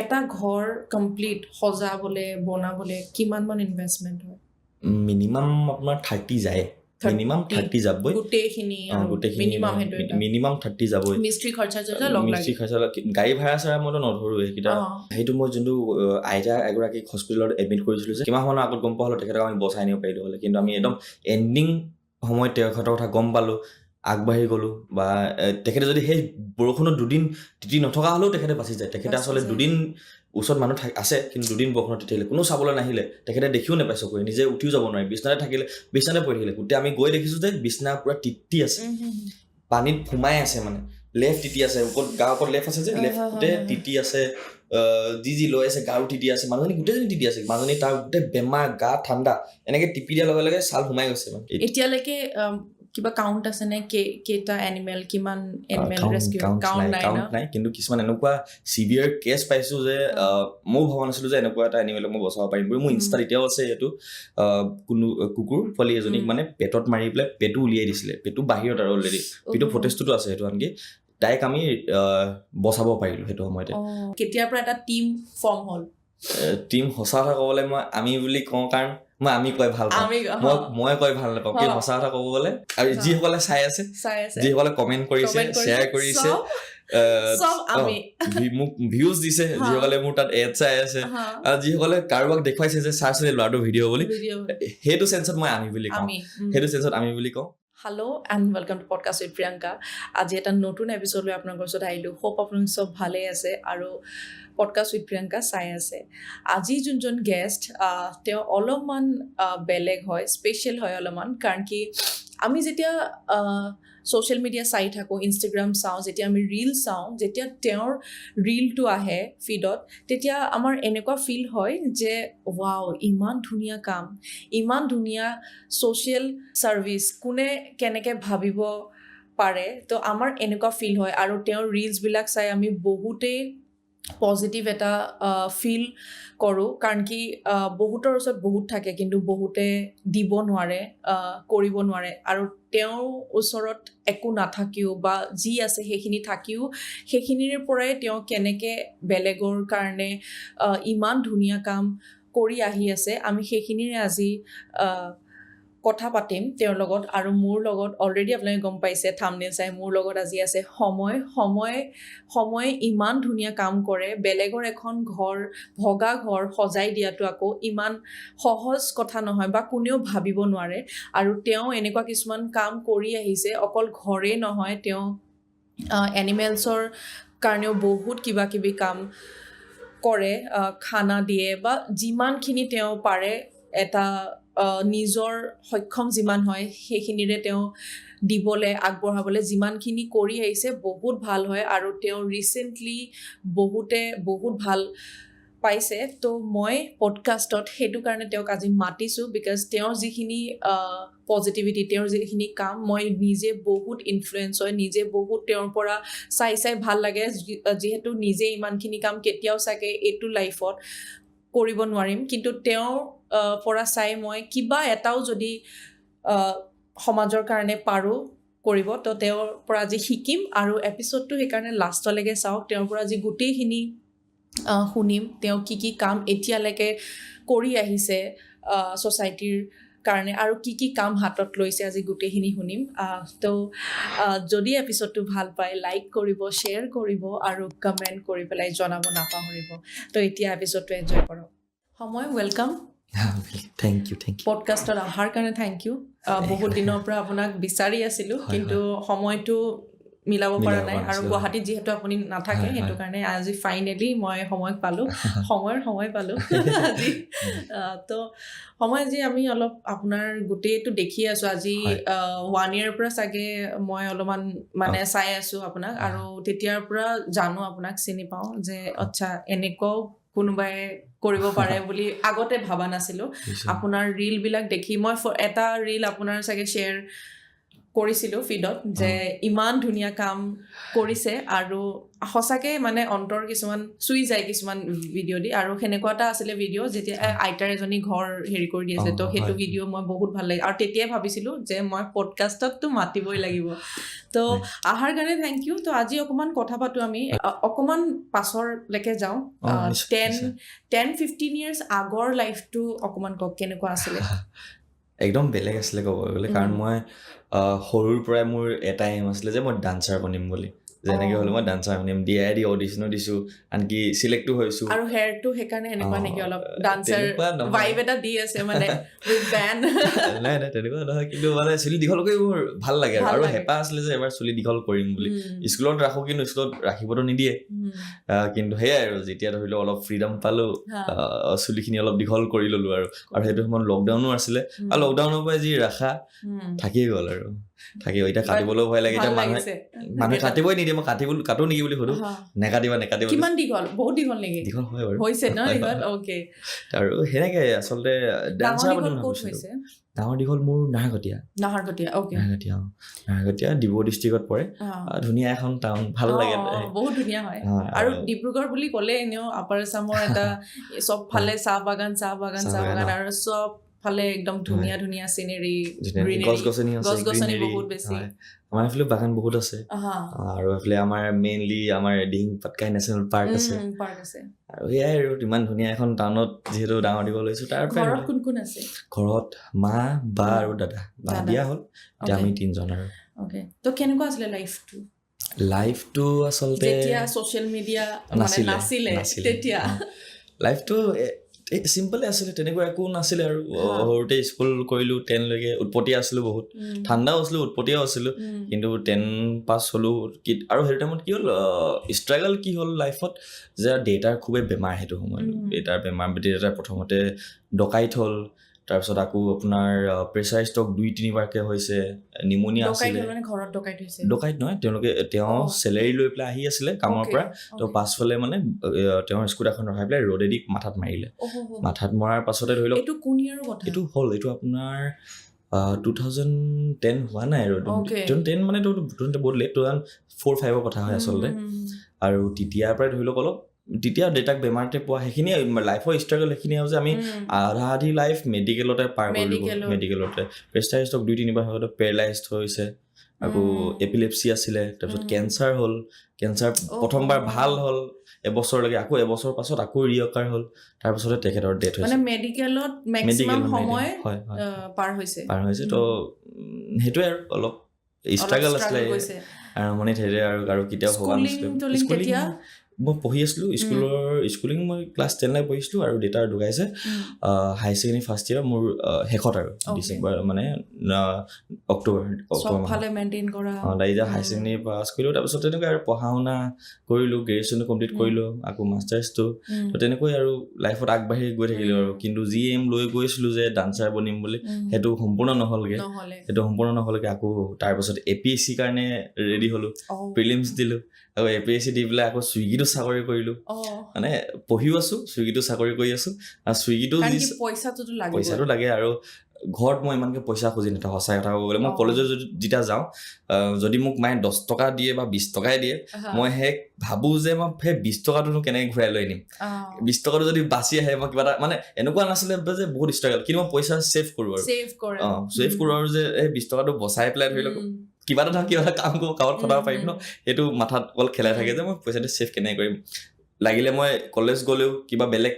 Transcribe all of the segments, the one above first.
এটা ঘৰ কমপ্লিট সজাবলে বনাবলে কিমান মান ইনভেষ্টমেন্ট হয় মিনিমাম আপোনাৰ 30 যায় মিনিমাম 30 যাবই গোটেইখিনি মিনিমাম 30 যাবই মিস্ত্ৰী খৰচা লগ লাগে গাড়ী ভাড়া চাৰা মইতো নধৰোৱে সেইটা সেইটো মই যোনটো আইতা এগৰাকী হস্পিটেলত এডমিট কৰিছিলো যে কিমান মানৰ আগত গম পোৱা হলো তেখেতক আমি বচাই নিব পাৰিলো হলে কিন্তু আমি একদম এণ্ডিং সময়ত তেখেতৰ কথা গম পালো আগবাঢ়ি গলো বা তেখেতে যদি সেই বৰষুণত দুদিন তিতি নথকা হলেও তেখেতে বাচি যায় তেখেতে আচলতে দুদিন ওচৰত মানুহ আছে কিন্তু দুদিন বৰষুণত তিতিলে কোনো চাবলৈ নাহিলে তেখেতে দেখিও নাপাই চকুৰে নিজে উঠিও যাব নোৱাৰে বিছনাতে থাকিলে বিছনাতে পৰি থাকিলে গোটেই আমি গৈ দেখিছো যে বিছনা পুৰা তিতি আছে পানীত ফুমাই আছে মানে লেফ্ট তিতি আছে ওপৰত গা ওপৰত লেফ্ট আছে যে লেফ্টে তিতি আছে যি লৈ আছে গাও তিতি আছে মানুহজনী গোটেইজনী তিতি আছে মানুহজনী তাৰ গোটেই বেমাৰ গা ঠাণ্ডা এনেকে টিপি দিয়াৰ লগে লগে ছাল সোমাই গৈছে মানে এতিয়ালৈকে কিবা কাউন্ট আছে নে কেটা এনিমেল কিমান এনিমেল ৰেস্কিউ কাউন্ট নাই কিন্তু কিছুমান এনেকুৱা সিভিয়াৰ কেছ পাইছো যে মই ভাবা নাছিলো যে এনেকুৱা এটা এনিমেলক মই বচাব পাৰিম মোৰ ইনষ্টাত এতিয়াও আছে এইটো কোনো কুকুৰ পোৱালি এজনীক মানে পেটত মাৰি পেলাই পেটু উলিয়াই দিছিলে পেটু বাহিৰত আৰু অলৰেডি পেটু ফটেজটো আছে সেইটো আনকি তাইক আমি বচাব পাৰিলো সেইটো সময়তে কেতিয়াৰ পৰা এটা টিম ফৰ্ম হ'ল টিম সঁচা কথা ক'বলৈ মই আমি বুলি কওঁ কাৰণ মই আমি কৈ ভাল পাওঁ মই কৈ ভাল নাপাওঁ কি সঁচা কথা ক'ব গ'লে আৰু যিসকলে চাই আছে যিসকলে কমেণ্ট কৰিছে শ্বেয়াৰ কৰিছে মোক ভিউজ দিছে যিসকলে মোৰ তাত এড চাই আছে আৰু যিসকলে কাৰোবাক দেখুৱাইছে যে চাইছিলে ল'ৰাটো ভিডিঅ' বুলি সেইটো চেন্সত মই আমি বুলি কওঁ সেইটো চেন্সত আমি বুলি কওঁ hello' and welcome to podcast with Priyanka আজি এটা নতুন এপিছড লৈ আপোনালোকৰ ওচৰত আহিলোঁ হোপ আপোনালোক চব ভালে আছে আৰু পডকাষ্ট উইথ প্ৰিয়ংকা চাই আছে আজি যোনজন গেষ্ট তেওঁ অলপমান বেলেগ হয় স্পেচিয়েল হয় অলপমান কাৰণ কি আমি যেতিয়া ছ'চিয়েল মিডিয়া চাই থাকোঁ ইনষ্টাগ্ৰাম চাওঁ যেতিয়া আমি ৰীল চাওঁ যেতিয়া তেওঁৰ ৰীলটো আহে ফিডত তেতিয়া আমাৰ এনেকুৱা ফিল হয় যে ৱাও ইমান ধুনীয়া কাম ইমান ধুনীয়া ছ'চিয়েল ছাৰ্ভিচ কোনে কেনেকৈ ভাবিব পাৰে তো আমাৰ এনেকুৱা ফিল হয় আৰু তেওঁৰ ৰীলছবিলাক চাই আমি বহুতেই পজিটিভ এটা ফিল কৰোঁ কাৰণ কি বহুতৰ ওচৰত বহুত থাকে কিন্তু বহুতে দিব নোৱাৰে কৰিব নোৱাৰে আৰু তেওঁৰ ওচৰত একো নাথাকিও বা যি আছে সেইখিনি থাকিও সেইখিনিৰ পৰাই তেওঁ কেনেকৈ বেলেগৰ কাৰণে ইমান ধুনীয়া কাম কৰি আহি আছে আমি সেইখিনিৰে আজি কথা পাতিম তেওঁৰ লগত আৰু মোৰ লগত অলৰেডি আপোনালোকে গম পাইছে থাম্বনেইল চাই মোৰ লগত আজি আছে সময় ইমান ধুনীয়া কাম কৰে বেলেগৰ এখন ঘৰ ভগা ঘৰ সজাই দিয়াটো আকৌ ইমান সহজ কথা নহয় বা কোনেও ভাবিব নোৱাৰে আৰু তেওঁ এনেকুৱা কিছুমান কাম কৰি আহিছে অকল ঘৰেই নহয় তেওঁ এনিমেলছৰ কাৰণেও বহুত কিবা কিবি কাম কৰে খানা দিয়ে বা যিমানখিনি তেওঁ পাৰে এটা নিজৰ সক্ষম যিমান হয় সেইখিনিৰে তেওঁ দিবলৈ আগবঢ়াবলৈ যিমানখিনি কৰি আহিছে বহুত ভাল হয় আৰু তেওঁ ৰিচেণ্টলি বহুত ভাল পাইছে তো মই পডকাষ্টত সেইটো কাৰণে তেওঁক আজি মাতিছোঁ বিকজ তেওঁৰ যিখিনি পজিটিভিটি তেওঁৰ যিখিনি কাম মই নিজে বহুত ইনফ্লুৱেঞ্চ হয় নিজে বহুত তেওঁৰ পৰা চাই ভাল লাগে যিহেতু নিজে ইমানখিনি কাম কেতিয়াও চাগে এইটো লাইফত কৰিব নোৱাৰিম কিন্তু তেওঁৰ পৰা চাই মই কিবা এটাও যদি সমাজৰ কাৰণে পাৰোঁ কৰিব তো তেওঁৰ পৰা আজি শিকিম আৰু এপিছডটো সেইকাৰণে লাষ্টলৈকে চাওক তেওঁৰ পৰা আজি গোটেইখিনি শুনিম তেওঁ কি কাম এতিয়ালৈকে কৰি আহিছে ছ'চাইটিৰ কাৰণে আৰু কি কাম হাতত লৈছে আজি গোটেইখিনি শুনিম তো যদি এপিছডটো ভাল পায় লাইক কৰিব শ্বেয়াৰ কৰিব আৰু কমেণ্ট কৰি পেলাই জনাব নাপাহৰিব তো এতিয়া এপিছডটো এনজয় কৰক সময় ৱেলকাম থেংক ইউ পডকাষ্টত অহাৰ কাৰণে থেংক ইউ বহুত দিনৰ পৰা আপোনাক বিচাৰি আছিলোঁ কিন্তু সময়টো মিলাব পৰা নাই আৰু গুৱাহাটীত যিহেতু আপুনি নাথাকে সেইটো কাৰণে আজি ফাইনেলি মই সময় পালোঁ আজি তো সময় আজি আমি অলপ আপোনাৰ গোটেইটো দেখি আছোঁ আজি 1 year পৰা চাগে মই অলপমান মানে চাই আছোঁ আপোনাক আৰু তেতিয়াৰ পৰা জানো আপোনাক চিনি পাওঁ যে আচ্ছা এনেকুৱাও কোনোবাই কৰিব পাৰে বুলি আগতে ভাবা নাছিলোঁ আপোনাৰ ৰীলবিলাক দেখি মই এটা ৰীল আপোনাৰ চাগে শ্বেয়াৰ কৰিছিলো ফিডত যে ইমান ধুনীয়া কাম কৰিছে আৰু সঁচাকে মানে অন্তৰ কিছুমান চুই যায় কিছুমান ভিডিঅ' দি আৰু সেনেকুৱা এটা আছিলে ভিডিঅ' যেতিয়া আইতাৰ এজনী ঘৰ হেৰি কৰি দি আছিলে তো সেইটো ভিডিঅ' মই বহুত ভাল লাগে আৰু তেতিয়াই ভাবিছিলো যে মই পডকাষ্টততো মাতিবই লাগিব তো আহাৰ কাৰণে থেংক ইউ তো আজি অকমান কথা পাতো আমি অকমান পাছৰলৈকে যাওঁ 10-15 years আগৰ লাইফটো অকমান কওক কেনেকুৱা আছিলে একদম বেলেগ আছিলে ক'ব গ'লে কাৰণ মই সৰুৰ পৰাই মোৰ এটা এম আছিলে যে মই ডান্সাৰ বনিম বুলি যেনেকে হ'লো মই ডান্সাৰ বনিম DID অডিশ্যনো দিছো আনকি চিলেক্টো হৈছো আৰু হেয়াৰটো সেইকাৰণে এনেকুৱা নেকি অলপ ডান্সাৰ ভাইব এটা দি আছে মানে উইথ ব্যান্ড নাই তেনেকুৱা নহয় কিন্তু মানে চুলি দীঘল কৰি মোৰ ভাল লাগে আৰু হেঁপাহ আছিলে যে এবাৰ চুলি দীঘল কৰিম বুলি স্কুলত ৰাখো কিন্তু স্কুলত ৰাখিবতো নিদিয়ে কিন্তু সেয়াই আৰু যেতিয়া ধৰি লও অলপ ফ্ৰীডম পালো চুলিখিনি অলপ দীঘল কৰি ললো আৰু সেইটো সময়ত লকডাউনো আছিলে আৰু লকডাউনৰ পৰা যি ৰাখা থাকিয়ে গ'ল আৰু থাকিব এতিয়া কাটিবলৈও ভয় লাগে এতিয়া মানুহে কাটিবই নিদিয়ে মই কাটো নেকি বুলি সুধো নেকাটিবা কিমান দীঘল বহুত দীঘল নেকি দীঘল হয় বাৰু হৈছে ন দীঘল ওকে আৰু সেনেকে আচলতে ডান্সাৰ বুলি ভাবিছিলো ডাঙৰ দীঘল মোৰ নাহৰকটীয়া ডিব্ৰুগড় ডিষ্ট্ৰিক্টত পৰে ধুনীয়া এখন টাউন ভাল লাগে বহুত ধুনীয়া হয় আৰু ডিব্ৰুগড় বুলি ক'লে এনেও আপাৰ আছামৰ এটা চব ফালে চাহ বাগান আৰু চব ফালে একদম ধুনীয়া ধুনীয়া চিনেৰী গছ-গছনি বহুত বেছি আমাৰ এইফালে বাগান বহুত আছে আৰু এইফালে আমাৰ মেইনলি আমাৰ দিহিং পাটকাই নেশ্যনেল পাৰ্ক আছে আৰু সেয়াই আৰু ইমান ধুনীয়া এখন টাউনত যিহেতু ডাঙৰ দিব লৈছো তাৰ ঘৰত কোন কোন আছে ঘৰত মা বা আৰু দাদা বিয়া হ'ল এতিয়া আমি 3 জন আৰু ওকে তো কেনেকুৱা আছিলে লাইফটো আচলতে যেতিয়া সোশ্যাল মিডিয়া মানে নাছিলে তেতিয়া লাইফটো চিম্পলে আছিলে তেনেকুৱা একো নাছিলে আৰু সৰুতে স্কুল কৰিলো 10 লৈকে উৎপতীয়া আছিলো বহুত ঠাণ্ডাও আছিলো উৎপতীয়াও আছিলো কিন্তু 10 পাছ হলো আৰু সেইটো টাইমত কি হ'ল ষ্ট্ৰাগল কি হ'ল লাইফত যে ডেটাৰ খুবেই বেমাৰ সেইটো সময়ত ডেটাৰ বেমাৰ প্ৰথমতে ডকাইত হ'ল তাৰপিছত আকৌ আপোনাৰ প্ৰেছাৰ ষ্ট্ৰক 2-3 বাৰকে হৈছে নিউমোনিয়া আছিলে ডকাইত নহয় তেওঁ চেলেৰি লৈ পেলাই আহি আছিলে কামৰ পৰা তো পাছফালে মানে তেওঁৰ স্কুটাৰখন ৰখাই পেলাই ৰ'দেদি মাথাত মাৰিলে মাথাত মৰাৰ পাছতে ধৰি লওক এইটো হ'ল এইটো আপোনাৰ 2010 হোৱা নাই আৰু 2010 মানে বহুত লেট 2004-5 কথা হয় আচলতে আৰু তেতিয়াৰ পৰাই ধৰি লওক অলপ তেতিয়া ডেটাক বেমাৰতে পোৱা সেইখিনি লাইফৰ ষ্ট্ৰাগল সেইখিনি যে আমি আধা লাইফ মেডিকেলতে পাৰ কৰিলো মেডিকেলতে প্ৰেছাৰ ষ্ট্ৰক 2-3 বাৰ হয়তো পেৰালাইজড হৈছে আকৌ এপিলেপসি আছিলে তাৰপিছত কেঞ্চাৰ হ'ল কেঞ্চাৰ প্ৰথমবাৰ ভাল হ'ল এবছৰলৈকে আকৌ এবছৰ পাছত আকৌ ৰিঅকাৰ হ'ল তাৰপিছতে তেখেতৰ ডেথ হৈছে মানে মেডিকেলত ম্যাক্সিমাম সময় পাৰ হৈছে তো সেইটোৱে আৰু অলপ ষ্ট্ৰাগল আছিলে আৰম্ভণিত হেৰে আৰু কেতিয়াও ভবা নাছিলো স্কুলিং মই পঢ়ি আছিলো স্কুলিং মই ক্লাছ 10 লৈকে পঢ়িছিলো আৰু ডেটাৰ ঢুকাইছে হাই ছেকেণ্ডাৰী ফাৰ্ষ্ট ইয়াৰ মোৰ শেষত আৰু ডিচেম্বৰ মানে অক্টোবৰ ফালে মেইনটেইন কৰা এতিয়া হাই ছেকেণ্ডাৰী পাছ কৰিলো তাৰপিছত তেনেকৈ আৰু পঢ়া শুনা কৰিলো গ্ৰেজুৱেশ্যনটো কমপ্লিট কৰিলো আকৌ মাষ্টাৰ্ছটো তো তেনেকৈ আৰু লাইফত আগবাঢ়ি গৈ থাকিলো আৰু কিন্তু যি এম লৈ গৈছিলো যে ডান্সাৰ বনিম বুলি সেইটো সম্পূৰ্ণ নহ'লগে আকৌ তাৰপিছত APSC কাৰণে ৰেডি হলো প্ৰিলিমছ দিলো আকৌ APSC দি পেলাই আকৌ ছুইগিটো চাকৰি কৰিলো মানে পঢ়িও আছো ছুইগিটো চাকৰি কৰি আছো আৰু ছুইগিটো পইচাটো লাগে আৰু ঘৰত মই ইমানকে পইচা খুজি নাথাকো সঁচাই কথা ক'ব গ'লে মই কলেজত যেতিয়া যাওঁ যদি মোক মায়ে 10 টকা দিয়ে বা 20 টকাই দিয়ে মই ভাবো যে মই সেই 20 টকাটোনো কেনেকৈ ঘূৰাই লৈ আনিম 20 টকাটো যদি বাচি আহে মই কিবা এটা মানে এনেকুৱা নাছিলে যে বহুত ষ্ট্ৰাগল কিন্তু মই পইচা ছেভ কৰো আৰু যে এই 20 টকাটো বচাই পেলাই ধৰি লওক কিবা এটা কাম কৰো কামত খটাব পাৰিম ন সেইটো মাথাত অকল খেলাই থাকে যে মই পইচাটো ছেভ কেনেকৈ কৰিম লাগিলে মই কলেজ গ'লেও কিবা বেলেগ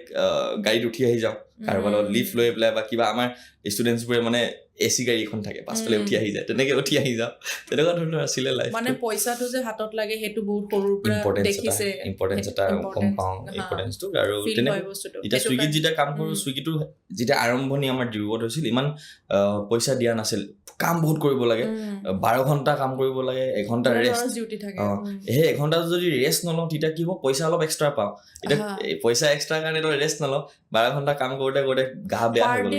গাড়ীত উঠি আহি যাওঁ কাৰোবাৰ লগত লিফ্ট লৈ পেলাই বা কিবা আমাৰ ষ্টুডেণ্টছবোৰে মানে AC গাড়ী এখন থাকে পাছফালে উঠি আহি যায় তেনেকে উঠি আহি যাওঁ তেনেকুৱা ধৰণৰ আছিলে লাইফ মানে পইচাটো যে হাতত লাগে সেইটো বহুত সৰুৰ পৰা দেখিছে ইম্পৰ্টেন্স এটা কম পাওঁ ইম্পৰ্টেন্সটো আৰু তেনেকৈ এতিয়া ছুইগিত যেতিয়া কাম কৰোঁ ছুইগিটো যেতিয়া আৰম্ভণি আমাৰ ডিব্ৰুগড়ত হৈছিল ইমান পইচা দিয়া নাছিল কাম বহুত কৰিব লাগে 12 ঘণ্টা কাম কৰিব লাগে 1 ঘণ্টা ৰেষ্ট ডিউটি থাকে সেই 1 ঘণ্টা যদি ৰেষ্ট নলওঁ তেতিয়া কি হ'ব পইচা অলপ এক্সট্ৰা পাওঁ এতিয়া পইচা এক্সট্ৰা কাৰণে তো ৰেষ্ট নলওঁ 12 ঘণ্টা কাম কৰোঁতে গা বেয়া হৈ গ'ল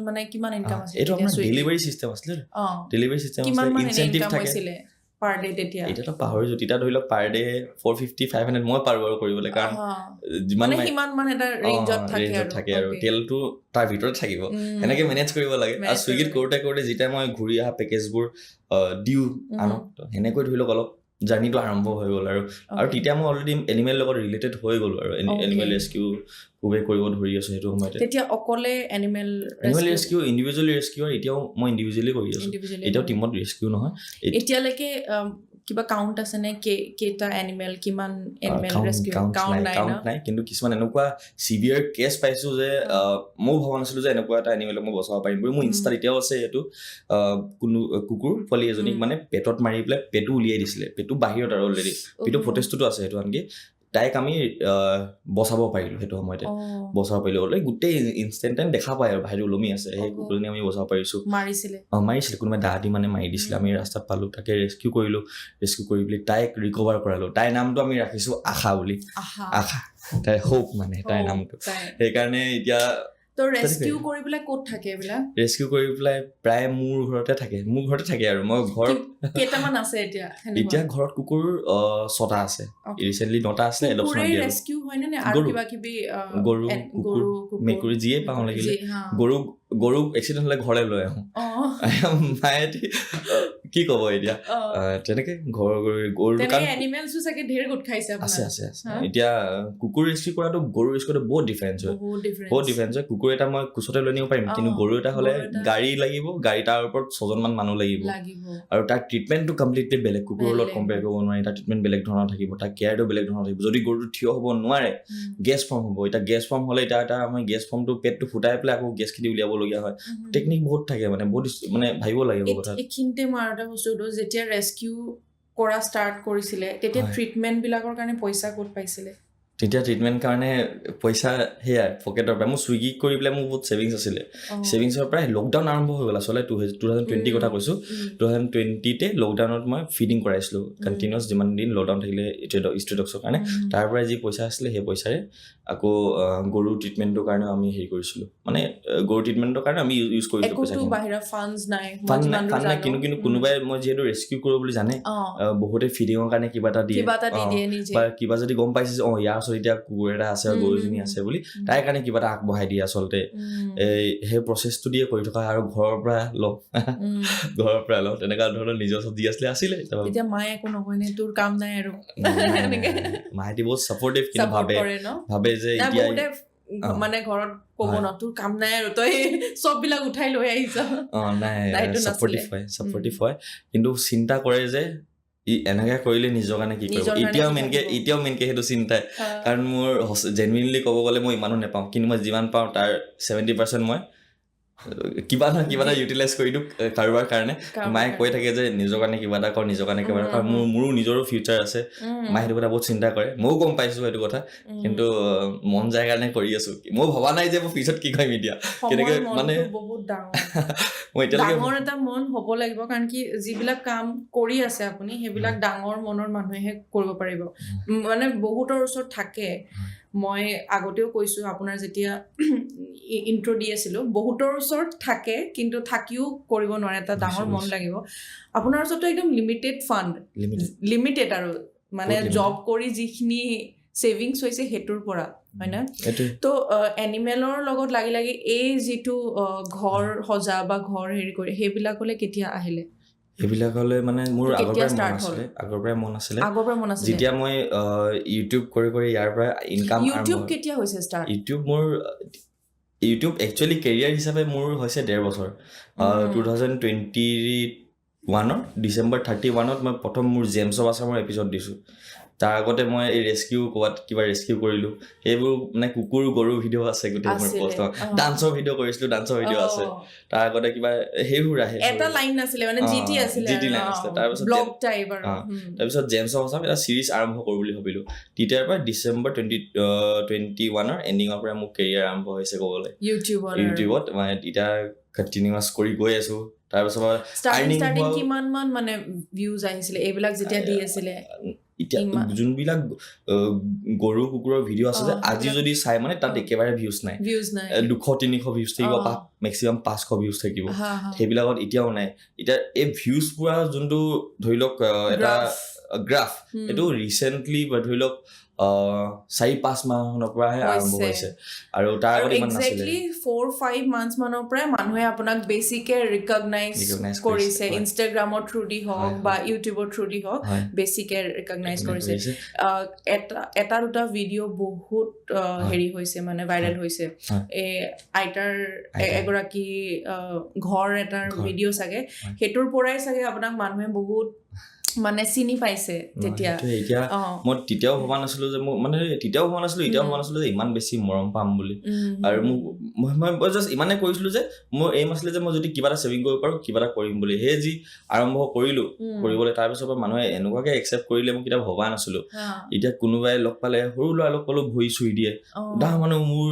মানে কিমান ইনকাম আছিল এইটো আমাৰ ডেলিভাৰী চিষ্টেম আছিলে ডেলিভাৰী চিষ্টেম কিমান মানে ইনসেন্টিভ ইনকাম থাকে হৈছিলে পাৰ ডে তেতিয়া এতিয়াতো পাহৰিছো তেতিয়া ধৰি লওক পাৰ ডে 450-500 মই পাৰো আৰু কৰিবলৈ কাৰণ যিমান সিমান মানে এটা ৰেঞ্জত থাকে আৰু তেলটো তাৰ ভিতৰত থাকিব এনেকে মেনেজ কৰিব লাগে আৰু চুইগিত কৰোঁতে যেতিয়া মই ঘূৰি অহা পেকেজবোৰ দিও আনক সেনেকৈ ধৰি লওক অলপ জাৰ্নিটো আৰম্ভ হৈ গ'ল আৰু তেতিয়া মই অলৰেডি এনিমেল লগত ৰিলেটেড হৈ গ'লো আৰু এনিমেল ৰেস্কিউ খুবেই কৰিব ধৰি আছো সেইটো সময়তে তেতিয়া অকলে এনিমেল ৰেস্কিউ ইণ্ডিভিজুৱেলি ৰেস্কিউ আৰু এতিয়াও মই ইণ্ডিভিজুৱেলি কৰি আছো এতিয়াও টিমত ৰেস্কিউ নহয় এতিয়ালৈকে কিবা কাউন্ট আছে নে কেটা এনিমেল কিমান এনিমেল ৰেস্কিউ কাউন্ট নাই কিন্তু কিছুমান এনেকুৱা সিভিয়াৰ কেছ পাইছো যে মই ভবা নাছিলো যে এনেকুৱা এটা এনিমেলক মই বচাব পাৰিম মোৰ ইনষ্টাত এতিয়াও আছে এইটো কোনো কুকুৰ পোৱালি এজনীক মানে পেটত মাৰি পেলাই পেটু উলিয়াই দিছিলে পেটু বাহিৰত আৰু অলৰেডি পেটু ফটেজটোতো আছে সেইটো আনকি তাইক আমি বচাব পাৰিলো সেইটো সময়তে বচাব পাৰিলো অলৰেডি গোটেই ইনষ্টেণ্ট দেখা পায় আৰু বাহিৰত ওলমি আছে সেই কুকুৰজনী আমি বচাব পাৰিছো মাৰিছিলে কোনোবাই দা দি মানে মাৰি দিছিলে আমি ৰাস্তাত পালো তাকে ৰেস্কিউ কৰিলো ৰেস্কিউ কৰি পেলাই তাইক ৰিকভাৰ কৰালো তাইৰ নামটো আমি ৰাখিছো আশা বুলি আশা তাই হোপ মানে তাইৰ নামটো সেইকাৰণে এতিয়া তো ৰেস্কিউ কৰি পেলাই ক'ত থাকে এইবিলাক ৰেস্কিউ কৰি পেলাই প্ৰায় মোৰ ঘৰতে থাকে আৰু মই ঘৰ কেইটামান আছে এতিয়া ঘৰত কুকুৰ 6টা আছে ৰিসেন্টলি 9টা আছে এডপচন দিয়া ৰেস্কিউ হয় নে আৰু কিবা কিবি গৰু কুকুৰ মেকুৰী যিয়ে পাওঁ লাগিলে গৰু এক্সিডেন্ট হলে ঘৰলে লৈ আহো মায়ে কি কব এতিয়া তেনেকে গৰু এনিমেলছো চাগে ঢেৰ গোট খাইছে আছে এতিয়া কুকুৰ ৰেস্কিউ কৰাটো গৰু ৰেস্কিউটো বহুত ডিফাৰেন্স হয় কুকুৰ এটা মই কোচতে লৈ নিব পাৰিম কিন্তু গৰু এটা হলে গাড়ী লাগিব গাড়ী তাৰ ওপৰত 6জন মান মানুহ লাগিব আৰু তাৰ ট্ৰিটমেণ্টটো কমপ্লিটলি বেলেগ কুকুৰৰ লগত কম্পেয়াৰ কৰিব নোৱাৰি তাৰ ট্ৰিটমেণ্ট বেলেগ ধৰণৰ থাকিব তাৰ কেয়াৰটো বেলেগ ধৰণৰ থাকিব যদি গৰুটো থিয় হ'ব নোৱাৰে গেছ ফৰ্ম হ'ব এতিয়া গেছ ফৰ্ম হ'লে এটা আমি গেছ ফৰ্মটো পেটটো ফুটাই পেলাই আকৌ গেছখিনি উলিয়াবলগীয়া হয় টেকনিক বহুত থাকে মানে বহুত মানে ভাবিব লাগিব কথা এইখিনিতে মই আৰু এটা বস্তু যেতিয়া ৰেস্কিউ কৰা ষ্টাৰ্ট কৰিছিলে তেতিয়া ট্ৰিটমেণ্ট বিলাকৰ কাৰণে পইচা ক'ত পাইছিলে তেতিয়া ট্ৰিটমেণ্ট কাৰণে পইচা সেয়াই পকেটৰ পৰা মোৰ চুইগি কৰি পেলাই মোৰ বহুত ছেভিংছ আছিলে ছেভিংছৰ পৰা লকডাউন আৰম্ভ হৈ গ'ল আচলতে 2020 কথা কৈছোঁ 2020তে লকডাউনত মই ফিডিং কৰাইছিলোঁ কণ্টিনিউৱাছ যিমান দিন লকডাউন থাকিলে ষ্ট্ৰেটক্সৰ কাৰণে তাৰ পৰা যি পইচা আছিলে সেই পইচাৰে আকৌ গৰু ট্ৰিটমেণ্টৰ কাৰণে আমি হেৰি কৰিছিলোঁ মানে গৰু ট্ৰিটমেণ্টৰ কাৰণে আমি ইউজ কৰিছিলোঁ পইচা কিন্তু কোনোবাই মই যিহেতু ৰেস্কিউ কৰোঁ বুলি জানে বহুতে ফিডিঙৰ কাৰণে কিবা এটা দিয়ে বা কিবা যদি গম পাইছে যে ইয়াৰ ওচৰত এতিয়া কুকুৰ এটা আছে আৰু গৰুজনী আছে বুলি তাইৰ কাৰণে কিবা এটা আগবঢ়াই দিয়ে আচলতে সেই প্ৰচেছটো দিয়ে কৰি থকা আৰু ঘৰৰ পৰা লওঁ তেনেকুৱা ধৰণৰ নিজৰ চব্জি আছিলে এতিয়া মায়ে একো নকয় নে তোৰ কাম নাই আৰু মাহেঁতি বহুত ছাপৰ্টিভ কিন্তু ভাবে যে এতিয়া মানে ঘৰত ক'ব ন তোৰ কাম নাই আৰু তই চব বিলাক উঠাই লৈ আহিছ নাই ছাপৰ্টিভ হয় কিন্তু চিন্তা কৰে যে এনেকে কৰিলে নিজৰ কাৰণে কি কৰিব এতিয়াও মেইনকে সেইটো চিন্তাই কাৰণ মোৰ জেনুইনলি ক'ব গ'লে মই ইমানো নাপাওঁ কিন্তু মই যিমান পাওঁ তাৰ 70% মই কিবা এটা ইউটিলাইজ কৰি দিওঁ কাৰোবাৰ কাৰণে মায়ে কৈ থাকে যে নিজৰ কাৰণে কিবা এটা কৰ নিজৰ কাৰণে কিবা এটা কাৰণ মোৰো নিজৰো ফিউচাৰ আছে মায়ে সেইটো কথা বহুত চিন্তা কৰে ময়ো গম পাইছো সেইটো কথা কিন্তু মন যায় কাৰণে কৰি আছো মই ভবা নাই যে মই ফিউচাৰত কি কৰিম এতিয়া কেনেকে মানে বহুত ডাঙৰ এটা মন হ'ব লাগিব কাৰণ কি যিবিলাক কাম কৰি আছে আপুনি সেইবিলাক ডাঙৰ মনৰ মানুহে কৰিব পাৰিব মানে বহুতৰ ওচৰত থাকে মই আগতেও কৈছো আপোনাৰ যেতিয়া ইন্ট্ৰ দি আছিলো বহুতৰ ওচৰত থাকে কিন্তু থাকিও কৰিব নোৱাৰে এটা ডাঙৰ মন লাগিব আপোনাৰ ওচৰতো একদম লিমিটেড আৰু মানে জব কৰি যিখিনি ছেভিংছ হৈছে হেতুৰ পৰা হয় না তো এনিমেলৰ লগত লাগি এই যিটো ঘৰ সজা বা ঘৰ হেৰি কৰি সেইবিলাকলে কেতিয়া আহিলে সেইবিলাকলে মানে মোৰ আগৰ পৰাই মন আছিলে যেতিয়া মই ইউটিউব কৰি ইয়াৰ পৰা ইনকাম ইউটিউব কেতিয়া হৈছে ষ্টাৰ্ট ইউটিউব একচুৱেলি কেৰিয়াৰ হিচাপে মোৰ হৈছে 1.5 বছৰ 2021 ডিচেম্বৰ 31 মই প্ৰথম মোৰ জেমছ অফ আছামৰ এপিছড দিছোঁ তাৰ আগতে মই এই ৰেস্কিউ ক'ৰবাত কিবা ৰেস্কিউ কৰিলোঁ সেইবোৰ মানে কুকুৰ গৰু ভিডিঅ' আছে গোটেই মোৰ পষ্ট ডান্সৰ ভিডিঅ' কৰিছিলোঁ ডান্সৰ ভিডিঅ' আছে তাৰ আগতে কিবা সেইবোৰ আহে এটা লাইন নাছিলে মানে জিটি আছিলে তাৰপিছত জেমছ অফ আছাম এটা চিৰিজ আৰম্ভ কৰোঁ বুলি ভাবিলোঁ তেতিয়াৰ পৰা ডিচেম্বৰ 2021 এণ্ডিঙৰ পৰা মোৰ কেৰিয়াৰ আৰম্ভ হৈছে ক'বলৈ ইউটিউবত মানে এতিয়া কণ্টিনিউৱাছ কৰি গৈ আছোঁ তাৰপিছত কিমান মান মানে ভিউজ আহিছিলে এইবিলাক যেতিয়া দি আছিলে এতিয়া যোনবিলাক গৰু কুকুৰৰ ভিডিঅ' আছে যে আজি যদি চাই মানে তাত একেবাৰে ভিউজ নাই 200-300 ভিউজ থাকিব মেক্সিমাম 500 ভিউজ থাকিব সেইবিলাকত এতিয়াও নাই এতিয়া এই ভিউজ পুৰা যোনটো ধৰি লওক এটা গ্ৰাফ এইটো ৰিচেণ্টলি ধৰি লওক 4-5 মাহৰ পৰাহে আৰম্ভ হৈছে আৰু তাৰ আগত ইমান নাছিলে এক্সেক্টলি 4-5 মান্থছ মানৰ পৰাই মানুহে আপোনাক বেছিকে ৰিকগনাইজ কৰিছে ইনষ্টাগ্ৰামৰ থ্ৰু দি হওক বা ইউটিউবৰ থ্ৰু দি হওক বেছিকে ৰিকগনাইজ কৰিছে এটা দুটা ভিডিঅ' বহুত হেৰি হৈছে মানে ভাইৰেল হৈছে এই আইতাৰ এগৰাকী ঘৰ এটাৰ ভিডিঅ' চাগে সেইটোৰ পৰাই চাগে আপোনাক মানুহে বহুত মানে চিনি পাইছে তেতিয়া এতিয়া মই তেতিয়াও ভবা নাছিলো যে এতিয়াও ভবা নাছিলো যে ইমান বেছি মৰম পাম বুলি আৰু মই জাষ্ট ইমানে কৰিছিলো যে মোৰ এইম আছিলে যে মই যদি কিবা এটা ছেভিং কৰিব পাৰো কিবা এটা কৰিম বুলি সেই যি আৰম্ভ কৰিলো কৰিবলৈ তাৰপিছৰ পৰা মানুহে এনেকুৱাকে একচেপ্ট কৰিলে মই কেতিয়াও ভবা নাছিলো এতিয়া কোনোবাই লগ পালে সৰু ল'ৰা লগ পালো ভৰি চুই দিয়ে মানে মোৰ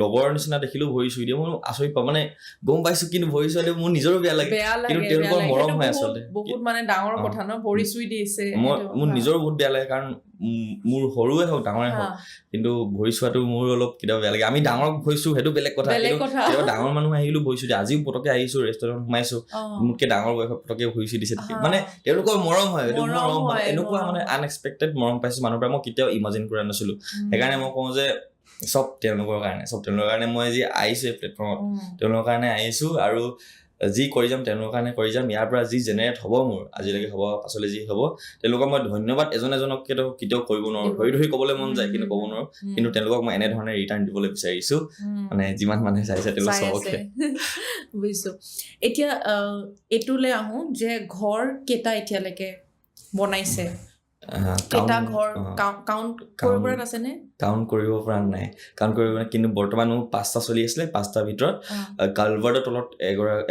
লগৰ নিচিনা দেখিলো ভৰি চুই দিয়ে মই আচৰিত পাওঁ মানে গম পাইছো কিন্তু ভৰি চুই মোৰ নিজৰো বেয়া লাগে কিন্তু তেওঁলোকৰ মৰম হয় আচলতে বহুত মানে ডাঙৰ কথা ন ভৰি চুই দিছে মোৰ নিজৰো বহুত বেয়া লাগে কাৰণ মোৰ সৰুৱে হওক ডাঙৰে হওক কিন্তু ভৰি চোৱাটো মোৰ অলপ কেতিয়াবা বেয়া লাগে আমি ডাঙৰক ভৰি চুও সেইটো বেলেগ কথা কেতিয়াবা ডাঙৰ মানুহ আহিলো ভৰি চুই দিয়ে আজিও পটকে আহিছো ৰেষ্টুৰেণ্ট সোমাইছো মোতকে ডাঙৰ বয়সত পটকে ভৰি চুই দিছে মানে তেওঁলোকৰ মৰম হয় এইটো মৰম হয় এনেকুৱা মানে আনএক্সপেক্টেড মৰম পাইছো মানুহৰ পৰা মই কেতিয়াও ইমাজিন কৰা নাছিলো সেইকাৰণে মই কওঁ যে চব তেওঁলোকৰ কাৰণে মই আজি আহিছো এই প্লেটফৰ্মত তেওঁলোকৰ কাৰণে আহিছো আৰু যি কৰি যাম তেওঁলোকৰ কাৰণে কৰি যাম ইয়াৰ পৰা যি জেনেৰেট হ'ব মোৰ আজিলৈকে হ'ব পাছলৈ যি হ'ব তেওঁলোকক মই ধন্যবাদ এজনক কেতিয়াও কৰিব নোৱাৰো ধৰি ক'বলৈ মন যায় কিন্তু ক'ব নোৱাৰো কিন্তু তেওঁলোকক মই এনেধৰণে ৰিটাৰ্ণ দিবলৈ বিচাৰিছো মানে যিমান মানুহে চাইছে তেওঁলোক চবকে বুজিছো এতিয়া এইটোলৈ আহো যে ঘৰ কেইটা এতিয়ালৈকে বনাইছে কেইটা ঘৰ কাউণ্ট কৰিব পৰা আছে নে কাউণ্ট কৰিব পৰা নাই কিন্তু বৰ্তমান মোৰ 5টা চলি আছিলে 5টাৰ ভিতৰত কালভাৰ্টৰ তলত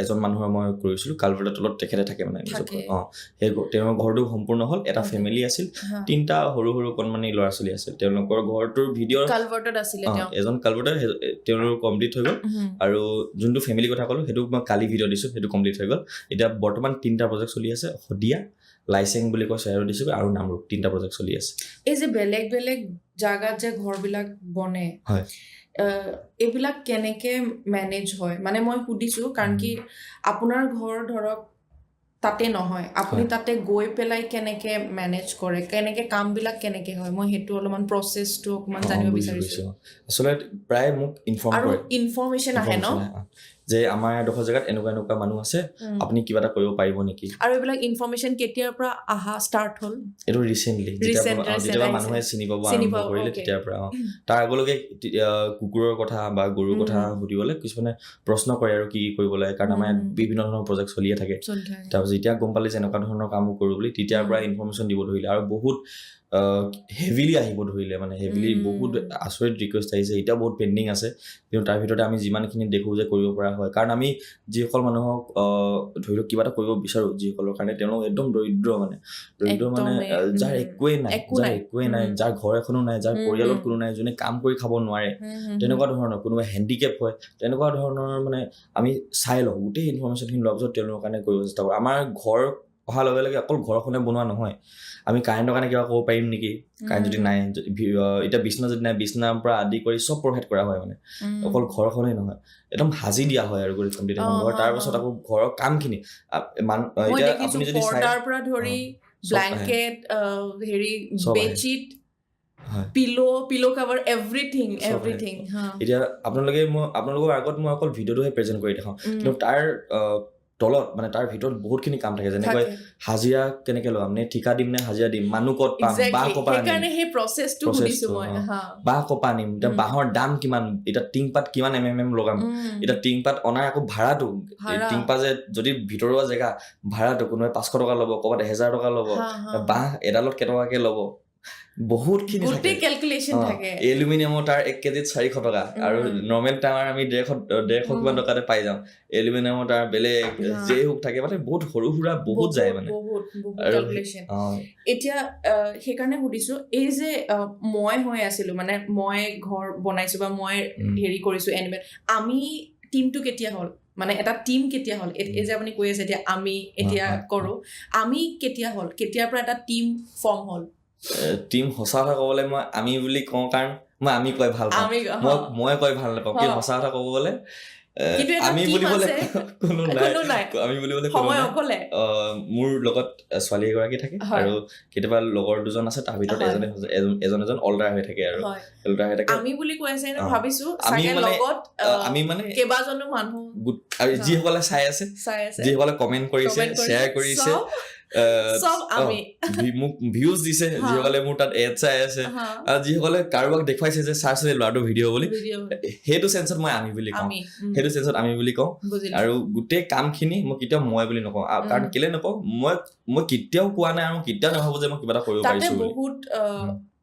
এজন মানুহৰ মই কৰিছিলো কালভাৰ্টৰ তলত তেখেতে থাকে মানে সেই তেওঁৰ ঘৰটো সম্পূৰ্ণ হ'ল এটা ফেমিলি আছিল 3টা সৰু কণমানি ল'ৰা ছোৱালী আছিল তেওঁলোকৰ ঘৰটোৰ ভিডিঅ' কালভাৰ্টত আছিলে এজন কালভাৰ্টৰ তেওঁলোকৰ কমপ্লিট হৈ গ'ল আৰু যোনটো ফেমিলি কথা ক'লো সেইটো মই কালি ভিডিঅ' দিছো সেইটো কমপ্লিট হৈ গ'ল এতিয়া বৰ্তমান 3টা প্ৰজেক্ট চলি আছে শদিয়া লাইচেং বুলি কয় চেয়াৰো দিছো আৰু নামৰূপ 3টা প্ৰজেক্ট চলি আছে এই যে বেলেগ জাগাত যে ঘৰবিলাক বনে হয় এইবিলাক কেনেকে মেনেজ হয় মানে মই সুধিছো কাৰণ কি আপোনাৰ ঘৰ ধৰক তাতে নহয় আপুনি তাতে গৈ পেলাই কেনেকে মেনেজ কৰে কেনেকে কামবিলাক কেনেকে হয় মই সেইটো অলপমান প্ৰচেছটো অকমান জানিব বিচাৰিছো আচলতে প্ৰায় মোক ইনফৰ্ম কৰে ইনফৰমেশ্যন আহে ন যে আমাৰ এডোখৰ জেগাত এনেকুৱা মানুহ আছে আপুনি কিবা এটা কৰিব পাৰিব নেকি আৰু এইবিলাক ইনফৰমেশ্যন কেতিয়াৰ পৰা আহা ষ্টাৰ্ট হ'ল এইটো ৰিচেণ্টলি যেতিয়া মানুহে চিনি পাব আৰম্ভ কৰিলে তেতিয়াৰ পৰা তাৰ আগলৈকে কুকুৰৰ কথা বা গৰুৰ কথা সুধিবলৈ কিছুমানে প্ৰশ্ন কৰে আৰু কি কৰিব লাগে কাৰণ আমাৰ বিভিন্ন ধৰণৰ প্ৰজেক্ট চলিয়ে থাকে তাৰপিছত যেতিয়া গম পালে যে এনেকুৱা ধৰণৰ কামো কৰো বুলি তেতিয়াৰ পৰা ইনফৰমেশ্যন দিব ধৰিলে আৰু বহুত হেভিলি আহিব ধৰিলে মানে হেভিলি বহুত আচৰিত ৰিকুৱেষ্ট আহিছে এতিয়া বহুত পেণ্ডিং আছে কিন্তু তাৰ ভিতৰতে আমি যিমানখিনি দেখো যে কৰিব পৰা হয় কাৰণ আমি যিসকল মানুহক ধৰি লওক কিবা এটা কৰিব বিচাৰো যিসকলৰ কাৰণে তেওঁলোক একদম দৰিদ্ৰ মানে যাৰ একোৱেই নাই যাৰ ঘৰ এখনো নাই যাৰ পৰিয়ালত কোনো নাই যোনে কাম কৰি খাব নোৱাৰে তেনেকুৱা ধৰণৰ কোনোবা হেণ্ডিকেপ হয় তেনেকুৱা ধৰণৰ মানে আমি চাই লওঁ গোটেই ইনফৰমেশ্যনখিনি লোৱাৰ পিছত তেওঁলোকৰ কাৰণে কৰিব চেষ্টা কৰোঁ আমাৰ ঘৰ অহাৰ লগে লগে অকল ঘৰখনে বনোৱা নহয় আমি কাৰেণ্টৰ কাৰণে কিবা ক'ব পাৰিম নেকি কাৰেণ্ট যদি নাই এতিয়া বিছনা যদি নাই বিছনাৰ পৰা আদি কৰি চব প্ৰভাইড কৰা হয় মানে অকল ঘৰখনেই নহয় একদম সাজি দিয়া হয় আৰু গোটেই কমপ্লিট ঘৰ তাৰপাছত আকৌ ঘৰৰ কামখিনি এতিয়া আপুনি যদি চাই পৰ্দাৰ পৰা ধৰি ব্লেংকেট হেৰি বেডশ্বীট পিলো কভাৰ এভৰিথিং এতিয়া আপোনালোকৰ আগত মই অকল ভিডিঅ'টোহে প্ৰেজেণ্ট কৰি দেখাওঁ কিন্তু তাৰ তলত মানে তাৰ ভিতৰত বহুতখিনি কাম থাকে যেনেকৈ হাজিৰা কেনেকে লগাম নে ঠিকা দিম নে হাজিৰা দিম মানুহ ক'ত পাম বাঁহ কপা বাঁহ কপা আনিম এতিয়া বাঁহৰ দাম কিমান এতিয়া টিংপাত কিমান mm লগাম এতিয়া টিংপাত অনাৰ আকৌ ভাড়াটো টিংপাত যে যদি ভিতৰুৱা জেগা ভাড়াটো কোনোবাই 500 টকা ল'ব ক'ৰবাত 1000 টকা ল'ব বাঁহ এডালত কেইটকাকে ল'ব বহুতখিনি থাকে এলুমিনিয়ামৰ তাৰ 1 কেজিত 400 টকা আৰু নৰ্মেল টাৱাৰ আমি 150 কিমান টকাতে পাই যাওঁ এলুমিনিয়ামৰ তাৰ বেলেগ যে হুক থাকে মানে বহুত সৰু সুৰা বহুত যায় মানে এতিয়া সেইকাৰণে সুধিছো এই যে মই হৈ আছিলো মানে মই ঘৰ বনাইছো বা মই হেৰি কৰিছো এনিমেল আমি টিমটো কেতিয়া হ'ল মানে এটা টিম কেতিয়া হ'ল এই যে আপুনি কৈ আছে এতিয়া আমি এতিয়া কৰো আমি কেতিয়া হ'ল কেতিয়াৰ পৰা এটা টিম ফৰ্ম হ'ল টিম সঁচা কথা ক'বলৈ মই আমি বুলি কওঁ কাৰণ মই আমি কৈ ভাল পাওঁ মই কৈ ভাল নাপাওঁ কিন্তু সঁচা কথা ক'ব গ'লে আমি বুলিবলৈ কোনো নাই আমি বুলিবলৈ কোনো নাই মোৰ লগত ছোৱালী এগৰাকী থাকে আৰু কেতিয়াবা লগৰ দুজন আছে তাৰ ভিতৰত এজন অলটাৰ হৈ থাকে আৰু অলটাৰ হৈ থাকে আমি বুলি কৈ আছে ভাবিছো চাগে লগত আমি মানে কেইবাজনো মানুহ আৰু যিসকলে চাই আছে যিসকলে কমেণ্ট কৰিছে শ্বেয়াৰ কৰিছে সব আমি মোক ভিউজ দিছে যিসকলে মোৰ তাত এড চাই আছে আৰু যিসকলে কাৰোবাক দেখুৱাইছে যে চাইছে ল'ৰাটোৰ ভিডিঅ' বুলি সেইটো চেন্সত মই আমি বুলি কওঁ সেইটো চেন্সত আমি বুলি কওঁ আৰু গোটেই কামখিনি মই কেতিয়াও মই বুলি নকওঁ কাৰণ কেলে নকওঁ মই কেতিয়াও কোৱা নাই আৰু কেতিয়াও নাভাবো যে মই কিবা এটা কৰিব পাৰিছো বুলি বহুত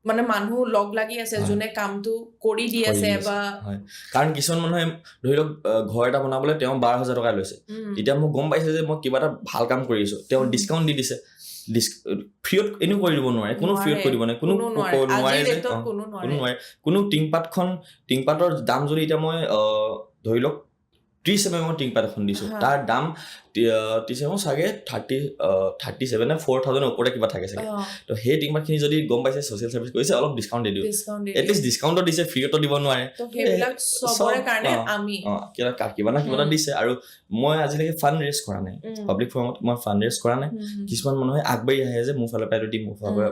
মানে মানুহ লগ লাগি আছে যোনে কামটো কৰি দি আছে বা কাৰণ কিছুমান মানুহে ধৰি লওক ঘৰ এটা বনাবলৈ তেওঁ 12,000 টকা লৈছে এতিয়া মোক গম পাইছে যে মই কিবা এটা ভাল কাম কৰিছো তেওঁ ডিছকাউণ্ট দি দিছে ফ্ৰীত এনেও কৰি দিব নোৱাৰে কোনো ফ্ৰীত কৰি দিব নোৱাৰে কোনো নোৱাৰে যে কোনো নোৱাৰে কোনো টিংপাতৰ দাম যদি এতিয়া মই ধৰি লওক 30 mm টিংপাত এখন দিছো তাৰ দাম 30 mm চাগে 37 নে 4,000 ওপৰে কিবা থাকে চাগে তো সেই টিংপাতখিনি যদি গম পাইছে ছ'চিয়েল চাৰ্ভিচ কৰিছে অলপ ডিছকাউণ্ট দি দিওঁ এটলিষ্ট ডিছকাউণ্টটো দিছে ফ্ৰীটো দিব নোৱাৰে তো সেইবিলাক সবৰে কাৰণে আমি কিবা না কিবা এটা দিছে আৰু মই আজিলৈকে ফাণ্ড ৰেজ কৰা নাই পাব্লিক ফৰ্মত মই ফাণ্ড ৰেজ কৰা নাই কিছুমান মানুহে আগবাঢ়ি আহে যে মোৰ ফালৰ পৰা এইটো দিম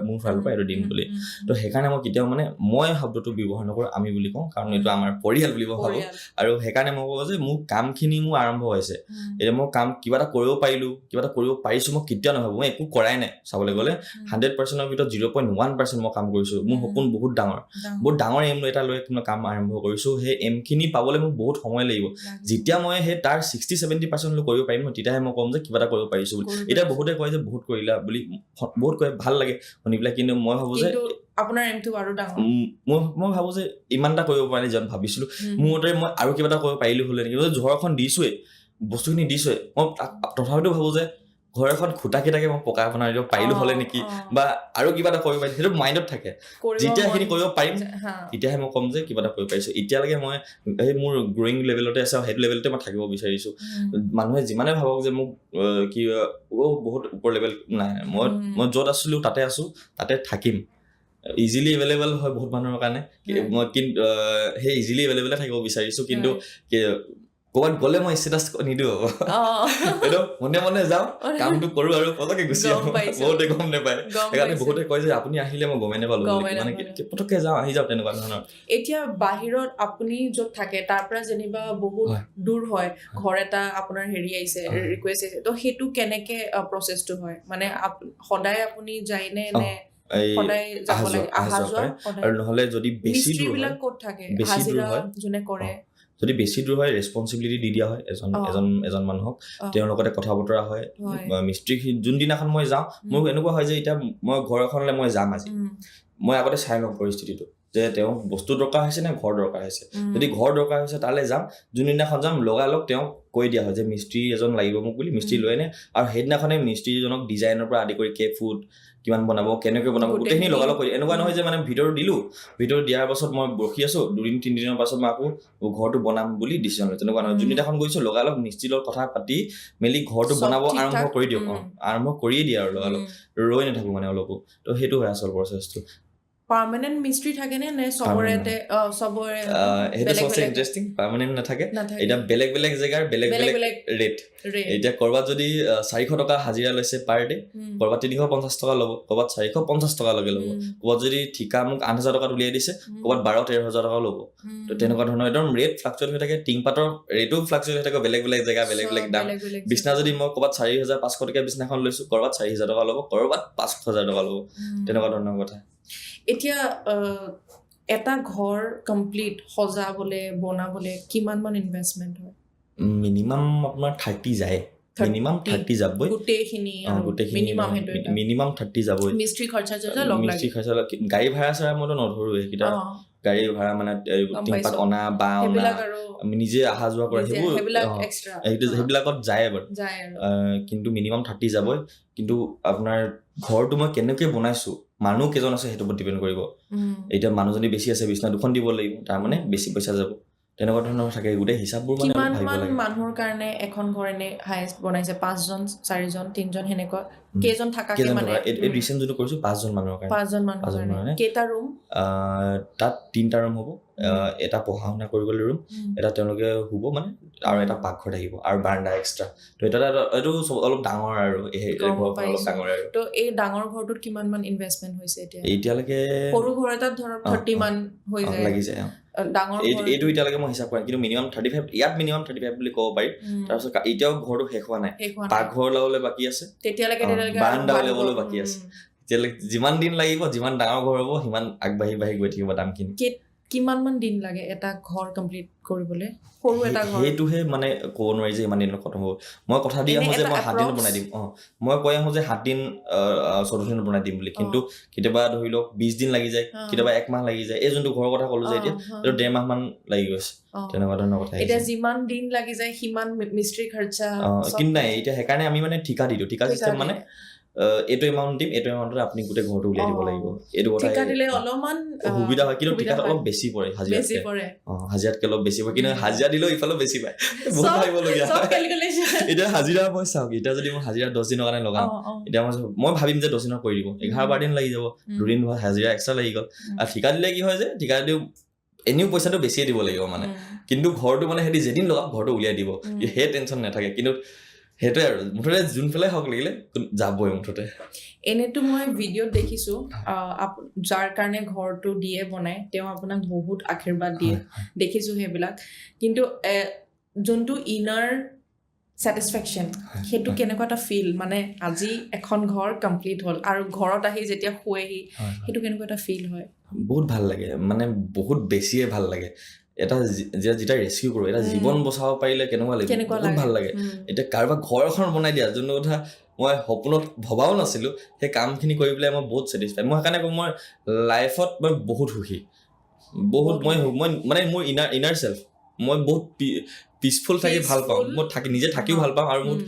মোৰ ফালৰ পৰা এইটো দিম বুলি তো সেইকাৰণে মই কেতিয়াও মানে মই শব্দটো ব্যৱহাৰ নকৰোঁ আমি বুলি কওঁ কাৰণ এইটো আমাৰ পৰিয়াল বুলি ভাবোঁ আৰু সেইকাৰণে মই কওঁ যে মোৰ কামখিনি মোৰ আৰম্ভ হৈছে এতিয়া মই কাম কিবা এটা কৰিব পাৰিলোঁ কিবা এটা কৰিব পাৰিছোঁ মই কেতিয়াও নাভাবোঁ মই একো কৰাই নাই চাবলৈ গ'লে 100%ৰ ভিতৰত 0.1% মই কাম কৰিছোঁ মোৰ সপোন বহুত ডাঙৰ এম এটা লৈ মই কাম আৰম্ভ কৰিছোঁ সেই এমখিনি পাবলৈ মোক বহুত সময় লাগিব যেতিয়া মই সেই তাৰ 60-70% লৈ কৰিব পাৰিম তেতিয়াহে মই ক'ম যে কিবা এটা কৰিব পাৰিছোঁ বুলি এতিয়া বহুতে কয় যে বহুত কৰিলা বুলি বহুত কয় ভাল লাগে শুনি পেলাই কিন্তু মই ভাবোঁ যে আপোনাৰ এমটো আৰু ডাঙৰ মই ভাবোঁ যে ইমান এটা কৰিব পৰা নাই যেন ভাবিছিলোঁ মোৰ মতে মই আৰু কিবা এটা কৰিব পাৰিলোঁ হ'লে নেকি ঘৰখন দিছোঁৱে বস্তুখিনি দিছোঁৱে মই তথাপিতো ভাবোঁ যে ঘৰ এখন খুটাকে মই পকা বনাই দিব পাৰিলোঁ হ'লে নেকি বা আৰু কিবা এটা কৰিব পাৰিম সেইটো মাইণ্ডত থাকে যেতিয়া সেইখিনি কৰিব পাৰিম তেতিয়াহে মই ক'ম যে কিবা এটা কৰিব পাৰিছোঁ এতিয়ালৈকে মই সেই মোৰ গ্ৰয়িং লেভেলতে আছে সেইটো লেভেলতে মই থাকিব বিচাৰিছোঁ মানুহে যিমানে ভাবক যে মোক কি বহুত ওপৰ লেভেল নাই মই য'ত আছিলোঁ তাতে আছোঁ তাতে থাকিম ইজিলি এভেইলেবল হয় বহুত মানুহৰ কাৰণে মই কিন্তু সেই ইজিলি এভেইলেবলে থাকিব বিচাৰিছোঁ কিন্তু ক'ৰবাত গ'লে মই ষ্টেটাছ নিদিওঁ এইটো মনে যাওঁ কামটো কৰোঁ আৰু পটককৈ গুচি আহোঁ বহুতে গম নাপায় সেইকাৰণে বহুতে কয় যে আপুনি আহিলে মই গমেই নাপালোঁ মানে পটককৈ যাওঁ আহি যাওঁ তেনেকুৱা ধৰণৰ এতিয়া বাহিৰত আপুনি য'ত থাকে তাৰ পৰা যেনিবা বহুত দূৰ হয় ঘৰ এটা আপোনাৰ হেৰি আহিছে ৰিকুৱেষ্ট আহিছে তো সেইটো কেনেকৈ প্ৰচেছটো হয় মানে সদায় আপুনি যায়নে নে সদায় যাব লাগে অহা যোৱা আৰু নহ'লে যদি বেছি দূৰ হয় ক'ত থাকে হাজিৰা যোনে কৰে যদি বেছি দূৰ হয় ৰেছপনচিবিলিটি দি দিয়া হয় এজন মানুহক তেওঁৰ লগতে কথা বতৰা হয় মিস্ত্ৰী যোনদিনাখন মই যাওঁ মোৰ এনেকুৱা হয় যে এতিয়া মই ঘৰ এখনলৈ মই যাম আজি মই আগতে চাই লওঁ পৰিস্থিতিটো যে তেওঁ বস্তু দৰকাৰ হৈছে নে ঘৰ দৰকাৰ হৈছে যদি ঘৰ দৰকাৰ হৈছে তালৈ যাম যোনদিনাখন যাম লগালগ তেওঁক কৈ দিয়া হয় যে মিস্ত্ৰী এজন লাগিব মোক বুলি মিস্ত্ৰী লৈ আনে আৰু সেইদিনাখনে মিস্ত্ৰীজনক ডিজাইনৰ পৰা আদি কৰি ফুড কিমান বনাব কেনেকৈ বনাব গোটেইখিনি লগালগ কৰি এনেকুৱা নহয় যে মানে ভিডিঅ' দিলোঁ ভিডিঅ' দিয়াৰ পাছত মই ৰখি আছোঁ 2-3 দিনৰ পাছত মই আকৌ ঘৰটো বনাম বুলি ডিচিশ্যন লৈছোঁ তেনেকুৱা নহয় যোনদিনাখন গৈছোঁ লগালগ মিস্ত্ৰীৰ লগত কথা পাতি মেলি ঘৰটো বনাব আৰম্ভ কৰি দিওঁ আৰম্ভ কৰিয়ে দিয়ে আৰু লগালগ ৰৈ নাথাকোঁ মানে অলপো তো সেইটো হয় আচল প্ৰচেছটো পাৰ্মানেন্ট মিস্ত্ৰী থাকে নে চবৰে সেইটো সবচে ইন্টাৰেষ্টিং পাৰ্মানেন্ট নাথাকে এতিয়া বেলেগ জেগাৰ বেলেগ ৰেট এতিয়া কৰবাত যদি 400 টকা হাজিৰা লৈছে পাৰ ডে কৰবাত 350 টকা ল'ব কৰবাত 450 টকা লগে ল'ব কৰবাত যদি ঠিকা মোক 8,000 টকাত উলিয়াই দিছে কৰবাত 12-13,000 টকা ল'ব তো তেনেকুৱা ধৰণৰ একদম ৰেট ফ্লাকচুৱেট হৈ থাকে টিংপাতৰ ৰেটো ফ্লাকচুৱেট হৈ থাকে বেলেগ জেগা বেলেগ দাম বিছনা যদি মই কৰবাত 4,500 টকা বিছনাখন লৈছোঁ কৰবাত 4,000 টকা ল'ব কৰবাত 5,000 টকা ল'ব তেনেকুৱা ধৰণৰ কথা এতিয়া এটা ঘৰ কমপ্লিট সজাবলে বনাবলে কিমান মান ইনভেষ্টমেন্ট হয় মিনিমাম আপোনাৰ 30 যায় মিনিমাম 30 যাবই গোটেইখিনি মিনিমাম 30 যাবই মিস্ত্ৰী খৰচা লগ লাগে মিস্ত্ৰী খৰচা গাড়ী ভাড়া চাৰা মইতো নধৰোঁ সেইকেইটা গাড়ী ভাড়া মানে টিংপাত অনা বা অনা নিজে অহা যোৱা কৰে সেইবিলাকত যায় বাৰু কিন্তু মিনিমাম 30 যাবই কিন্তু আপোনাৰ ঘৰটো মই কেনেকৈ বনাইছোঁ মানুহ কেইজন আছে সেইটোৰ ওপৰত ডিপেণ্ড কৰিব এতিয়া মানুহ যদি বেছি আছে বিছনা দুখন দিব লাগিব তাৰ মানে বেছি পইচা যাব তেনেকুৱা ধৰণৰ থাকে গোটেই হিচাপবোৰ মানে কিমান ভাবিব মান লাগে মানুহৰ কাৰণে এখন ঘৰ এনে হাইয়েষ্ট বনাইছে 5 জন 4 জন 3 জন হেনেকুৱা কেইজন থাকাকে মানে এই ৰিচেন্ট যোনটো কৰিছো 5 জন মানুহৰ কাৰণে 5 জন মানুহৰ কাৰণে কেইটা ৰুম তাত 3টা ৰুম হ'ব এটা পঢ়া শুনা কৰিবলৈ ৰুম এটা তেওঁলোকে শুব মানে আৰু এটা পাকঘৰ থাকিব আৰু বাৰান্দা এক্সট্ৰা তো এইটো অলপ ডাঙৰ আৰু এই ঘৰখন অলপ ডাঙৰ আৰু তো এই ডাঙৰ ঘৰটোত কিমান মান ইনভেষ্টমেন্ট হৈছে এতিয়ালৈকে সৰু ঘৰ এটাত ধৰক 30 মান হৈ যায় লাগি যায় ডাঙৰ এইটো এতিয়ালৈকে মই হিচাপ কৰা কিন্তু মিনিমাম 35 ইয়াত মিনিমাম 35 বুলি ক'ব পাৰি তাৰপিছত এতিয়াও ঘৰটো শেষ হোৱা নাই পাকঘৰ লাবলৈ বাকী আছে তেতিয়ালৈকে বাৰান্দা লাবলৈ বাকী আছে তেতিয়ালৈকে যিমান দিন লাগিব যিমান ডাঙৰ ঘৰ হ'ব সিমান আগবাঢ়ি গৈ থাকিব দামখিনি কিমান মান দিন লাগে এটা ঘৰ কমপ্লিট কৰিবলৈ সৰু এটা ঘৰ সেইটোহে মানে ক'ব নোৱাৰি যে ইমান দিনত খতম হ'ব মই কথা দি আহোঁ যে মই 7 দিনত বনাই দিম মই কৈ আহোঁ যে 7 দিন 14 দিনত বনাই দিম বুলি কিন্তু কেতিয়াবা ধৰি লওক 20 দিন লাগি যায় কেতিয়াবা 1 মাহ লাগি যায় এই যোনটো ঘৰৰ কথা ক'লো যে এতিয়া এইটো 1.5 মাহ মান লাগি গৈছে তেনেকুৱা ধৰণৰ কথা এতিয়া যিমান দিন লাগি যায় সিমান মিস্ত্ৰী খৰচা কিন্তু নাই এতিয়া সেইকাৰণে আমি মানে ঠিকা দি দিওঁ ঠিকা চিষ্টেম মানে এইটো এমাউণ্ট দিম এইটো এমাউণ্টত আপুনি গোটেই ঘৰটো উলিয়াই দিব লাগিব এইটো কথা ঠিকা দিলে অলপমান সুবিধা হয় কিন্তু ঠিকাত অলপ বেছি পৰে হাজিৰাতকে অলপ বেছি পৰে কিন্তু হাজিৰা দিলেও ইফালেও বেছি পায় বহুত ভাবিবলগীয়া এতিয়া হাজিৰা মই চাওক এতিয়া যদি মই হাজিৰা 10 দিনৰ কাৰণে লগাওঁ এতিয়া মই ভাবিম যে 10 দিনত কৰি দিব 11-12 দিন লাগি যাব 2 দিন হাজিৰা এক্সট্ৰা লাগি গ'ল আৰু ঠিকা দিলে কি হয় যে ঠিকা দিও এনেও পইচাটো বেছিয়ে দিব লাগিব মানে কিন্তু ঘৰটো মানে সিহঁতি যেদিন লগাওক ঘৰটো উলিয়াই দিব সেই টেনশ্যন নাথাকে কিন্তু সেইটোৱে আৰু মুঠতে যোনফালে হওক লাগিলে যাবই মুঠতে এনেতো মই ভিডিঅ'ত দেখিছো যাৰ কাৰণে ঘৰটো দিয়ে বনাই তেওঁ আপোনাক বহুত আশীৰ্বাদ দিয়ে দেখিছো সেইবিলাক কিন্তু যোনটো ইনাৰ স্যাটিসফ্যাকশন সেইটো কেনেকুৱা এটা ফিল মানে আজি এখন ঘৰ কমপ্লিট হ'ল আৰু ঘৰত আহি যেতিয়া শুৱেহি সেইটো কেনেকুৱা এটা ফিল হয় বহুত ভাল লাগে মানে বহুত বেছিয়ে ভাল লাগে এটা যেতিয়া ৰেস্কিউ কৰো এটা জীৱন বচাব পাৰিলে কেনেকুৱা লাগে বহুত ভাল লাগে এটা কাৰোবাক ঘৰ এখন বনাই দিয়া যোনটো কথা মই সপোনত ভবাও নাছিলো সেই কামখিনি কৰি পেলাই মই বহুত স্যাটিসফাইড মই সেইকাৰণে মই লাইফত মই বহুত সুখী বহুত মই মানে মোৰ ইনাৰ সেলফ মই বহুত পিসফুল থাকি ভাল পাওঁ মই নিজে থাকিও ভাল পাওঁ আৰু মোৰ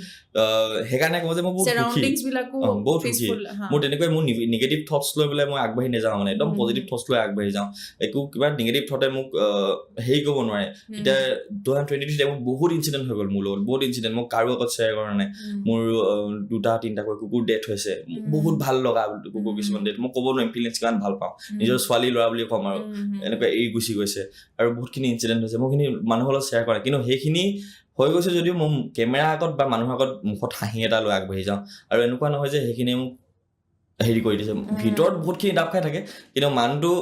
সেইকাৰণে কওঁ যে মই বহুত সুখী মোৰ তেনেকৈ মোৰ নিগেটিভ থটছ লৈ পেলাই মই আগবাঢ়ি নাযাওঁ মানে একদম পজিটিভ থটছ লৈ আগবাঢ়ি যাওঁ একো কিবা নিগেটিভ থটে মোক হেৰি কৰিব নোৱাৰে এতিয়া 2022 মোৰ বহুত ইনচিডেণ্ট হৈ গ'ল মোৰ লগত বহুত ইনচিডেণ্ট মই কাৰো আগত শ্বেয়াৰ কৰা নাই মোৰ 2-3টাকৈ কুকুৰ ডেথ হৈছে বহুত ভাল লগা কুকুৰ কিছুমান ডেথ মই ক'ব নোৱাৰিম ফিলিংছ কিমান ভাল পাওঁ নিজৰ ছোৱালী ল'ৰা বুলি ক'ম আৰু এনেকুৱা এৰি গুচি গৈছে আৰু বহুতখিনি ইনচিডেণ্ট হৈছে মই খিনি মানুহৰ লগত শ্বেয়াৰ কৰা কিন্তু সেইখিনি হৈ গৈছে যদিও মই কেমেৰা আগত বা মানুহৰ আগত মুখত হাঁহি এটা লৈ আগবাঢ়ি যাওঁ আৰু এনেকুৱা নহয় যে সেইখিনি মোক হেৰি কৰি দিছে ভিতৰত বহুতখিনি দাব খাই থাকে কিন্তু মানুহটো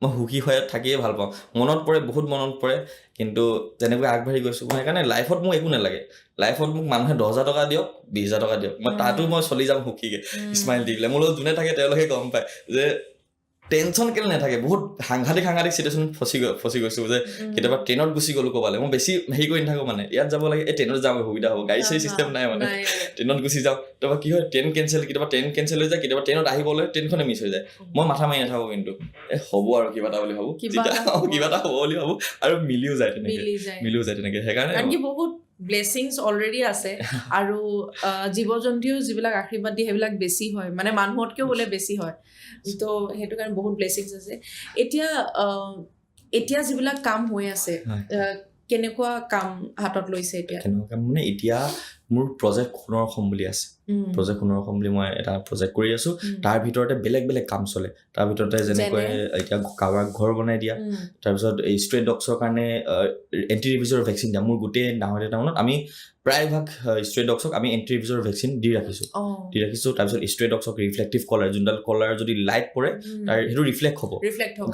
মই সুখী হৈ থাকিয়ে ভাল পাওঁ মনত পৰে বহুত মনত পৰে কিন্তু তেনেকৈ আগবাঢ়ি গৈছোঁ মই সেইকাৰণে লাইফত মোক একো নালাগে লাইফত মোক মানুহে 10,000 টকা দিয়ক 20,000 টকা দিয়ক মই তাতো মই চলি যাম সুখীকে স্মাইল দি পেলাই মোৰ লগত যোনে থাকে তেওঁলোকে গম পায় যে টেনশ্যন কেলে নাথাকে বহুত সাংঘাতিক চিটুৱেশ্যন ফচি গৈছোঁ যে কেতিয়াবা ট্ৰেইনত গুচি গ'লো ক'বালে মই বেছি হেৰি কৰি নাথাকোঁ মানে ইয়াত যাব লাগে এই ট্ৰেইনত যাম সুবিধা হ'ব গাড়ী চাড়ী চিষ্টেম নাই মানে ট্ৰেইনত গুচি যাওঁ তাৰপৰা কি হয় কেতিয়াবা ট্ৰেইন কেঞ্চেল হৈ যায় কেতিয়াবা ট্ৰেইনত আহিবলৈ ট্ৰেইনখনে মিছ হৈ যায় মই মাথা মাৰি নাথাকোঁ কিন্তু হ'ব আৰু কিবা এটা বুলি ভাবোঁ কিবা এটা হ'ব বুলি ভাবোঁ আৰু মিলিও যায় তেনেকে সেইকাৰণে বহুত ব্লেছিংছ অলৰেডি আছে আৰু জীৱ-জন্তুও যিবিলাক আশীৰ্বাদ দিয়ে সেইবিলাক বেছি হয় মানে মানুহতকেও বোলে বেছি হয় তো সেইটো কাৰণে বহুত ব্লেছিংছ আছে এতিয়া যিবিলাক কাম হৈ আছে কেনেকুৱা কাম হাতত লৈছে এতিয়া কেনেকুৱা কাম মানে এতিয়া মোৰ প্ৰজেক্ট সোণৰ অসম বুলি আছে প্ৰজেক্ট সোণৰ অসম বুলি মই এটা প্ৰজেক্ট কৰি আছো তাৰ ভিতৰতে বেলেগ কাম চলে তাৰ ভিতৰতে যেনেকৈ এতিয়া কাৰোবাক ঘৰ বনাই দিয়া তাৰপিছত এই ষ্ট্ৰে ডগছৰ কাৰণে এণ্টি ৰেবিজৰ ভেকচিন দিয়া মোৰ গোটেই ডাঙৰ টাউনত আমি প্ৰায়ভাগ ষ্ট্ৰে ডগছক আমি এণ্টি ৰেবিজৰ ভেকচিন দি ৰাখিছোঁ তাৰপিছত ষ্ট্ৰে ডগছক ৰিফ্লেক্টিভ কলাৰ যোনডাল কলাৰ যদি লাইট পৰে তাৰ সেইটো ৰিফ্লেক্ট হ'ব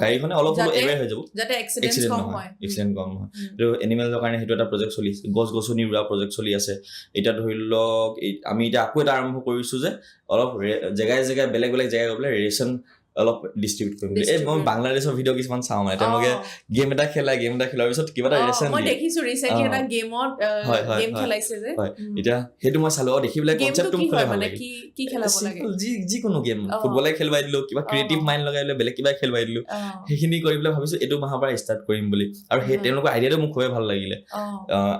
গাড়ীখনে অলপ এৱেৰ হৈ যাব যাতে এক্সিডেণ্ট কম নহয় তো এনিমেলৰ কাৰণে সেইটো এটা প্ৰজেক্ট চলি আছে গছ-গছনি ৰোৱা প্ৰজেক্ট চলি আছে এতিয়া ধৰি লওক আমি এতিয়া আকৌ এটা আৰম্ভ কৰিছোঁ যে অলপ জেগাই বেলেগ জেগাই গৈ পেলাই ৰেচন অলপ ডিষ্ট্ৰিবিউট কৰিম মই বাংলাদেশৰ ভিডিঅ' কিছুমান চাওঁ মানে তেওঁলোকে গেম এটা খেলাৰ পিছত কিবা এটা ৰেচন মই দেখিছোঁ ৰিচেণ্টলি এটা গেমত গেম খেলাইছে যে এতিয়া সেইটো মই চালো দেখি পেলাই কনচেপ্টটো মোক ভাল লাগে কি খেলাব লাগে যিকোনো গেম ফুটবলে খেলুৱাই দিলো কিবা ক্ৰিয়েটিভ মাইণ্ড লগাই দিলো বেলেগ কিবা খেলুৱাই দিলো সেইখিনি কৰি পেলাই ভাবিছো এইটো মাহৰ পৰা ষ্টাৰ্ট কৰিম বুলি আৰু সেই তেওঁলোকৰ আইডিয়াটো মোক খুবেই ভাল লাগিলে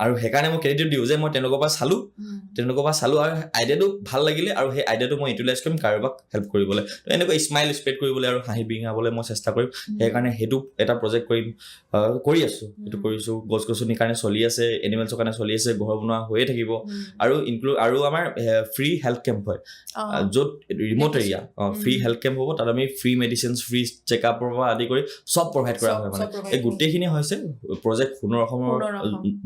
আৰু সেইকাৰণে মই ক্ৰেডিট দিওঁ যে মই তেওঁলোকৰ পৰা চালো আৰু আইডিয়াটো ভাল লাগিলে আৰু সেই আইডিয়াটো মই ইউটিলাইজ কৰিম কাৰোবাক হেল্প কৰিবলৈ এনেকুৱা স্মাইল স্প্ৰেড কৰিব কৰিবলৈ আৰু হাঁহি বিঙাবলৈ মই চেষ্টা কৰিম সেইকাৰণে সেইটো এটা প্ৰজেক্ট কৰি আছো সেইটো কৰিছো গছ গছনিৰ কাৰণে চলি আছে এনিমেলছৰ কাৰণে চলি আছে ঘৰ বনোৱা হৈয়ে থাকিব আৰু আৰু আমাৰ ফ্ৰী হেল্থ কেম্প হয় য'ত remote area free health camp হ'ব তাত আমি ফ্ৰী মেডিচিনছ ফ্ৰী চেকআপৰ পৰা আদি কৰি চব প্ৰভাইড কৰা হয় মানে এই গোটেইখিনি হৈছে প্ৰজেক্ট সোণৰ অসমৰ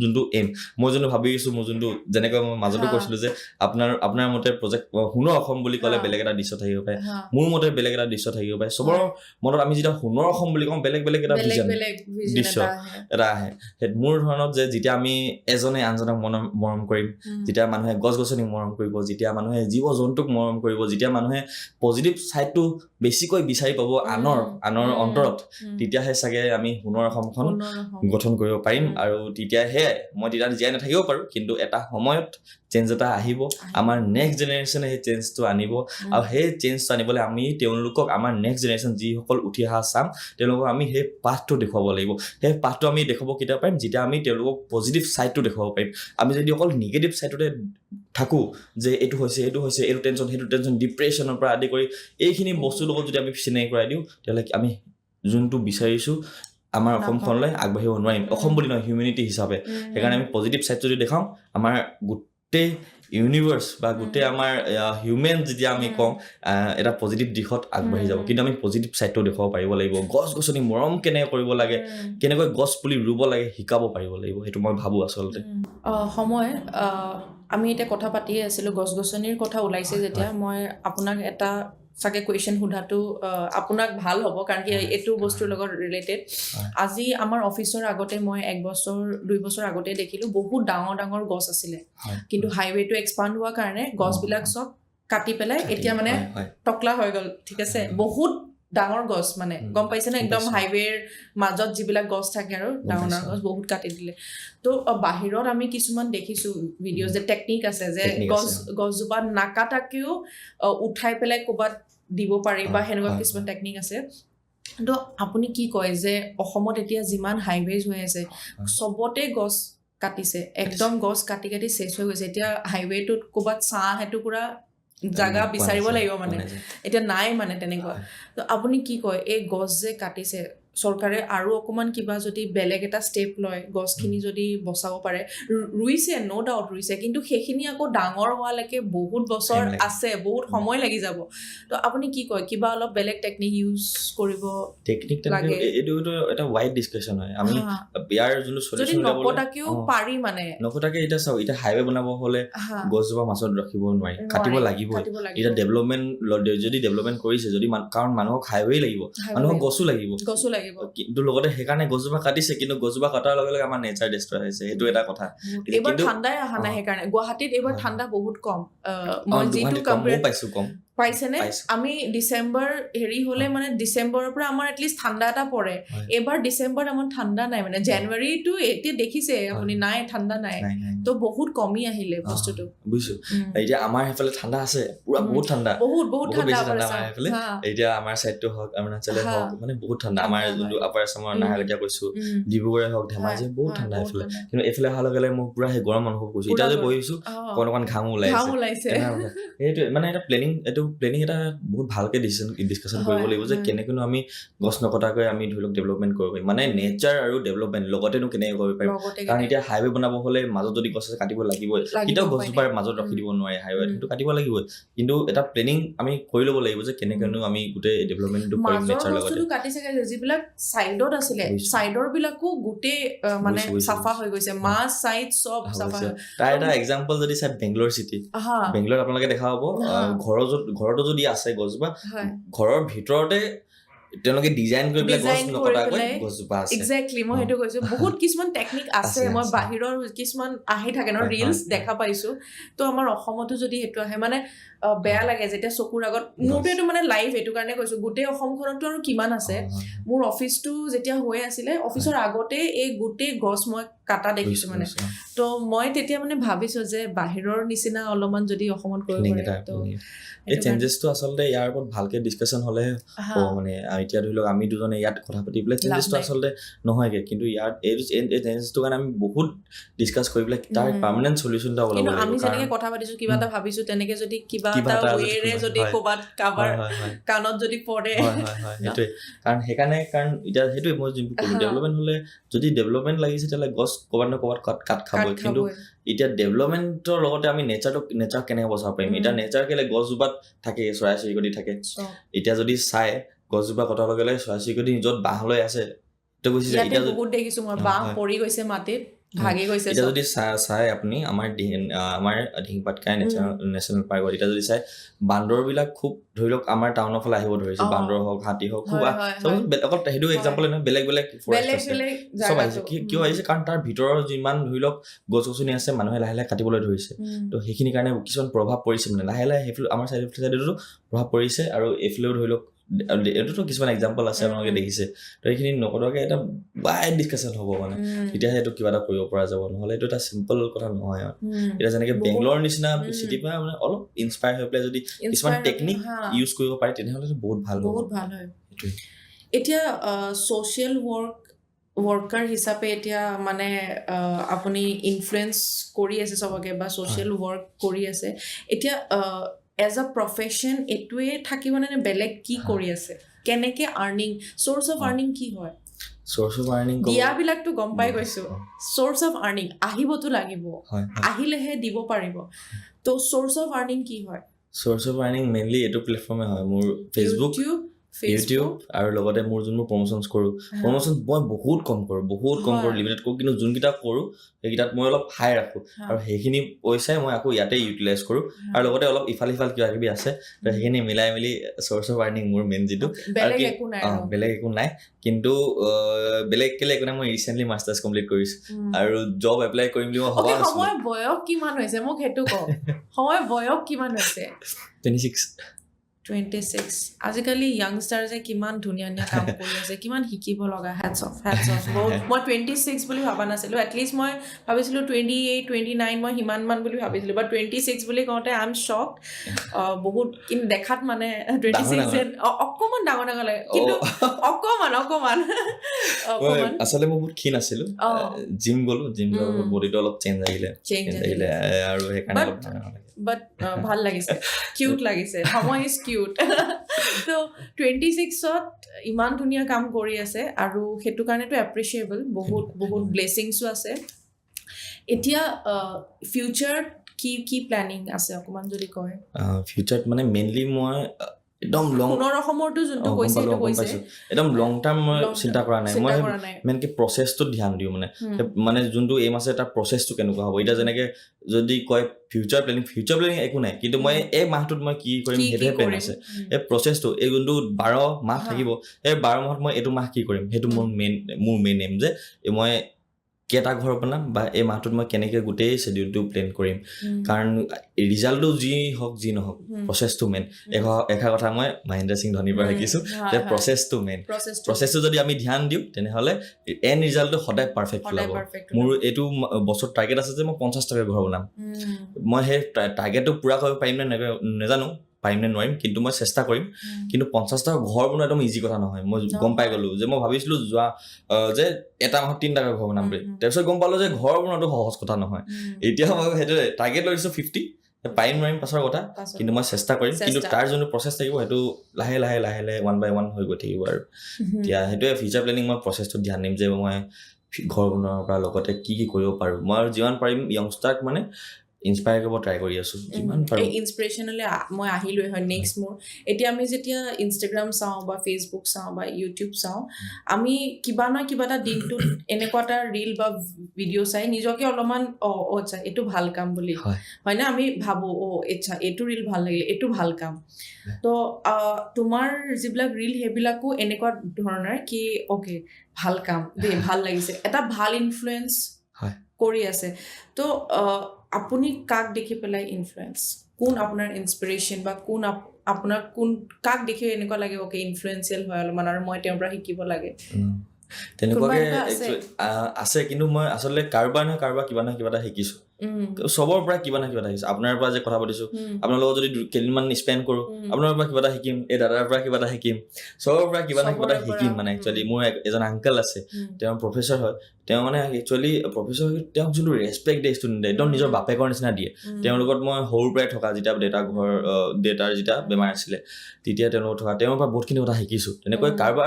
যোনটো এম মই যোনটো ভাবি আছো মই যোনটো যেনেকৈ মই মাজতো কৈছিলো যে আপোনাৰ মতে প্ৰজেক্ট সোণৰ অসম বুলি ক'লে বেলেগ এটা দৃশ্য থাকিব পাৰে মোৰ মতে বেলেগ এটা দৃশ্য থাকিব পাৰে চবৰ মনত আমি যেতিয়া সোণৰ অসম বুলি কওঁ বেলেগ বেলেগ এটা ভিজন দৃশ্য এটা আহে মোৰ ধৰণত যে যেতিয়া আমি এজনে আনজনক মৰম কৰিম যেতিয়া মানুহে গছ গছনিক মৰম কৰিব যেতিয়া মানুহে জীৱ জন্তুক মৰম কৰিব যেতিয়া মানুহে পজিটিভ চাইডটো বেছিকৈ বিচাৰি পাব আনৰ অন্তৰত তেতিয়াহে চাগে আমি সোণৰ অসমখন গঠন কৰিব পাৰিম আৰু তেতিয়াহে মই তেতিয়া জীয়াই নাথাকিব পাৰো কিন্তু এটা সময়ত চেঞ্জ এটা আহিব আমাৰ নেক্সট জেনেৰেশ্যনে সেই চেঞ্জটো আনিব আৰু সেই চেঞ্জটো আনিবলৈ আমি তেওঁলোকক আমাৰ নেক্সট জেনেৰেশ্যন যিসকল উঠি অহা চাম তেওঁলোকক আমি সেই পাথটো দেখুৱাব লাগিব সেই পাথটো আমি দেখুৱাব কেতিয়া পাৰিম যেতিয়া আমি তেওঁলোকক পজিটিভ চাইডটো দেখুৱাব পাৰিম আমি যদি অকল নিগেটিভ চাইডতে থাকো যে এইটো হৈছে এইটো টেনশ্যন সেইটো টেনশ্যন ডিপ্ৰেশ্যনৰ পৰা আদি কৰি এইখিনি বস্তুৰ লগত যদি আমি চিনাকি কৰাই দিওঁ তেতিয়াহ'লে আমি যোনটো বিচাৰিছো আমাৰ অসমখনলৈ আগবাঢ়িব নোৱাৰিম অসম বুলি নহয় হিউমেনিটি হিচাপে সেইকাৰণে আমি পজিটিভ চাইড যদি দেখাওঁ আমাৰ গোটেই ইউনিভাৰ্চ বা গোটেই আমাৰ হিউমেন যেতিয়া আমি কওঁ এটা পজিটিভ দিশত আগবাঢ়ি যাব কিন্তু আমি পজিটিভ চাইডটো দেখুৱাব পাৰিব লাগিব গছ গছনি মৰম কেনেকৈ কৰিব লাগে কেনেকৈ গছ পুলি ৰুব লাগে শিকাব পাৰিব লাগিব সেইটো মই ভাবোঁ আচলতে সময় আমি এতিয়া কথা পাতিয়ে আছিলোঁ গছ গছনিৰ কথা ওলাইছে যেতিয়া মই আপোনাক এটা চাগে কুৱেশ্যন সোধাটো আপোনাক ভাল হ'ব কাৰণ কি এইটো বস্তুৰ লগত ৰিলেটেড আজি আমাৰ অফিচৰ আগতে মই 1 বছৰ 2 বছৰ আগতে দেখিলোঁ বহুত ডাঙৰ ডাঙৰ গছ আছিলে কিন্তু হাইৱেটো এক্সপাণ্ড হোৱাৰ কাৰণে গছবিলাক চব কাটি পেলাই এতিয়া মানে টকলা হৈ গ'ল ঠিক আছে বহুত ডাঙৰ গছ মানে গম পাইছেনে একদম হাইৱেৰ মাজত যিবিলাক গছ থাকে আৰু ডাঙৰ ডাঙৰ গছ বহুত কাটি দিলে তো বাহিৰত আমি কিছুমান দেখিছোঁ ভিডিঅ' যে টেকনিক আছে যে গছজোপা নাকাটাকেও উঠাই পেলাই ক'ৰবাত দিব পাৰি বা সেনেকুৱা কিছুমান টেকনিক আছে তো আপুনি কি কয় যে অসমত এতিয়া যিমান হাইৱেজ হৈ আছে চবতে গছ কাটিছে একদম গছ কাটি কাটি চেচ হৈ গৈছে এতিয়া হাইৱেটোত ক'ৰবাত ছাঁ এটুকুৰা জাগা বিচাৰিব লাগিব মানে এতিয়া নাই মানে তেনেকুৱা তো আপুনি কি কয় এই গছ যে কাটিছে চৰকাৰে আৰু অকমান কিবা যদি বেলেগ এটা ষ্টেপ লয় গছখিনি যদি বচাব পাৰে ৰুইছে নো ডাউট ৰুইছে কিন্তু সেইখিনি আকৌ ডাঙৰ হোৱালৈকে বহুত বছৰ আছে বহুত সময় লাগি যাব তো আপুনি কি কয় কিবা অলপ বেলেগ টেকনিক ইউজ কৰিব টেকনিক এইটো এটা ওয়াইড ডিসকাশন হয় আমি বিয়াৰ যোনটো সলিউশন যদি নকটাকেও পাৰি মানে নকটাকে এটা চাও এটা হাইৱে বনাব হলে গছজোপা মাছত ৰাখিব নোৱাৰি কাটিব লাগিব এটা ডেভেলপমেন্ট যদি ডেভেলপমেন্ট কৰিছে যদি কাৰণ মানুহক হাইৱে লাগিব মানুহক গছও লাগিব কিন্তু লগতে সেইকাৰণে গছজোপা কাটিছে কিন্তু গছজোপা কটাৰ লগে লগে আমাৰ নেচাৰ ডিষ্ট্ৰয় হৈছে সেইটো এটা কথা এবাৰ ঠাণ্ডাই অহা নাই সেইকাৰণে গুৱাহাটীত এবাৰ ঠাণ্ডা বহুত কম মই যিটো কম্পেয়াৰ পাইছো কম পাইছেনে আমি ডিসেম্বৰ হেৰি হলে মানে ডিসেম্বৰৰ পৰা আমাৰ এটলিষ্ট ঠাণ্ডা এটা পৰে এবাৰ ডিসেম্বৰত আমাৰ ঠাণ্ডা নাই মানে জানুৱাৰীটো এতিয়া দেখিছে আপুনি নাই ঠাণ্ডা নাই তো বহুত কমি আহিলে বস্তুটো বুজিছো এতিয়া আমাৰ হেফালে ঠাণ্ডা আছে পুৰা বহুত ঠাণ্ডা বহুত ঠাণ্ডা আমাৰ হেফালে এতিয়া আমাৰ সাইডটো হক অৰুণাচলে হক মানে বহুত ঠাণ্ডা আমাৰ যোনটো আপাৰ আসামৰ নাহাৰতিয়া কৈছো ডিব্ৰুগড়ে হক ধেমাজি বহুত ঠাণ্ডা হেফালে কিন্তু এফালে হাল গলে মই পুৰা হে গৰম অনুভৱ কৰিছো এতিয়া যে বহিছো কোন ঘাম ওলাইছে এইটো মানে এটা প্লেনিং এটা বহুত ভালকে ডিসকাশন কৰিব লাগিব যে কেনেকৈ আমি গছ নকটাকৈ আমি ধৰি লওক ডেভেলপমেন্ট কৰিব পাৰিম মানে নেচাৰ আৰু ডেভেলপমেন্ট লগতেনো কেনেকৈ কৰিব পাৰিম কাৰণ এতিয়া হাইৱে বনাব হলে মাজত যদি গছ কাটিব লাগিবই কিটাও গছজোপাৰ মাজত ৰাখি দিব নোৱাৰে হাইৱে কিন্তু কাটিব লাগিবই কিন্তু এটা প্লেনিং আমি কৰি ল'ব লাগিব যে কেনেকৈনো আমি গোটেই ডেভেলপমেন্টটো কৰিম নেচাৰ লগতে কাটিছে যিবিলাক সাইডত আছিলে সাইডৰ বিলাকো গোটেই মানে সাফা হৈ গৈছে মাছ সাইড সব সাফা তাৰ এটা এক্সাম্পল যদি চাই বেংগলোৰ সিটি বেংগলোৰ আপোনালোকে দেখা হ'ব ঘৰতো যদি আছে গছজোপা ঘৰৰ ভিতৰতে তেওঁলোকে ডিজাইন কৰি পেলাই গছ নকটাকৈ গছজোপা আছে এক্স্যাক্টলি মই হেতু কৈছো বহুত কিছুমান টেকনিক আছে মই বাহিৰৰ কিছুমান আহি থাকে ন ৰিলস দেখা পাইছো তো আমাৰ অসমতো যদি হেতু আহে মানে বেয়া লাগে যেতিয়া চকুৰ আগত মোৰটো এটো মানে লাইভ এটো কাৰণে কৈছো গোটেই অসমখনতো আৰু কিমান আছে মোৰ অফিসটো যেতিয়া হৈ আছিল অফিসৰ আগতে এই গোটেই গছ মই কাটা দেখিছো মানে তো মই তেতিয়া মানে ভাবিছো যে বাহিৰৰ নিচিনা অলপমান যদি অসমত কৰিব পাৰে তো এই চেঞ্জেছটো আচলতে ইয়াৰ ওপৰত ভালকে ডিছকাশ্যন হ'লে মানে এতিয়া ধৰি লওক আমি দুজনে ইয়াত কথা পাতি পেলাই চেঞ্জেছটো আচলতে নহয়গে কিন্তু ইয়াত এই চেঞ্জেছটো কাৰণে আমি বহুত ডিছকাছ কৰি পেলাই তাৰ পাৰ্মানেণ্ট সলিউশ্যন এটা ওলাব লাগিব আমি যেনেকে কথা পাতিছো কিবা এটা ভাবিছো তেনেকে যদি কিবা এটা ৱেৰে যদি ক'বাত কাভাৰ কাণত যদি পৰে সেইটোৱে কাৰণ এতিয়া সেইটোৱে মই যোনটো ক'লো ডেভেলপমেণ্ট হ'লে যদি ডেভেলপমেণ্ট লাগিছে তেতিয়াহ'লে গছ ক'ৰবাত নহয় ক'ৰবাত কাট খাবই কিন্তু এতিয়া ডেভেলপমেণ্টৰ লগতে আমি নেচাৰ কেনেকৈ বচাব পাৰিম এতিয়া নেচাৰ কেলে গছজোপাত থাকে চৰাই চিৰিকটি থাকে এতিয়া যদি চাই গছজোপা কটাৰ লগে লগে চৰাই চিৰিকটি য'ত বাঁহ লৈ আছে এতিয়া বহুত দেখিছো মই বাঁহ পৰি গৈছে মাটিত ভাগি গৈছে এতিয়া যদি চাই আপুনি আমাৰ ঢিংপাটকাই নেশ্যনেল পাৰ্কত এতিয়া যদি চাই বান্দৰবিলাক খুব ধৰি লওক আমাৰ টাউনৰ ফালে আহিব ধৰিছে বান্দৰ হওক হাতী হওক খুব অকল সেইটো এক্সাম্পল নহয় বেলেগ বেলেগ ফৰেষ্ট আছে চব আহিছে কিয় আহিছে কাৰণ তাৰ ভিতৰৰ যিমান ধৰি লওক গছ গছনি আছে মানুহে লাহে লাহে কাটিবলৈ ধৰিছে তো সেইখিনি কাৰণে কিছুমান প্ৰভাৱ পৰিছে মানে লাহে লাহে সেইফালে আমাৰ চাইডতো প্ৰভাৱ পৰিছে আৰু এইফালেও ধৰি লওক এইটোতো কিছুমান এক্সাম্পল আছে আপোনালোকে দেখিছে তো এইখিনি নকৰাকৈ এটা ৱাইড ডিছকাশ্যন হ'ব মানে তেতিয়াহে এইটো কিবা এটা কৰিব পৰা যাব নহ'লে এইটো এটা চিম্পল কথা নহয় আৰু এতিয়া যেনেকৈ বেংগলোৰ নিচিনা চিটিৰ পৰা মানে অলপ ইনস্পায়াৰ হৈ পেলাই যদি কিছুমান টেকনিক ইউজ কৰিব পাৰে তেনেহ'লে বহুত ভাল হয় এতিয়া ছ'চিয়েল ৱৰ্কাৰ হিচাপে এতিয়া মানে আপুনি ইনফ্লুৱেঞ্চ কৰি আছে চবকে বা ছ'চিয়েল ৱৰ্ক কৰি আছে এতিয়া এজ আ প্ৰফেশ্যন এইটোৱে থাকিব নে বেলেগ কি কৰি আছে কেনেকে আৰ্নিং চ'ৰ্চ অফ আৰ্নিং কি হয় চ'ৰ্চ অফ আৰ্নিং দিয়াবিলাকতো গম পাই গৈছো চ'ৰ্চ অফ আৰ্নিং আহিবতো লাগিব আহিলেহে দিব পাৰিব তো চ'ৰ্চ অফ আৰ্নিং কি হয় চ'ৰ্চ অফ আৰ্নিং মেইনলি এইটো প্লেটফৰ্মে হয় মোৰ ফেচবুক ইউটিউব আৰু লগতে মোৰ যোনবোৰ প্ৰমোচনছ কৰোঁ প্ৰমোচন মই বহুত কম কৰোঁ লিমিটেড কৰোঁ কিন্তু যোনকেইটা কৰোঁ সেইকেইটাত মই অলপ হাই ৰাখোঁ আৰু সেইখিনি পইচাই মই আকৌ ইয়াতে ইউটিলাইজ কৰোঁ আৰু লগতে অলপ ইফাল কিবা কিবি আছে তো সেইখিনি মিলাই মেলি চ'ৰ্চ অফ আৰ্নিং মোৰ মেইন যিটো বেলেগ একো নাই কিন্তু বেলেগ কেলে একো নাই মই ৰিচেণ্টলি মাষ্টাৰ্ছ কমপ্লিট কৰিছোঁ আৰু জব এপ্লাই কৰিম বুলি মই ভবা নাছিলোঁ সময় বয়স কিমান হৈছে মোক সেইটো কওক সময় বয়স কিমান হৈছে 26 আজিকালি য়াংষ্টাৰ্ছে কিমান ধুনীয়া কাম কৰি আছে কিমান শিকিব লগা হেডছ অফ মই 26 বুলি ভাবা নাছিলোঁ এটলিষ্ট মই ভাবিছিলোঁ 28 29 মই সিমানমান বুলি ভাবিছিলোঁ বাট 26 বুলি কওঁতে আই এম শ্বকড বহুত কিন্তু দেখাত মানে 26 অকণমান ডাঙৰ লাগে কিন্তু অকণমান আচলতে মই বহুত ক্ষীণ আছিলোঁ জিম গ'লো বডিটো অলপ চেঞ্জ আহিলে আৰু সেইকাৰণে অলপ বাট ভাল লাগিছে কিউট লাগিছে সময় ইজ কিউট তো 26ত ইমান ধুনীয়া কাম কৰি আছে আৰু সেইটো কাৰণেতো এপ্ৰিচিয়েবল বহুত ব্লেছিংছো আছে এতিয়া ফিউচাৰত কি প্লেনিং আছে অকমান যদি কয় ফিউচাৰত মানে মেইনলি মই একদম লং অসমৰটো যোনটো কৈছে সেইটো কৈছে একদম লং টাৰ্ম মই চিন্তা কৰা নাই মই মেইনলি প্ৰচেছটোত ধ্যান দিওঁ মানে যোনটো এইম আছে তাৰ প্ৰচেছটো কেনেকুৱা হ'ব এতিয়া যেনেকে যদি কয় ফিউচাৰ প্লেনিং একো নাই কিন্তু মই এই মাহটোত মই কি কৰিম সেইটোহে প্লেন আছে এই প্ৰচেছটো এই যোনটো 12 মাহ থাকিব সেই 12 মাহত মই এইটো মাহ কি কৰিম সেইটো মোৰ মেইন এম যে মই কেইটা ঘৰ বনাম বা এই মাহটোত মই কেনেকৈ গোটেই শ্বেডিউলটো প্লেন কৰিম কাৰণ ৰিজাল্টটো যি নহওক প্ৰচেছটো মেইন এষাৰ কথা মই মহেন্দ্ৰ সিং ধোনীৰ পৰা শিকিছোঁ যে প্ৰচেছটো মেইন প্ৰচেছটো যদি আমি ধ্যান দিওঁ তেনেহ'লে এণ্ড ৰিজাল্টটো সদায় পাৰফেক্ট ওলাব মোৰ এইটো বছৰ টাৰ্গেট আছে যে মই 50টাকৈ ঘৰ বনাম মই সেই টাৰ্গেটটো পূৰা কৰিব পাৰিম নে নাজানো পাৰিম নে নোৱাৰিম কিন্তু মই চেষ্টা কৰিম কিন্তু 50টা ঘৰ বনোৱা একদম ইজি কথা নহয় মই গম পাই গ'লো যে মই ভাবিছিলোঁ যে এটা মাহত 3টাকৈ ঘৰ বনাম বুলি তাৰপিছত গম পালোঁ যে ঘৰ বনোৱাটো সহজ কথা নহয় এতিয়া মই সেইটো টাৰ্গেট লৈছোঁ 50 পাৰিম নোৱাৰিম পাছৰ কথা কিন্তু মই চেষ্টা কৰিম কিন্তু তাৰ যোনটো প্ৰচেছ থাকিব সেইটো লাহে লাহে 1 by 1 হৈ গৈ থাকিব আৰু এতিয়া সেইটোৱে ফিউচাৰ প্লেনিং মই প্ৰচেছটোত ধ্যান দিম যে মই ঘৰ বনোৱাৰ পৰা লগতে কি কৰিব পাৰোঁ মই আৰু যিমান পাৰিম য়ংষ্টাৰক মানে ইনস্পায়াৰ কৰিব ট্ৰাই কৰি আছোঁ যিমান পাৰোঁ ইনস্পিৰেশ্যনলৈ মই আহিলোৱে হয় নেক্সট মোৰ এতিয়া আমি যেতিয়া ইনষ্টাগ্ৰাম চাওঁ বা ফেচবুক চাওঁ বা ইউটিউব চাওঁ আমি কিবা নহয় কিবা এটা দিনটোত এনেকুৱা এটা ৰীল বা ভিডিঅ' চাই নিজকে অলপমান আচ্ছা এইটো ভাল কাম বুলি হয় না আমি ভাবোঁ আচ্ছা এইটো ৰীল ভাল লাগিলে এইটো ভাল কাম তো তোমাৰ যিবিলাক ৰীল সেইবিলাকো এনেকুৱা ধৰণৰ কি অ'কে ভাল কাম দেই ভাল লাগিছে এটা ভাল ইনফ্লুৱেঞ্চ কৰি আছে তো আপুনি কাক দেখি পেলাই ইনফ্লুৱেঞ্চ কোন আপোনাৰ ইনস্পিৰেশ্যন বা কোন আপোনাৰ কাক দেখি এনেকুৱা লাগে অ'কে ইনফ্লুৱেঞ্চিয়েল হয় অলপমান আৰু মই তেওঁৰ পৰা শিকিব লাগে তেনেকুৱাকে আছে কিন্তু মই আচলতে কাৰোবাৰ নহয় কাৰোবাৰ কিবা নহয় কিবা এটা শিকিছো চবৰ পৰা কিবা নহয় কিবা এটা শিকিছো আপোনাৰ পৰা যে কথা পাতিছো আপোনাৰ লগত যদি কেইদিনমান স্পেণ্ড কৰো আপোনাৰ পৰা কিবা এটা শিকিম এই দাদাৰ পৰা কিবা এটা শিকিম চবৰ পৰা কিবা নহয় কিবা এটা শিকিম মানে একচুৱেলি মোৰ এজন আংকল আছে তেওঁ প্ৰফেচৰ হয় তেওঁ মানে একচুৱেলি প্ৰফেচৰ তেওঁক যোনটো ৰেচপেক্ট দিয়ে ষ্টুডেণ্টে একদম নিজৰ বাপেকৰ নিচিনা দিয়ে তেওঁৰ লগত মই সৰুৰ পৰাই থকা যেতিয়া দেউতাৰ যেতিয়া বেমাৰ আছিলে তেতিয়া তেওঁৰ লগত থকা তেওঁৰ পৰা বহুতখিনি কথা শিকিছো তেনেকৈ কাৰোবাৰ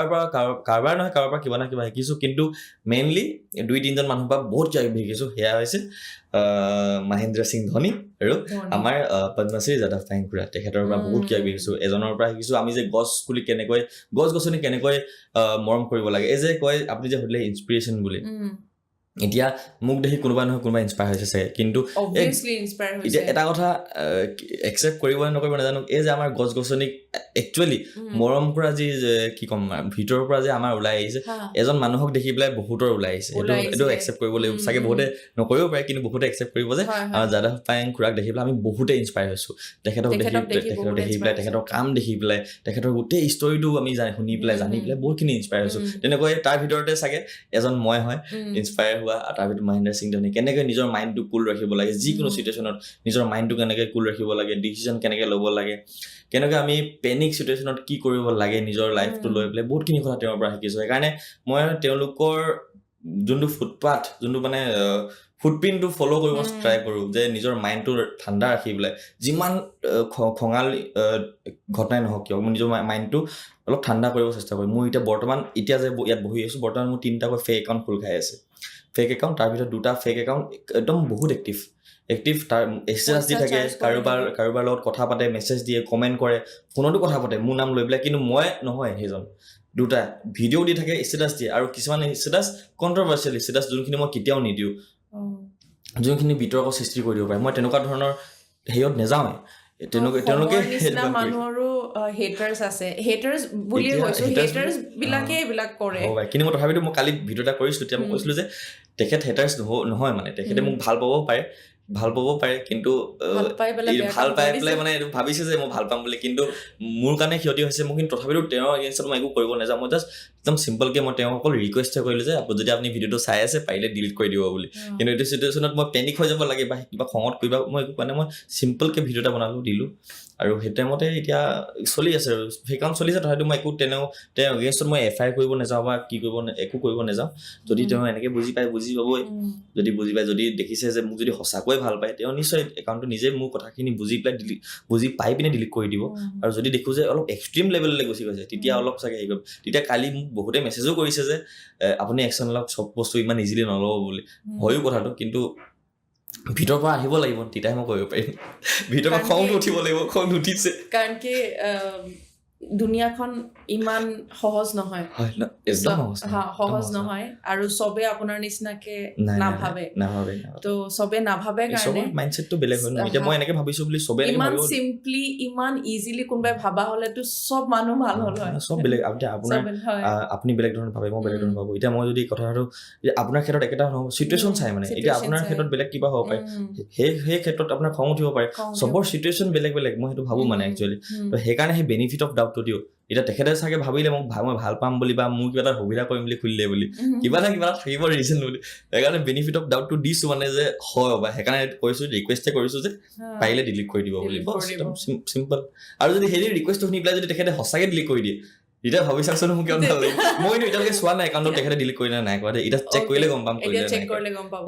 নহয় কাৰোবাৰ পৰা কিবা নহয় কিবা শিকিছো কিন্তু মেইনলি 2-3জন মানুহৰ পৰা বহুত কিবা কিবি শিকিছো সেয়া হৈছে মহেন্দ্ৰ সিং ধোনী আৰু আমাৰ পদ্মশ্ৰী যাদৱ পায়েং তেখেতৰ পৰা বহুত কিবা কিবি শিকিছো এজনৰ পৰা শিকিছো আমি যে গছ-গছনি কেনেকৈ মৰম কৰিব লাগে এই যে কয় আপুনি যে সুধিলে ইনস্পিৰেশ্যন বুলি এতিয়া মোক দেখি কোনোবা নহয় কোনোবা ইনস্পায়াৰ হৈছে চাগে কিন্তু এতিয়া এটা কথা একচেপ্ট কৰিব নকৰিব নাজানো এই যে আমাৰ গছ-গছনিক একচুৱেলি মৰম কৰা যি কি ক'ম ভিতৰৰ পৰা যে আমাৰ ওলাই আহিছে এজন মানুহক দেখি পেলাই বহুতৰ ওলাই আহিছে এইটো একচেপ্ট কৰিব লাগিব চাগে বহুতে নকৰিব পাৰে কিন্তু বহুতে একচেপ্ট কৰিব যে আমাৰ যাদৱ পায়েং খুৰাক দেখি পেলাই আমি বহুতে ইনস্পায়াৰ হৈছো তেখেতক দেখি পেলাই তেখেতৰ কাম দেখি পেলাই তেখেতৰ গোটেই ষ্টৰিটো আমি শুনি পেলাই জানি পেলাই বহুতখিনি ইনস্পায়াৰ হৈছো তেনেকৈ তাৰ ভিতৰতে চাগে এজন মই হয় ইনস্পায়াৰ তাৰ ভিতৰত মহেন্দ্ৰ সিং ধোনী কেনেকৈ নিজৰ মাইণ্ডটো কুল ৰাখিব লাগে যিকোনো চিটুৱেশ্যনত নিজৰ মাইণ্ডটো কেনেকৈ কুল ৰাখিব লাগে ডিচিশ্যন কেনেকৈ ল'ব লাগে কেনেকৈ আমি পেনিক চিটুৱেশ্যনত কি কৰিব লাগে নিজৰ লাইফটো লৈ পেলাই বহুতখিনি কথা তেওঁৰ পৰা শিকিছোঁ সেইকাৰণে মই তেওঁলোকৰ যোনটো ফুটপাথ যোনটো মানে ফুটপ্ৰিণ্টটো ফ'ল' কৰিব ট্ৰাই কৰোঁ যে নিজৰ মাইণ্ডটো ঠাণ্ডা ৰাখি পেলাই যিমান খঙালী ঘটনাই নহওক কিয় মই নিজৰ মাইণ্ডটো অলপ ঠাণ্ডা কৰিব চেষ্টা কৰিম মোৰ এতিয়া যে ইয়াত বহি আছোঁ বৰ্তমান মোৰ 3টাকৈ ফেক একাউণ্ট খোল খাই আছে ফেক একাউণ্ট তাৰ ভিতৰত 2টা ফেক একাউণ্ট একদম বহুত এক্টিভ তাৰ ষ্টেটাছ দি থাকে কাৰোবাৰ লগত কথা পাতে মেছেজ দিয়ে কমেণ্ট কৰে ফোনতো কথা পাতে মোৰ নাম লৈ পেলাই কিন্তু মই নহয় সেইজন 2টা ভিডিঅ' দি থাকে ষ্টেটাছ দিয়ে আৰু কিছুমান ষ্টেটাছ কণ্ট্ৰভাৰ্চিয়েল ষ্টেটাছ যোনখিনি মই কেতিয়াও নিদিওঁ যোনখিনি বিতৰ্ক সৃষ্টি কৰি দিব পাৰে মই তেনেকুৱা ধৰণৰ হেৰিয়ত নেযাওঁৱে তেওঁলোকে মানুহৰো হেটাৰ্ছ আছে হেটাৰ্ছ বুলি কৈছো হেটাৰ্ছ বিলাকে এইবিলাক কৰে কিন্তু মই তথাপিতো মই কালি ভিডিঅ' এটা কৰিছিলো তেতিয়া মই কৈছিলো যে তেখেত হেটাৰ্ছ নহয় মানে তেখেতে মোক ভাল পাব পাৰে কিন্তু ভাল পাই পেলাই মানে ভাবিছে যে মই ভাল পাম বুলি কিন্তু মোৰ কাৰণে ক্ষতি হৈছে মই কিন্তু তথাপিতো তেওঁৰ এগেইনষ্টত মই একো কৰিব নাযাওঁ মই জাষ্ট একদম চিম্পলকে মই তেওঁক অকল ৰিকুৱেষ্টে কৰিলো যে যদি আপুনি ভিডিঅ'টো চাই আছে পাৰিলে ডিলিট কৰি দিব বুলি কিন্তু এইটো চিটুৱেশ্যনত মই পেনিক হৈ যাব লাগে বা কিবা খঙত কৰিবা মই একো মানে মই চিম্পলকে ভিডিঅ' এটা বনালো দিলো আৰু সেই টাইমতে এতিয়া চলি আছে আৰু সেইকাৰণ চলি আছে তথাপিতো মই একো তেওঁ এগেইনষ্টত মই FIR কৰিব নাযাওঁ বা কি কৰিব একো কৰিব নাযাওঁ যদি তেওঁ এনেকে বুজি পাবই যদি বুজি পায় যদি দেখিছে যে মোক যদি সঁচাকৈ ভাল পায় তেওঁ নিশ্চয় একাউণ্টটো নিজে মোৰ কথাখিনি বুজি পাই পিনে ডিলিট কৰি দিব আৰু যদি দেখো যে অলপ এক্সট্ৰিম লেভেললৈ গুচি গৈছে তেতিয়া অলপ চাগে হেৰি কৰিব তেতিয়া কালি মোক বহুতে মেছেজো কৰিছে যে আপুনি একশ্যন লওক চব বস্তু ইমান ইজিলি নল'ব বুলি হয়ো কথাটো কিন্তু ভিতৰৰ পৰা আহিব লাগিব তেতিয়াহে মই কৰিব পাৰিম ভিতৰৰ পৰা খং উঠিব লাগিব খং উঠিছে কাৰণ কি দুনিয়াখন ইমান সহজ নহয় সহজ নহয় আৰু চবে আপোনাৰ নিচিনাকে নাভাবে তো চবে নাভাবে কাৰণে মাইণ্ডছেটটো বেলেগ হয় ন এতিয়া মই এনেকে ভাবিছো বুলি চবে ইমান সিম্পলি ইমান ইজিলি কোনোবাই ভাবা হলেতো সব মানুহ ভাল হ'ল হয় সব বেলেগ আপোনাৰ আপুনি বেলেগ ধৰণৰ ভাবে মই বেলেগ ধৰণৰ ভাবো এতিয়া মই যদি কথাটো আপোনাৰ ক্ষেত্ৰত একেটা নহব চিটুৱেশ্যন চাই মানে এতিয়া আপোনাৰ ক্ষেত্ৰত বেলেগ কিবা হ'ব পাৰে সেই ক্ষেত্ৰত আপোনাৰ খং উঠিব পাৰে চবৰ চিটুৱেশ্যন বেলেগ মই সেইটো ভাবো মানে একচুৱেলি তো সেইকাৰণে সেই বেনিফিট অফ ডাউটটো দিওঁ এতিয়া তেখেতে চাগে ভাবিলে মই ভাল পাম বুলি বা মোৰ কিবা এটা সুবিধা কৰিম বুলি খুলিলে বুলি কিবা এটা থাকিব ৰিজন বুলি সেইকাৰণে বেনিফিট অফ ডাউটটো দিছো মানে যে হয় বা সেইকাৰণে কৈছো ৰিকুৱেষ্টে কৰিছো যে পাৰিলে ডিলিট কৰি দিব বুলি চিম্পল আৰু যদি সেই ৰিকুৱেষ্টটো শুনি পেলাই যদি তেখেতে সঁচাকে ডিলিট কৰি দিয়ে এতিয়া ভাবি চাওকচোন মোক কিয় ভাল লাগে মইতো এতিয়ালৈকে চোৱা নাই একাউণ্টত তেখেতে ডিলিট কৰি নাই কৰা দেই এতিয়া চেক কৰিলে গম পাম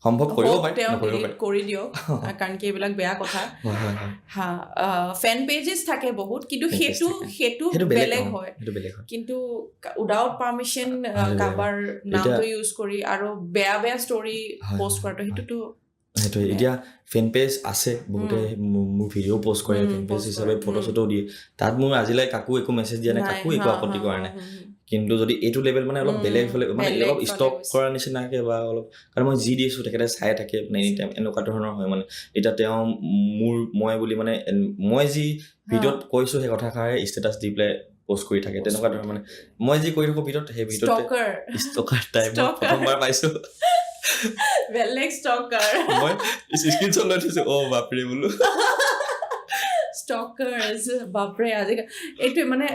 সম্ভৱ কৰিব পাৰে কৰি দিয়ক কাৰণ কি এইবিলাক বেয়া কথা ফেন পেজেছ থাকে বহুত কিন্তু সেইটো বেলেগ হয় কিন্তু উইদাউট পাৰ্মিশ্যন কাৰোবাৰ নামটো ইউজ কৰি আৰু বেয়া ষ্টৰি পোষ্ট কৰাটো সেইটোৱে এতিয়া ফেন পেজ আছে বহুতে মোৰ ভিডিঅ' পোষ্ট কৰে ফেন পেজ হিচাপে ফটো চটো দিয়ে তাত মোৰ আজিলৈ কাকো একো মেছেজ দিয়া নাই কাকো একো আপত্তি কৰা নাই কিন্তু যদি এইটো লেভেল মানে অলপ বেলেগ হ'লে মানে অলপ ষ্টপ কৰাৰ নিচিনাকৈ বা অলপ কাৰণ মই যি দিছোঁ তেখেতে চাই থাকে মানে এনি টাইম এনেকুৱা ধৰণৰ হয় মানে এতিয়া তেওঁ মই বুলি মানে মই যি ভিডিঅ'ত কৈছোঁ সেই কথাষাৰে ষ্টেটাছ দি পেলাই পোষ্ট কৰি থাকে তেনেকুৱা ধৰণৰ মানে মই যি কৰি থাকোঁ ভিডিঅ'ত সেই ভিডিঅ'তে ষ্টকাৰ টাইপ মই প্ৰথমবাৰ পাইছোঁ বেলেগ ষ্টকাৰ মই স্ক্ৰীনশ্বট লৈ থৈছোঁ বাপৰে বোলো ষ্টকাৰ্ছ বাপৰে আজিকালি এইটোৱে মানে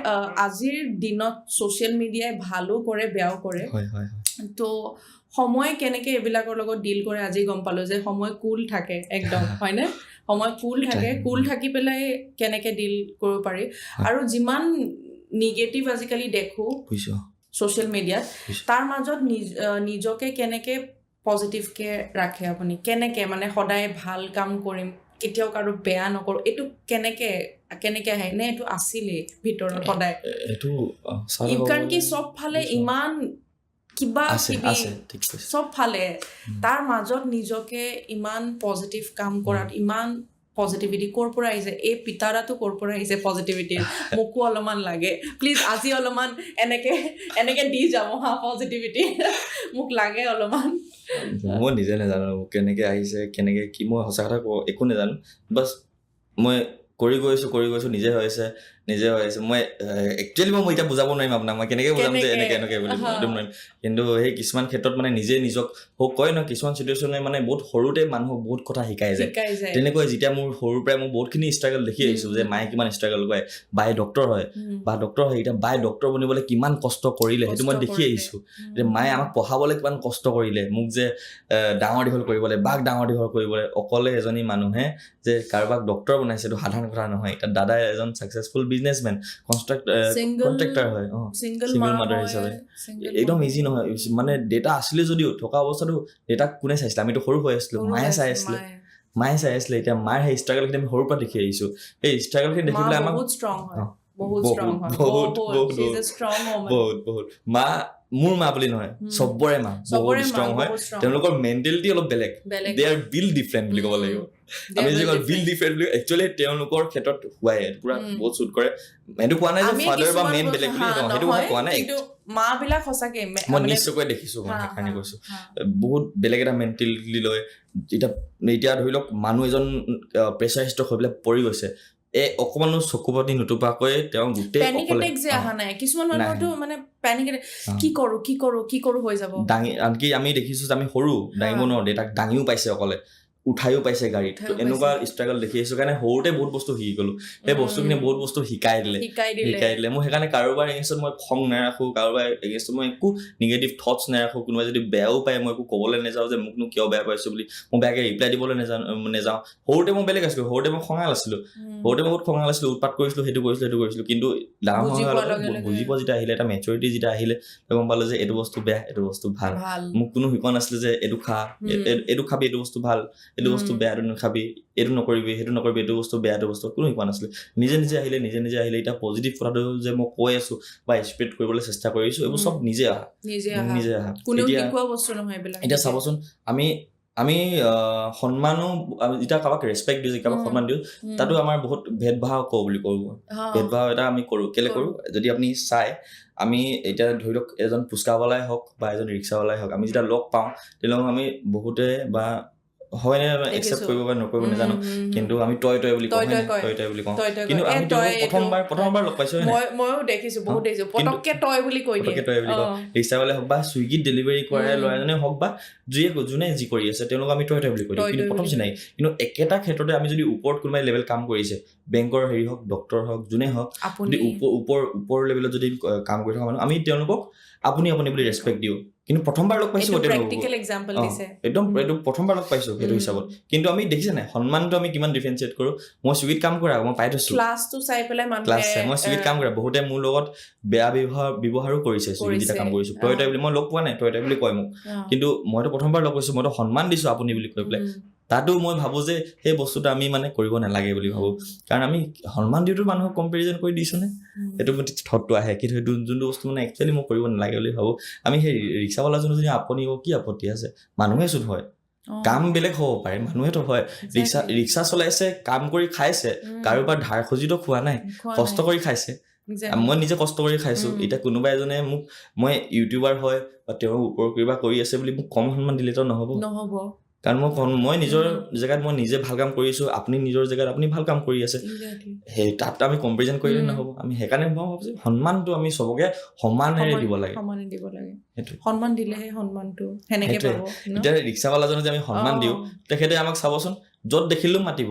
আজিৰ দিনত ছ'চিয়েল মিডিয়াই ভালো কৰে বেয়াও কৰে তো সময় কেনেকে এইবিলাকৰ লগত ডিল কৰে আজি গম পালো যে সময় কুল থাকে একদম হয়নে সময় কুল থাকি পেলাই কেনেকে ডিল কৰিব পাৰি আৰু যিমান নিগেটিভ আজিকালি দেখো ছ'চিয়েল মিডিয়াত তাৰ মাজত নিজকে কেনেকে পজিটিভকে ৰাখে আপুনি কেনেকে মানে সদায় ভাল কাম কৰিম কেতিয়াও কাৰো বেয়া নকৰো এইটো কেনেকে আহে নে এইটো আছিলে ভিতৰত সদায় এইটো কাৰণ কি চব ফালে ইমান কিবা চব ফালে তাৰ মাজত নিজকে ইমান পজিটিভ কাম কৰাত ইমান পজিটিভিটি ক'ৰ পৰা আহিছে এই পিতাৰাটো ক'ৰ পৰা আহিছে পজিটিভিটিৰ মোকো অলপমান লাগে প্লিজ আজি অলপমান এনেকে দি যাব হা পজিটিভিটি মোক লাগে অলপমান মই নিজে নাজানো কেনেকে আহিছে কেনেকে কি মই সঁচা কথা একো নাজানো বাছ মই কৰি গৈছো নিজে হৈ আছে মই একচুৱেলি মই এতিয়া বুজাব নোৱাৰিম আপোনাক মই কেনেকে বুজাম যে এনেকে বুলি একদম নোৱাৰিম কিন্তু সেই কিছুমান ক্ষেত্ৰত মানে নিজে নিজক কয় ন কিছুমান চিটুৱেশ্যনে মানে বহুত সৰুতে মানুহক বহুত কথা শিকাই যায় তেনেকৈ যেতিয়া মোৰ সৰুৰ পৰাই মই বহুতখিনি ষ্ট্ৰাগল দেখি আহিছো যে মায়ে কিমান ষ্ট্ৰাগল কৰে বাই ডক্টৰ হয় এতিয়া বাই ডক্টৰ বনিবলৈ কিমান কষ্ট কৰিলে সেইটো মই দেখি আহিছো যে মায়ে আমাক পঢ়াবলৈ কিমান কষ্ট কৰিলে মোক যে ডাঙৰ দীঘল কৰিবলৈ অকলে এজনী মানুহে যে কাৰোবাক ডক্টৰ বনাইছে এইটো সাধাৰণ কথা নহয় এতিয়া দাদাই এজন ছাকচেছফুল বিজনেছমেন কন্ট্ৰেক্টৰ হয় চিংগল মাদাৰ হিচাপে একদম ইজি নহয় মানে ডেটা আছিলে যদিও থকা অৱস্থাটো ডেটাক কোনে চাইছিলে আমিতো সৰু হৈ আছিলো মায়ে চাই আছিলে এতিয়া মায়ে সেই ষ্ট্ৰাগলখিনি আমি সৰুৰ পৰা দেখি আহিছো সেই ষ্ট্ৰাগলখিনি দেখি পেলাই আমাক বহুত মা মোৰ মা বুলি নহয় চবৰে মা বহুত ষ্ট্ৰং হয় তেওঁলোকৰ মেণ্টেলিটি অলপ বেলেগ দে আৰ বিল ডিফাৰেণ্ট বুলি ক'ব লাগিব আমি যে বিল ডিফাৰেণ্ট বুলি একচুৱেলি তেওঁলোকৰ ক্ষেত্ৰত হোৱাই পুৰা বহুত চুট কৰে এইটো কোৱা নাই যে ফাদাৰ বা মেইন বেলেগ বুলি সেইটো কোৱা নাই মা বিলাক সঁচাকে মই নিশ্চয়কৈ দেখিছো মই সেইকাৰণে কৈছো বহুত বেলেগ এটা মেণ্টেলিটি লৈ এতিয়া ধৰি লওক মানুহ এজন প্ৰেচাৰ ষ্ট্ৰক হৈ পেলাই পৰি গৈছে অকমানো চকু পাতি নুটুপাকৈ তেওঁ গোটেই কিছুমান মানুহতো মানে পেনিক কি কৰো হৈ যাব আনকি আমি দেখিছো যে আমি সৰু দাঙিব নোৱাৰো দেউতাক দাঙিও পাইছে অকলে উঠাইও পাইছে গাড়ীত এনেকুৱা ষ্ট্ৰাগল দেখি আহিছো কাৰণে সৰুতে বহুত বস্তু শিকি গলো সেই বস্তুখিনি বহুত বস্তু শিকাই দিলে মই সেইকাৰণে কাৰোবাৰ এগেইনষ্টত মই খং নাৰাখো কাৰোবাৰ এগেইনষ্টত মই একো নিগেটিভ থটছ নাৰাখো কোনোবাই যদি বেয়াও পায় মই একো ক'বলৈ নাযাওঁ যে মোকনো কিয় বেয়া পাইছো বুলি মই বেয়াকে ৰিপ্লাই দিবলৈ নাযাওঁ সৰুতে মই বেলেগ আছিলো সৰুতে মই খঙাল আছিলো উৎপাত কৰিছিলো সেইটো কৰিছিলো কিন্তু ডাঙৰ বুজি পোৱা যেতিয়া আহিলে এটা মেচুৰিটি যেতিয়া আহিলে গম পালো যে এইটো বস্তু বেয়া এইটো বস্তু ভাল মোক কোনো শিকোৱা নাছিলে যে এইটো খাবি এইটো বস্তু ভাল এইটো বস্তু বেয়া এইটো নাখাবি এইটো নকৰিবি সেইটো নকৰিবি এইটো বস্তু বেয়া এইটো বস্তু কোনো শিকোৱা নাছিলে নিজে আহিলে এতিয়া পজিটিভ কথাটো যে মই কৈ আছো বা স্প্ৰেড কৰিবলৈ চেষ্টা কৰিছো এইবোৰ চব নিজে অহা এতিয়া চাবচোন আমি সন্মানো যেতিয়া কাৰোবাক ৰেচপেক্ট দিওঁ কাৰোবাক সন্মান দিওঁ তাতো আমাৰ বহুত ভেদভাৱ ভেদভাৱ এটা আমি কৰো কেলে কৰো যদি আপুনি চাই আমি এতিয়া ধৰি লওক এজন ফুচকাৱালাই হওক বা এজন ৰিক্সাৱালাই হওক আমি যেতিয়া লগ পাওঁ তেওঁলোকক আমি বহুতে বা হয় নে একচেপ্ট কৰিব বা নকৰিব নাজানো কিন্তু আমি তই বুলি কওঁ কিন্তু আমি প্ৰথমবাৰ লগ পাইছো ময়ো দেখিছো বহুত দেখিছো পটককে তই বুলি কৈ ৰিক্সাৱালাই হওক বা চুইগিত ডেলিভাৰী কৰা ল'ৰাজনে হওক বা যোনে যি কৰি আছে তেওঁলোকক আমি তই বুলি কৈ দিওঁ কিন্তু প্ৰথম চিনাকি কিন্তু একেটা ক্ষেত্ৰতে আমি যদি ওপৰত কোনোবাই লেভেল কাম কৰিছে বেংকৰ হেৰি হওক ডক্তৰ হওক যোনে হওক যদি ওপৰ লেভেলত যদি কাম কৰি থকা মানুহ আমি তেওঁলোকক আপুনি বুলি ৰেচপেক্ট দিওঁ কিন্তু প্ৰথমবাৰ লগ পাইছো একদম এইটো প্ৰথমবাৰ লগ পাইছো সেইটো হিচাপত কিন্তু আমি দেখিছে নাই সন্মানটো আমি কিমান ডিফাৰেঞ্চিয়েট কৰো মই চুইগিত কাম কৰা মই পাই থৈছো মই চুইগিত কাম কৰা বহুতে মোৰ লগত বেয়া ব্যৱহাৰো কৰিছে চুইগিত যেতিয়া কাম কৰিছো তই বুলি মই লগ পোৱা নাই তই বুলি কয় মোক কিন্তু মইতো প্ৰথমবাৰ লগ পাইছো মইতো সন্মান দিছো আপুনি বুলি কৈ পেলাই তাতো মই ভাবো যে সেই বস্তুটো আমি মানে কৰিব নালাগে বুলি ভাবো কাৰণ আমি সন্মান দিওঁতো মানুহক কম্পেৰিজন কৰি দিছো নে সেইটো থটটো আহে কিন্তু সেইটো যোনটো বস্তু মানে একচুৱেলি মই কৰিব নালাগে বুলি ভাবো আমি সেই ৰিক্সাৱালাজনে যদি আপুনি কি আপত্তি আছে মানুহে চোন হয় কাম বেলেগ হ'ব পাৰে মানুহেতো হয় ৰিক্সা চলাইছে কাম কৰি খাইছে কাৰোবাৰ ধাৰ খুজিতো খোৱা নাই কষ্ট কৰি খাইছে মই নিজে কষ্ট কৰি খাইছো এতিয়া কোনোবা এজনে মোক মই ইউটিউবাৰ হয় বা তেওঁৰ ওপৰ কিবা কৰি আছে বুলি মোক কম সন্মান দিলেতো নহ'ব কাৰণ মই নিজৰ জেগাত মই নিজে ভাল কাম কৰিছো আপুনি নিজৰ জেগাত আপুনি ভাল কাম কৰি আছে সেই তাত আমি কম্পেৰিজন কৰিলে নহ'ব আমি সেইকাৰণে ভাবো সন্মানটো আমি চবকে সমানেৰে দিব লাগে সন্মান দিলেহে সন্মানটো সেনেকে পাব এতিয়া ৰিক্সাৱালাজনে যে আমি সন্মান দিওঁ তেখেতে আমাক চাবচোন য'ত দেখিলো মাতিব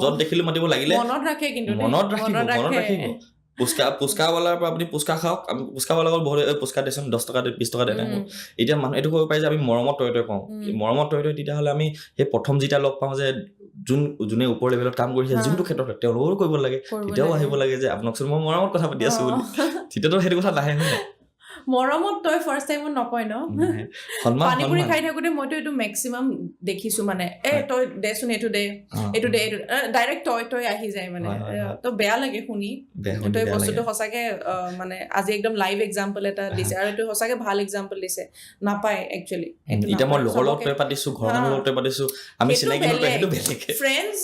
য'ত দেখিলো মাতিব লাগিলে মনত ৰাখে কিন্তু মনত ৰাখিব পুচকাৱালাৰ পৰা আপুনি পুচকা খাওক আমি পুচকাৱালাৰ বহুত পুচকা দেচোন 10 টকা 20 টকা দেনা এতিয়া মানুহ এইটো ক'ব পাৰি যে আমি মৰমত তই কওঁ মৰমত তই তেতিয়াহ'লে আমি সেই প্ৰথম যেতিয়া লগ পাওঁ যে যোনে ওপৰ লেভেলত কাম কৰিছে যোনটো ক্ষেত্ৰত তেওঁলোকৰো কৰিব লাগে তেতিয়াও আহিব লাগে যে আপোনাকচোন মই মৰমত কথা পাতি আছো বুলি তেতিয়াতো সেইটো কথা নাহে হয় মৰমত তই ফাৰ্ষ্ট টাইমত নকয় ন পানীপুৰি খাই থাকোতে মইতো এইটো মেক্সিমাম দেখিছো মানে তই দেচোন এইটো দে ডাইৰেক্ট তই আহি যায় মানে তো বেয়া লাগে শুনি তই বস্তুটো সঁচাকে মানে আজি একদম লাইভ এক্সাম্পল এটা দিছে আৰু এইটো সঁচাকে ভাল এক্সাম্পল দিছে নাপায় একচুৱেলি এতিয়া মই লগৰ লগত পাতিছো ঘৰৰ মানুহৰ লগত পাতিছো আমি চিনাকি নহয় সেইটো বেলেগ ফ্ৰেণ্ডছ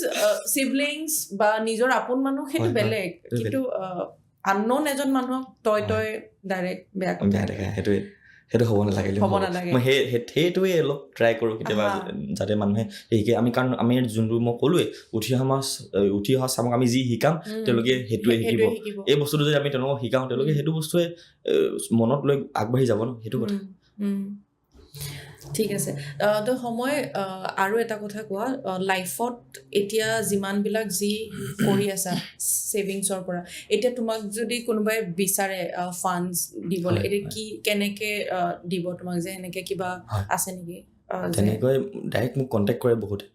সিবলিংছ বা নিজৰ আপোন মানুহ সেইটো বেলেগ কিন্তু আননোন এজন মানুহক তই ডাইৰেক্ট বেয়া দেখা সেইটো হ'ব নালাগে মই সেইটোৱে অলপ ট্ৰাই কৰোঁ কেতিয়াবা যাতে মানুহে শিকে আমি কাৰণ আমি যোনটো মই ক'লোৱে উঠি অহা চামক আমি যি শিকাম তেওঁলোকে সেইটোৱে শিকিব এই বস্তুটো যদি আমি তেওঁলোকক শিকাওঁ তেওঁলোকে সেইটো বস্তুৱে মনত লৈ আগবাঢ়ি যাব ন সেইটো কথা ঠিক আছে তো সময় আৰু এটা কথা কোৱা লাইফত এতিয়া যিমানবিলাক যি কৰি আছা ছেভিংছৰ পৰা এতিয়া তোমাক যদি কোনোবাই বিচাৰে ফাণ্ডছ দিবলৈ এতিয়া কি কেনেকে দিব তোমাক যে এনেকে কিবা আছে নেকি তেনেকৈ ডাইৰেক্ট মোক কণ্টেক্ট কৰে বহুতে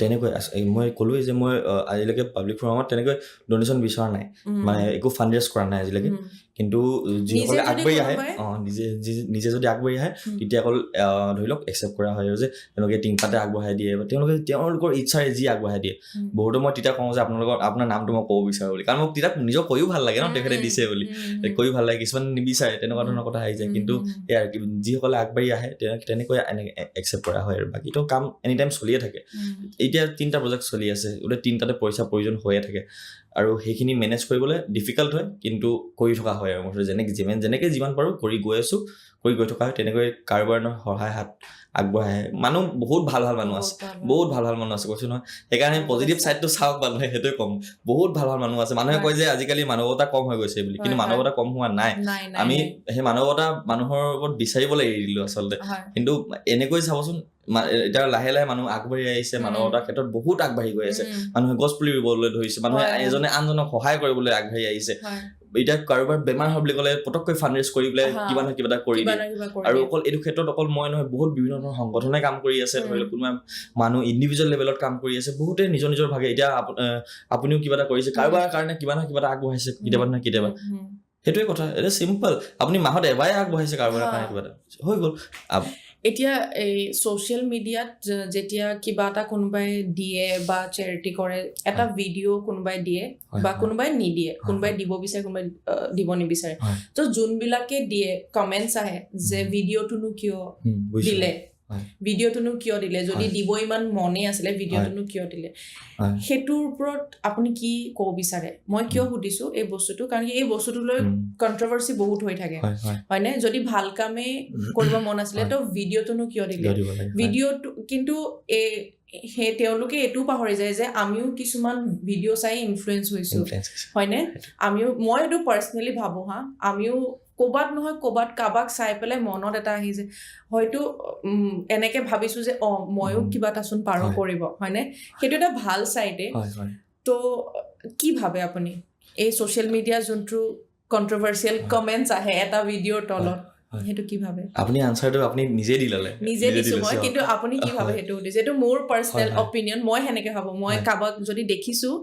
তেনেকৈ মই ক'লোৱে যে মই আজিলৈকে পাব্লিক ফোৰামত তেনেকৈ ডনেশ্যন বিচৰা নাই মানে একো ফাণ্ড ৰেজ কৰা নাই আজিলৈকে কিন্তু যিসকলে আগবাঢ়ি আহে নিজে যদি আগবাঢ়ি আহে তেতিয়া অকল ধৰি লওক একচেপ্ট কৰা হয় যে তেওঁলোকে টিংপাতে আগবঢ়াই দিয়ে বা তেওঁলোকৰ ইচ্ছাৰে যি আগবঢ়াই দিয়ে বহুতো মই তেতিয়া কওঁ যে আপোনাৰ নামটো মই ক'ব বিচাৰোঁ বুলি কাৰণ মোক তেতিয়া নিজক কৈও ভাল লাগে ন তেখেতে দিছে বুলি কৈও ভাল লাগে কিছুমান নিবিচাৰে তেনেকুৱা ধৰণৰ কথা আহি যায় কিন্তু এয়া যিসকলে আগবাঢ়ি আহে তেনেকৈ একচেপ্ট কৰা হয় আৰু বাকীতো কাম এনি টাইম চলিয়ে থাকে এতিয়া 3টা প্ৰজেক্ট চলি আছে গোটেই 3টাতে পইচা প্ৰয়োজন হৈয়ে থাকে আৰু সেইখিনি মেনেজ কৰিবলৈ ডিফিকাল্ট হয় কিন্তু কৰি থকা হয় আৰু মই যেনেকৈ যিমান পাৰোঁ কৰি গৈ আছোঁ কৰি গৈ থকা হয় তেনেকৈ কাৰোবাৰ সহায় হাত আগবঢ়াই মানুহ বহুত ভাল মানুহ আছে বহুত ভাল মানুহ আছে কৈছোঁ নহয় সেইকাৰণে পজিটিভ ছাইডটো চাওক মানুহে সেইটোৱে কম বহুত ভাল মানুহ আছে মানুহে কয় যে আজিকালি মানৱতা কম হৈ গৈছে বুলি কিন্তু মানৱতা কম হোৱা নাই আমি সেই মানৱতা মানুহৰ ওপৰত বিচাৰিবলৈ এৰি দিলোঁ আচলতে কিন্তু এনেকৈ চাবচোন এতিয়া লাহে লাহে মানুহ আগবাঢ়ি আহিছে মানৱতাৰ ক্ষেত্ৰত বহুত আগবাঢ়ি গৈ আছে মানুহে গছ পুলি ৰুবলৈ ধৰিছে মানুহে এজনে আনজনক সহায় কৰিবলৈ আগবাঢ়ি আহিছে এতিয়া কাৰোবাৰ বেমাৰ হয় বুলি ক'লে পটককৈ ফাণ্ড ৰেজ কৰি পেলাই কিবা নহয় কিবা এটা কৰি দিয়ে আৰু অকল এইটো ক্ষেত্ৰত অকল মই নহয় বহুত বিভিন্ন ধৰণৰ সংগঠনে কাম কৰি আছে ধৰি লওক কোনোবা মানুহ ইণ্ডিভিজুৱেল লেভেলত কাম কৰি আছে বহুতে নিজৰ ভাগে এতিয়া আপুনিও কিবা এটা কৰিছে কাৰোবাৰ কাৰণে কিবা নহয় কিবা এটা আগবঢ়াইছে কেতিয়াবা সেইটোৱে কথা এটা চিম্পল আপুনি মাহত এবাৰে আগবঢ়াইছে কাৰোবাৰ কাৰণে কিবা এটা হৈ গ'ল এতিয়া এই ছ'চিয়েল মিডিয়াত যেতিয়া কিবা এটা কোনোবাই দিয়ে বা চেৰিটি কৰে এটা ভিডিঅ' কোনোবাই দিয়ে বা কোনোবাই নিদিয়ে কোনোবাই দিব বিচাৰে কোনোবাই দিব নিবিচাৰে তো যোনবিলাকে দিয়ে কমেণ্টছ আহে যে ভিডিঅ'টোনো কিয় দিলে ভিডিঅ'টোনো কিয় দিলে যদি দিব ইমান মনে আছিলে ভিডিঅ'টোনো কিয় দিলে সেইটোৰ ওপৰত আপুনি কি ক'ব বিচাৰে মই কিয় সুধিছোঁ এই বস্তুটো কাৰণ এই বস্তুটোলৈ কণ্ট্ৰভাৰ্চি বহুত হৈ থাকে হয়নে যদি ভাল কামেই কৰিব মন আছিলে তো ভিডিঅ'টোনো কিয় দিলে ভিডিঅ'টো কিন্তু সেই তেওঁলোকে এইটো পাহৰি যায় যে আমিও কিছুমান ভিডিঅ' চাই ইনফ্লুৱেঞ্চ হৈছোঁ হয়নে মই এইটো পাৰ্চনেলি ভাবোঁ আমিও ক'বাত নহয় ক'বাত কাবাক চাই পেলাই মনত এটা আহিছে হয়তো এনেকে ভাবিছোঁ যে ময়ো কিবা এটাচোন পাৰোঁ কৰিব হয়নে সেইটো এটা ভাল চাইডে তো কি ভাবে আপুনি এই ছ'চিয়েল মিডিয়া যোনটো কণ্ট্ৰভাৰ্চিয়েল কমেণ্টছ আহে এটা ভিডিঅ'ৰ তলত সেইটো কি ভাবে আপুনি আনসাৰটো আপুনি নিজে দিছোঁ মই কিন্তু আপুনি কি ভাবে সেইটো সুধিছে এইটো মোৰ পাৰ্চনেল অপিনিয়ন মই সেনেকে ভাবোঁ মই কাবাক যদি দেখিছোঁ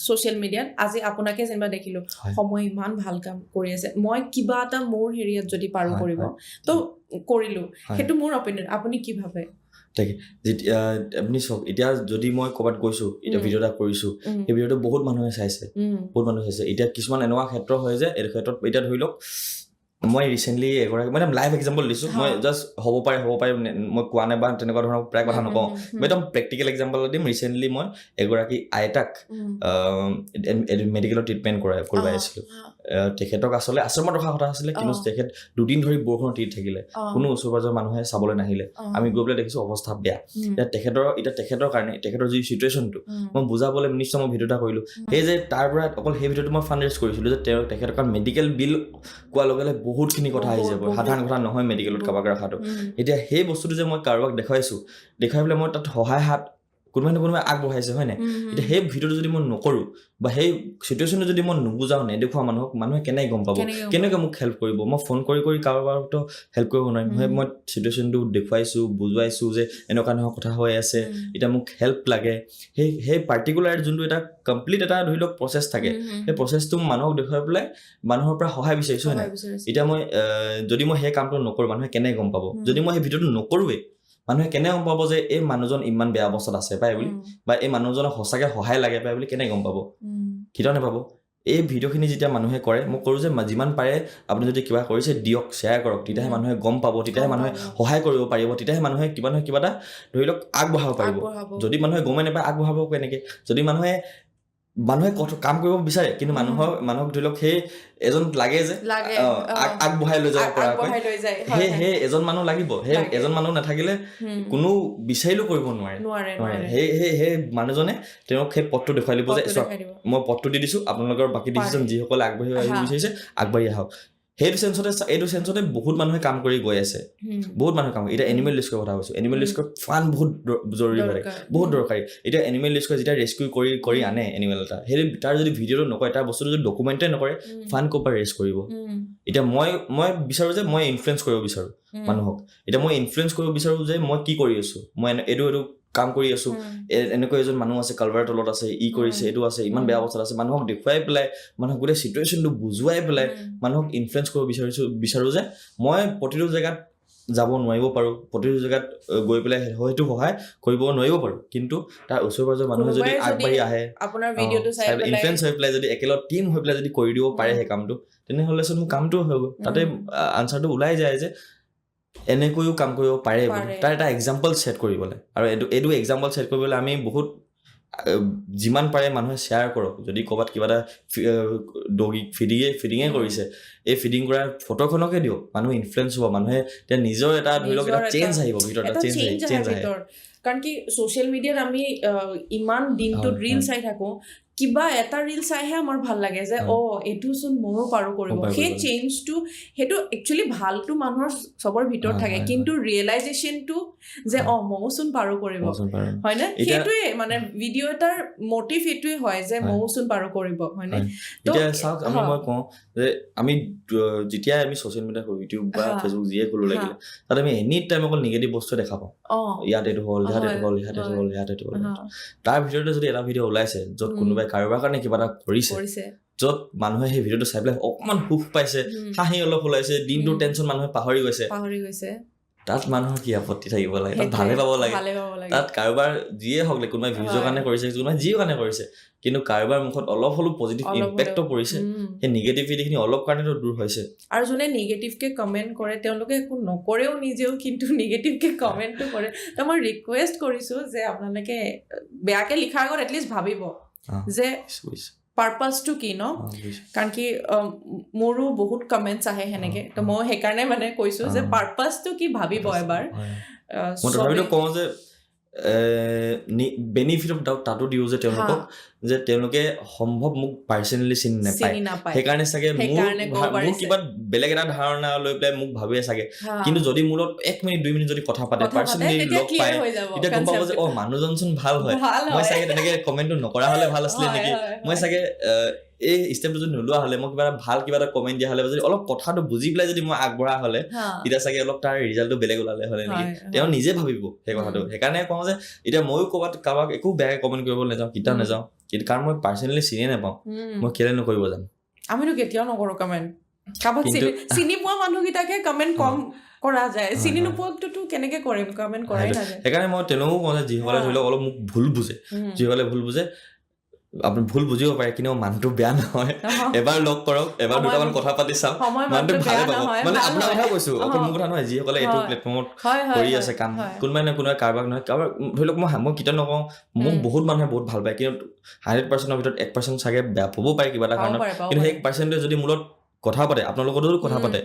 ছ'চিয়েল মিডিয়াত আজি আপোনাকে যেনিবা দেখিলোঁ সময় ইমান ভাল কাম কৰি আছে মই কিবা এটা মোৰ হেৰিয়াত যদি পাৰোঁ কৰিব তো কৰিলোঁ সেইটো মোৰ অপিনিয়ন আপুনি কি ভাবে তাকে যেতিয়া আপুনি চাওক এতিয়া যদি মই ক'ৰবাত গৈছোঁ এতিয়া ভিডিঅ' এটা কৰিছোঁ সেই ভিডিঅ'টো বহুত মানুহে চাইছে এতিয়া কিছুমান এনেকুৱা ক্ষেত্ৰ হয় যে এই ক্ষেত্ৰত এতিয়া ধৰি লওক মই ৰিচেণ্টলি এগৰাকী মানে লাইভ এক্সাম্পল দিছোঁ মই জাষ্ট হ'ব পাৰে মই কোৱা নাই বা তেনেকুৱা ধৰণৰ প্ৰায় কথা নকওঁ মই একদম প্ৰেক্টিকেল এক্সাম্পল দিম ৰিচেণ্টলি মই এগৰাকী আইতাক মেডিকেলৰ ট্ৰিটমেণ্ট কৰিব আহিছিলোঁ তেখেতক আচলতে আশ্ৰমত ৰখা কথা আছিলে কিন্তু তেখেত 2 দিন ধৰি বৰষুণত তিতি থাকিলে কোনো ওচৰ পাজৰ মানুহে চাবলৈ নাহিলে আমি গৈ পেলাই দেখিছোঁ অৱস্থা বেয়া এতিয়া তেখেতৰ কাৰণে তেখেতৰ যি চিটুৱেশ্যনটো মই বুজাবলৈ নিশ্চয় মই ভিডিঅ' এটা কৰিলোঁ সেই যে তাৰ পৰা অকল সেই ভিডিঅ'টো মই ফাণ্ড ৰেজ কৰিছিলোঁ যে তেখেতৰ কাৰণ মেডিকেল বিল কোৱাৰ লগে লগে বহুতখিনি কথা আহি যাব সাধাৰণ কথা নহয় মেডিকেলত কাবাক ৰখাটো এতিয়া সেই বস্তুটো যে মই কাৰোবাক দেখুৱাই পেলাই মই তাত সহায় হাত কোনোবাই আগবঢ়াইছে হয় নাই এতিয়া সেই ভিডিঅ'টো যদি মই নকৰোঁ বা সেই চিটুৱেশ্যনটো যদি মই নুবুজাওঁ নেদেখুৱাওঁ মানুহে কেনেকৈ গম পাব কেনেকৈ মোক হেল্প কৰিব মই ফোন কৰি কাৰোবাৰতো হেল্প কৰিব নোৱাৰিম মই চিটুৱেশ্যনটো দেখুৱাইছোঁ বুজুৱাইছোঁ যে এনেকুৱা কথা হৈ আছে এতিয়া মোক হেল্প লাগে সেই পাৰ্টিকুলাৰ যোনটো এটা কমপ্লিট এটা ধৰি লওক প্ৰচেছ থাকে সেই প্ৰচেছটো মানুহক দেখুৱাই পেলাই মানুহৰ পৰা সহায় বিচাৰিছোঁ হয় নাই এতিয়া মই যদি মই সেই কামটো নকৰোঁ মানুহে কেনেকৈ গম পাব যদি মই সেই ভিডিঅ'টো নকৰোঁৱেই মানুহে কেনে গম পাব যে এই মানুহজন ইমান বেয়া অৱস্থাত আছে পায় বুলি বা এই মানুহজনক সঁচাকৈ সহায় লাগে পায় বুলি কেনে গম পাব কেতিয়াও নাপাব এই ভিডিঅ'খিনি যেতিয়া মানুহে কৰে মই কৰোঁ যে যিমান পাৰে আপুনি যদি কিবা কৰিছে দিয়ক শ্বেয়াৰ কৰক তেতিয়াহে মানুহে গম পাব তেতিয়াহে মানুহে সহায় কৰিব পাৰিব তেতিয়াহে মানুহে কিবা নহয় কিবা এটা ধৰি লওক আগবঢ়াব পাৰিব যদি মানুহে গমেই নাপায় আগবঢ়াব কেনেকৈ যদি মানুহে কাম কৰিব বিচাৰে কিন্তু মানুহক ধৰি লওক সেই এজন লাগে যে আগবঢ়াই লৈ যাব পৰাকৈ সেই এজন মানুহ লাগিব সেই এজন মানুহ নাথাকিলে কোনো বিচাৰিলেও কৰিব নোৱাৰে সেই মানুহজনে তেওঁক সেই পথটো দেখুৱাই দিব যে মই পথটো দি দিছোঁ আপোনালোকৰ বাকী ডিচিশ্যন যিসকলে আগবাঢ়ি আহিব বিচাৰিছে আগবাঢ়ি আহক এইটো চেন্সতে বহুত মানুহে কাম কৰি গৈ আছে বহুত মানুহে কাম এতিয়া এনিমেল ৰেস্কিউৰ কথা কৈছোঁ এনিমেল ৰেস্কিউৰ ফাণ্ড বহুত জৰুৰী হয় বহুত দৰকাৰী এতিয়া এনিমেল ৰেস্কিউৰ যেতিয়া ৰেস্কিউ কৰি আনে এনিমেল এটা সেই তাৰ যদি ভিডিঅ'টো নকৰে তাৰ বস্তুটো যদি ডকুমেণ্টে নকৰে ফাণ্ড ক'ৰ পৰা ৰেজ কৰিব এতিয়া মই বিচাৰোঁ যে মই ইনফ্লুৱেঞ্চ কৰিব বিচাৰোঁ মানুহক এতিয়া মই ইনফ্লুৱেঞ্চ কৰিব বিচাৰোঁ যে মই কি কৰি আছোঁ মই এইটো কাম কৰি আছোঁ এনেকৈ এজন মানুহ আছে কালভাৰৰ তলত আছে কৰিছে এইটো আছে ইমান বেয়া অৱস্থাত আছে মানুহক দেখুৱাই পেলাই মানুহক গোটেই চিটুৱেশ্যনটো বুজুৱাই পেলাই মানুহক ইনফ্লুৱেঞ্চ কৰিব বিচাৰোঁ যে মই প্ৰতিটো জেগাত যাব নোৱাৰিব পাৰোঁ প্ৰতিটো জেগাত গৈ পেলাই হয়তো সহায় কৰিব নোৱাৰিব পাৰোঁ কিন্তু তাৰ ওচৰ পাজৰ মানুহে যদি আগবাঢ়ি আহে ইনফ্লুৱেঞ্চ হৈ পেলাই যদি একেলগে টিম হৈ পেলাই যদি কৰি দিব পাৰে সেই কামটো তেনেহ'লেচোন মোৰ কামটো হৈ গ'ল তাতে আনচাৰটো ওলাই যায় যে এনেকৈও কাম কৰিব পাৰে বুলি তাৰ এটা এক্সাম্পল ছেট কৰিবলৈ আৰু এইটো এক্সাম্পল ছেট কৰিবলৈ আমি বহুত যিমান পাৰে মানুহে শ্বেয়াৰ কৰক যদি ক'ৰবাত কিবা এটা ডগি ফিডিঙে কৰিছে এই ফিডিং কৰাৰ ফটোখনকে দিয়ক মানুহ ইনফ্লুৱেঞ্চ হ'ব মানুহে এতিয়া নিজৰ এটা ধৰি লওক এটা চেঞ্জ আহিব ভিতৰত এটা চেঞ্জ আহে কাৰণ কি ছ'চিয়েল মিডিয়াত আমি ইমান দিনটোত ৰিল চাই থাকোঁ কিবা এটা ৰিল চাইহে আমাৰ ভাল লাগে যে এইটোচোন ময়ো পাৰোঁ কৰিব সেই চেঞ্জটো সেইটো একচুৱেলি ভালটো মানুহৰ চবৰ ভিতৰত থাকে কিন্তু ৰিয়েলাইজেশ্যনটো যে ময়োচোন পাৰোঁ কৰিব হয়নে সেইটোৱে মানে ভিডিঅ' এটাৰ মটিভ এইটোৱে হয় যে ময়োচোন পাৰোঁ কৰিব হয়নে এতিয়া চাওক মই কওঁ যে আমি যেতিয়া আমি ছ'চিয়েল মিডিয়া কৰোঁ ইউটিউব বা ফেচবুক যিয়ে খোলো লাগিলে তাত আমি এনি টাইম অকল নিগেটিভ বস্তু দেখা পাওঁ ইয়াত এইটো হ'ল ইয়াত এইটো হ'ল তাৰ ভিতৰতে যদি এটা ভিডিঅ' ওলাইছে য'ত কোনোবাই কাৰোবাৰ কাৰণে কিবা এটা কৰিছে য'ত মানুহে সেই ভিডিঅ'টো চাই পেলাই অকণমান সুখ পাইছে হাঁহি অলপ ওলাইছে দিনটোৰ টেনশ্যন মানুহে পাহৰি গৈছে তাত মানুহৰ কি আপত্তি থাকিব লাগে তাত ভালে পাব লাগে তাত কাৰোবাৰ যিয়ে হওক কোনোবাই ভিউজৰ কাৰণে কৰিছে কোনোবাই যিও কাৰণে কৰিছে কিন্তু কাৰোবাৰ মুখত অলপ হ'লেও পজিটিভ ইম্পেক্টটো পৰিছে সেই নিগেটিভিটিখিনি অলপ কাৰণেতো দূৰ হৈছে আৰু যোনে নিগেটিভকে কমেণ্ট কৰে তেওঁলোকে একো নকৰেও নিজেও কিন্তু নিগেটিভকে কমেণ্টটো কৰে তো মই ৰিকুৱেষ্ট কৰিছোঁ যে আপোনালোকে বেয়াকে লিখাৰ আগত এটলিষ্ট ভাবিব যে পাৰ্পাছটো কি ন কাৰণ কি মোৰো বহুত কমেণ্টছ আহে সেনেকে তো মই সেইকাৰণে মানে কৈছোঁ যে পাৰ্পাছটো কি ভাবিব এবাৰ মই তথাপিতো কওঁ যে বেনিফিট অফ ডাউট তাতো দিওঁ যে তেওঁলোকক যে তেওঁলোকে সম্ভৱ মোক পাৰ্চনেলি চিনি নাপায় সেইকাৰণে চাগে মোৰ কিবা বেলেগ এটা ধাৰণা লৈ পেলাই মোক ভাবে চাগে কিন্তু যদি মোৰ লগত 1 মিনিট 2 মিনিট যদি কথা পাতে পাৰ্চনেলি লগ পায় তেতিয়া গম পাব যে মানুহজনচোন ভাল হয় মই চাগে তেনেকে কমেণ্টটো নকৰা হ'লে ভাল আছিলে নেকি মই চাগে এই ষ্টেপটো যদি নোলোৱা হ'লে মই কিবা এটা কমেণ্ট দিয়া হ'লে যদি অলপ কথাটো বুজি পেলাই যদি মই আগবঢ়া হ'লে তেতিয়া চাগে অলপ তাৰ ৰিজাল্টটো বেলেগ ওলালে হ'লে নেকি তেওঁ নিজে ভাবিব সেই কথাটো সেইকাৰণে কওঁ যে এতিয়া ময়ো ক'ৰবাত কাৰোবাক একো বেয়াকৈ কমেণ্ট কৰিবলৈ নাযাওঁ কিতাপ নাযাওঁ কিন্তু কাৰণ মই পাৰ্চনেলি চিনিয়ে নাপাওঁ মই কেলে নকৰিব যাম আমিতো কেতিয়াও নকৰোঁ কমেণ্ট কাৰোবাক চিনি পোৱা মানুহকেইটাকে কমেণ্ট কম কৰা যায় চিনি নোপোৱাকটোতো কেনেকে কৰিম কমেণ্ট কৰাই নাযায় সেইকাৰণে মই তেওঁলোকো কওঁ যে যিসকলে ধৰি লওক অলপ মোক ভুল বুজে আপুনি ভুল বুজিব পাৰে কিন্তু মানুহটো বেয়া নহয় এবাৰ লগ কৰক এবাৰ দুটামান কথা পাতি চাওক মানুহটো ভালে পাব মানে আপোনাৰ কথা কৈছোঁ অকল মোৰ কথা নহয় যিসকলে এইটো প্লেটফৰ্মত কৰি আছে কাম কোনোবাই নহয় কোনোবাই কাৰোবাক ধৰি লওক মই কিতাপ নকওঁ মোক বহুত মানুহে বহুত ভাল পায় কিন্তু 100%ৰ ভিতৰত 1% চাগে বেয়া পাব পাৰে কিবা এটা কাৰণত কিন্তু সেই 1% যদি মূলত কথা পাতে আপোনালোকৰো কথা পাতে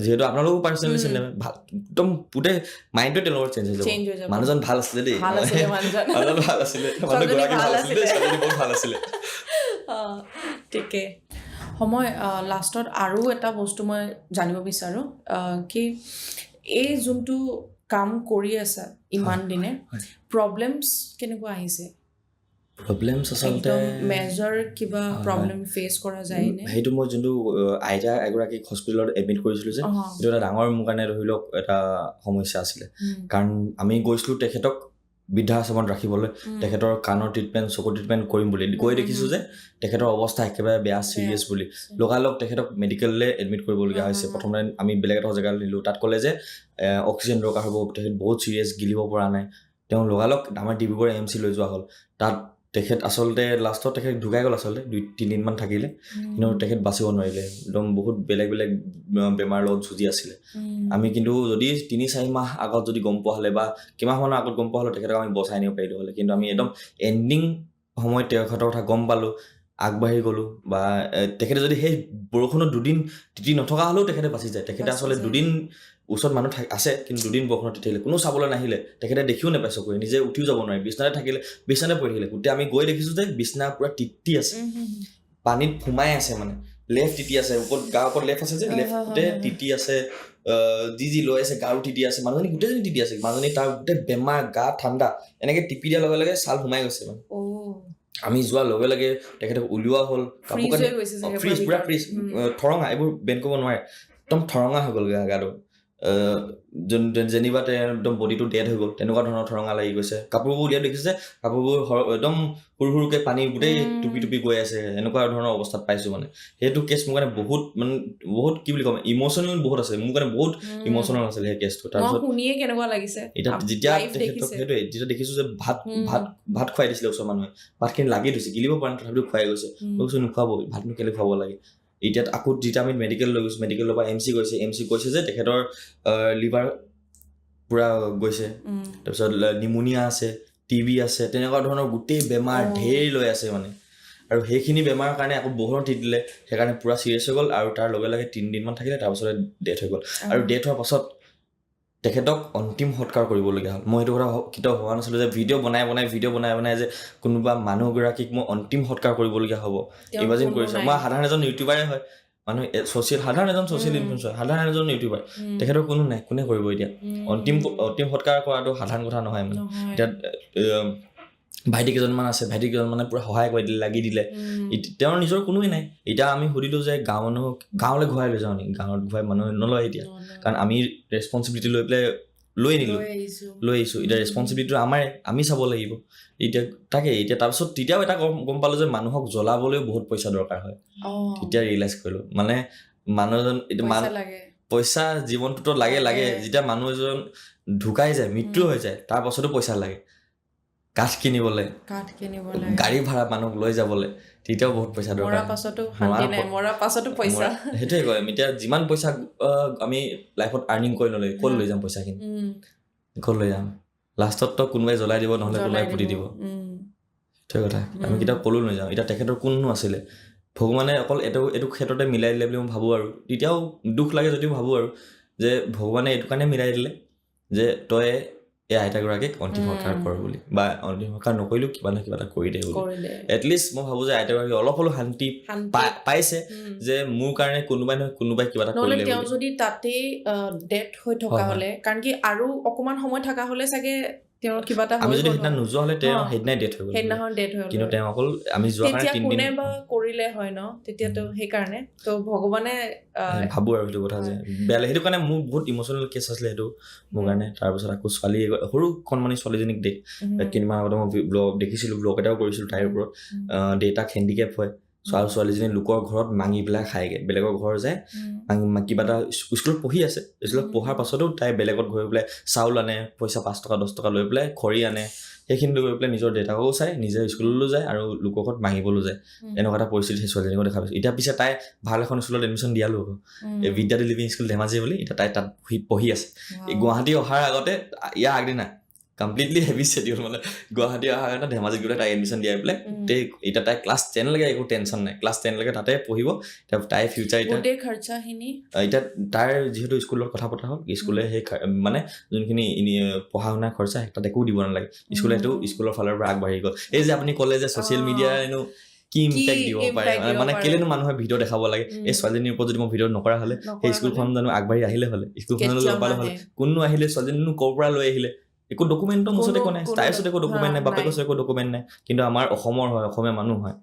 যিহেতু আপোনালোকো পাৰ্চনেলি চিনি নাপায় ভাল একদম গোটেই মাইণ্ডটো তেওঁলোকৰ চেঞ্জ হৈ যাব মানুহজন ভাল আছিলে দেই মানুহজন ভাল আছিলে মানুহগৰাকী ভাল আছিলে ঠিকে সময় লাষ্টত আৰু এটা বস্তু মই জানিব বিচাৰোঁ কি এই যোনটো কাম কৰি আছা ইমান দিনে প্ৰবলেমছ কেনেকুৱা আহিছে প্ৰবলেমছ আচলতে মেজৰ কিবা প্ৰবলেম ফেচ কৰা যায় নে সেইটো মই যোনটো আইতা এগৰাকীক হস্পিটেলত এডমিট কৰিছিলোঁ যে সেইটো এটা ডাঙৰ মোৰ কাৰণে ধৰি লওক এটা সমস্যা আছিলে কাৰণ আমি গৈছিলোঁ তেখেতক বৃদ্ধাশ্ৰমত ৰাখিবলৈ তেখেতৰ কাণৰ ট্ৰিটমেণ্ট চকুৰ ট্ৰিটমেণ্ট কৰিম বুলি গৈ দেখিছোঁ যে তেখেতৰ অৱস্থা একেবাৰে বেয়া চিৰিয়াছ বুলি লগালগ তেখেতক মেডিকেললৈ এডমিট কৰিবলগীয়া হৈছে প্ৰথমতে আমি বেলেগ এটা জেগালৈ নিলোঁ তাত ক'লে যে অক্সিজেন দৰকাৰ হ'ব তেখেত বহুত চিৰিয়াছ গিলিব পৰা নাই তেওঁ লগালগ আমাৰ ডিব্ৰুগড় AMC লৈ যোৱা হ'ল তাত তেখেত আচলতে লাষ্টত তেখেত ঢুকাই গ'ল আচলতে 2-3 দিনমান থাকিলে কিন্তু তেখেত বাচিব নোৱাৰিলে একদম বহুত বেলেগ বেলেগ বেমাৰৰ লগত যুঁজি আছিলে আমি কিন্তু যদি 3-4 মাহ আগত যদি গম পোৱা হ'লে বা কিমাহমানৰ আগত গম পোৱা হ'লে তেখেতক আমি বচাই নিব পাৰিলোঁ হ'লে কিন্তু আমি একদম এণ্ডিং সময়ত তেখেতৰ কথা গম পালোঁ আগবাঢ়ি গ'লোঁ বা তেখেতে যদি সেই বৰষুণত 2 দিন তিতি নথকা হ'লেও তেখেতে বাচি যায় তেখেতে আচলতে 2 দিন ওচৰত মানুহ আছে কিন্তু 2 দিন বৰষুণত তিতিলে কোনো চাবলৈ নাহিলে তেখেতে দেখিও নাপায় চকুৰে নিজে উঠিও যাব নোৱাৰে বিছনাতে থাকিলে বিছনাতে পৰি থাকিলে গোটেই আমি গৈ দেখিছোঁ যে বিছনা পুৰা তিতি আছে পানীত সোমাই আছে মানে লেফ্ট তিতি আছে ওপৰত গা ওপৰত লেফ্ট আছে যে লেফ্টতে তিতি আছে যি লৈ আছে গাৰো তিতি আছে মানুহজনী গোটেইজনী তিতি আছে মানুহজনী তাৰ গোটেই বেমাৰ গা ঠাণ্ডা এনেকৈ টিপি দিয়াৰ লগে লগে ছাল সোমাই গৈছে মানে আমি যোৱাৰ লগে লগে তেখেতক উলিওৱা হ'ল কাপোৰ কানি ফ্ৰিজ পুৰা ফ্ৰিজ ঠৰঙা এইবোৰ বেন কৰিব নোৱাৰে একদম ঠৰঙা হৈ গ'লগৈ গাটো যেনিবা একদম বডিটো ডেড হৈ গ'ল তেনেকুৱা ধৰণৰ ঠৰঙা লাগি গৈছে কাপোৰবোৰ উলিয়াই দেখিছে কাপোৰবোৰ একদম সৰু সৰুকৈ পানী গোটেই টুপি টুপি গৈ আছে এনেকুৱা ধৰণৰ অৱস্থাত পাইছোঁ মানে সেইটো কেছ মোৰ কাৰণে বহুত মানে বহুত কি বুলি ক'ম ইম'চনেল বহুত আছে মোৰ কাৰণে বহুত ইম'চনেল আছিলে সেই কেছটো তাৰপিছত শুনিয়ে কেনেকুৱা লাগিছে এতিয়া যেতিয়া তেখেতক সেইটোৱে যেতিয়া দেখিছোঁ যে ভাত খুৱাই দিছিলে ওচৰৰ মানুহে ভাতখিনি লাগি ধৰিছে গিলিব পৰা নাই তথাপিতো খুৱাই গৈছে মই কৈছোঁ নোখোৱাব ভাতনো কেলৈ খুৱাব লাগে এতিয়া আকৌ যেতিয়া আমি মেডিকেল লৈ গৈছোঁ মেডিকেলৰ পৰা MC কৈছে যে তেখেতৰ লিভাৰ পুৰা গৈছে তাৰপিছত নিমুনিয়া আছে TB আছে তেনেকুৱা ধৰণৰ গোটেই বেমাৰ ঢেৰ লৈ আছে মানে আৰু সেইখিনি বেমাৰৰ কাৰণে আকৌ বৰষুণত তিতিলে সেইকাৰণে পুৰা চিৰিয়াছ হৈ গ'ল আৰু তাৰ লগে লগে 3 দিনমান থাকিলে তাৰপিছতে ডেথ হৈ গ'ল আৰু ডেথ হোৱাৰ পাছত তেখেতক অন্তিম সৎকাৰ কৰিবলগীয়া হ'ল মই সেইটো কথা কেতিয়াও ভবা নাছিলোঁ যে ভিডিঅ' বনাই যে কোনোবা মানুহগৰাকীক মই অন্তিম সৎকাৰ কৰিবলগীয়া হ'ব ইমাজিন কৰিছোঁ মই সাধাৰণ এজন ইউটিউবাৰে হয় মানুহ সাধাৰণ এজন ছ'চিয়েল ইনফ্লুৱেঞ্চাৰ সাধাৰণ এজন ইউটিউবাৰ তেখেতৰ কোনো নাই কোনে কৰিব এতিয়া অন্তিম সৎকাৰ কৰাটো সাধাৰণ কথা নহয় মানে এতিয়া ভাইটি কেইজনমান আছে ভাইটি কেইজনমানে পুৰা সহায় কৰি দিলে লাগি দিলে তেওঁৰ নিজৰ কোনোৱে নাই এতিয়া আমি সুধিলোঁ যে গাঁও মানুহক গাঁৱলৈ ঘূৰাই লৈ যাওঁ নেকি গাঁৱত ঘূৰাই মানুহে নলয় এতিয়া কাৰণ আমি ৰেছপনচিবিলিটি লৈ পেলাই লৈ আহিছোঁ এতিয়া ৰেছপনচিবিলিটিটো আমাৰে আমি চাব লাগিব এতিয়া এতিয়া তাৰপিছত তেতিয়াও এটা গম পালোঁ যে মানুহক জ্বলাবলৈও বহুত পইচা দৰকাৰ হয় তেতিয়া ৰিয়েলাইজ কৰিলোঁ মানে মানুহ এজন পইচা জীৱনটোতো লাগে যেতিয়া মানুহ এজন ঢুকাই যায় মৃত্যু হৈ যায় তাৰ পাছতো পইচা লাগে কাঠ কিনিবলৈ গাড়ী ভাড়া মানুহক লৈ যাবলৈ তেতিয়াও বহুত পইচা দৰকাৰ সেইটোৱে কয় এতিয়া যিমান পইচা আমি লাইফত আৰ্নিং কৰি নলৈ ক'ত লৈ যাম পইচাখিনি ক'ত লৈ যাম লাষ্টততো কোনোবাই জ্বলাই দিব নহ'লে কোনোবাই পুতি দিব সেইটোৱে কথা আমি কেতিয়াও ক'লো লৈ যাওঁ এতিয়া তেখেতৰ কোননো আছিলে ভগৱানে অকল এইটো ক্ষেত্ৰতে মিলাই দিলে বুলি মই ভাবোঁ আৰু তেতিয়াও দুখ লাগে যদিও ভাবোঁ আৰু যে ভগৱানে এইটো কাৰণে মিলাই দিলে যে তই এই আইতাগৰাকীক অন্তিম সৎকাৰ কৰ বুলি বা অন্তিম সৎকাৰ নকৰিলেও কিবা নহয় কিবা এটা কৰি দে বুলি এটলিষ্ট মই ভাবোঁ যে আইতাগৰাকী অলপ হ'লেও শান্তি পাইছে যে মোৰ কাৰণে কোনোবাই নহয় কোনোবাই কিবা এটা কৰিলে তেওঁ যদি তাতেই ডেথ হৈ থকা হ'লে কাৰণ কি আৰু অকণমান সময় থকা হ'লে চাগে তেওঁৰ কিবা এটা আমি যদি সেইদিনা নোযোৱা হ'লে তেওঁ সেইদিনাই ডেথ হৈ গ'ল কিন্তু তেওঁ অকল আমি যোৱা কাৰণে 3 দিন কৰিলে হয় ন তেতিয়াতো সেইকাৰণে তো ভগৱানে ভাবোঁ আৰু সেইটো কথা যে বেয়া লাগে সেইটো কাৰণে মোৰ বহুত ইম'চনেল কেছ আছিলে সেইটো মোৰ কাৰণে তাৰপিছত আকৌ ছোৱালী সৰু কণমানি ছোৱালীজনীক কেইদিনমান আগতে মই দেখিছিলোঁ ব্লগ এটাও কৰিছিলোঁ তাইৰ ওপৰত দেউতাক হেণ্ডিকেপ হয় ছোৱালীজনী লোকৰ ঘৰত মাঙি পেলাই খায়গৈ বেলেগৰ ঘৰ যায় কিবা এটা স্কুলত পঢ়ি আছে স্কুলত পঢ়াৰ পাছতো তাই বেলেগত গৈ পেলাই চাউল আনে পইচা 5 টকা 10 টকা লৈ পেলাই খৰি আনে সেইখিনি লৈ গৈ পেলাই নিজৰ দেউতাকো চায় নিজে স্কুললৈ যায় আৰু লোকৰ ঘৰত মাঙিবলৈ যায় এনেকুৱা এটা পৰিস্থিতি সেই ছোৱালীজনীকো দেখা পাইছোঁ এতিয়া পিছে তাই ভাল এখন স্কুলত এডমিশ্যন দিয়ালোঁ এই বিদ্যাৰ্থী লিভিং স্কুল ধেমাজি বুলি এতিয়া তাই তাত পঢ়ি আছে এই গুৱাহাটী অহাৰ আগতে ইয়াৰ আগদিনা কমপ্লিটলি হেভি শেডিউল মানে গুৱাহাটী অহাৰ কাৰণে ধেমাজিত গ'লে তাই এডমিশ্যন দিয়াই পেলাই এতিয়া তাই ক্লাছ 10 লৈকে একো টেনশ্যন নাই ক্লাছ 10 লৈকে তাতে পঢ়িব এতিয়া তাই ফিউচাৰ এতিয়া তাইৰ যিহেতু স্কুলত কথা পতা হ'ল স্কুলে সেই মানে যোনখিনি পঢ়া শুনা খৰচা তাত একো দিব নালাগে স্কুলেতো স্কুলৰ ফালৰ পৰা আগবাঢ়ি গ'ল এই যে আপুনি ক'লে যে ছ'চিয়েল মিডিয়া কি ইম্পেক্ট দিব পাৰে মানে কেলেনো মানুহে ভিডিঅ' দেখাব লাগে এই ছোৱালীজনীৰ ওপৰত যদি মই ভিডিঅ' নকৰা হ'লে সেই স্কুলখন জানো আগবাঢ়ি আহিলে হ'লে স্কুলখনলৈ লগালে হ'লে কোনো আহিলে ছোৱালীজনীনো ক'ৰ পৰা লৈ আহিলে একো ডকুমেণ্টৰ মুঠতে একো নাই তাইৰ ওচৰত একো ডকুমেণ্ট নাই বাপেকৰ ওচৰত একো ডকুমেণ্ট নাই কিন্তু আমাৰ অসমৰ হয় অসমীয়া মানুহ হয়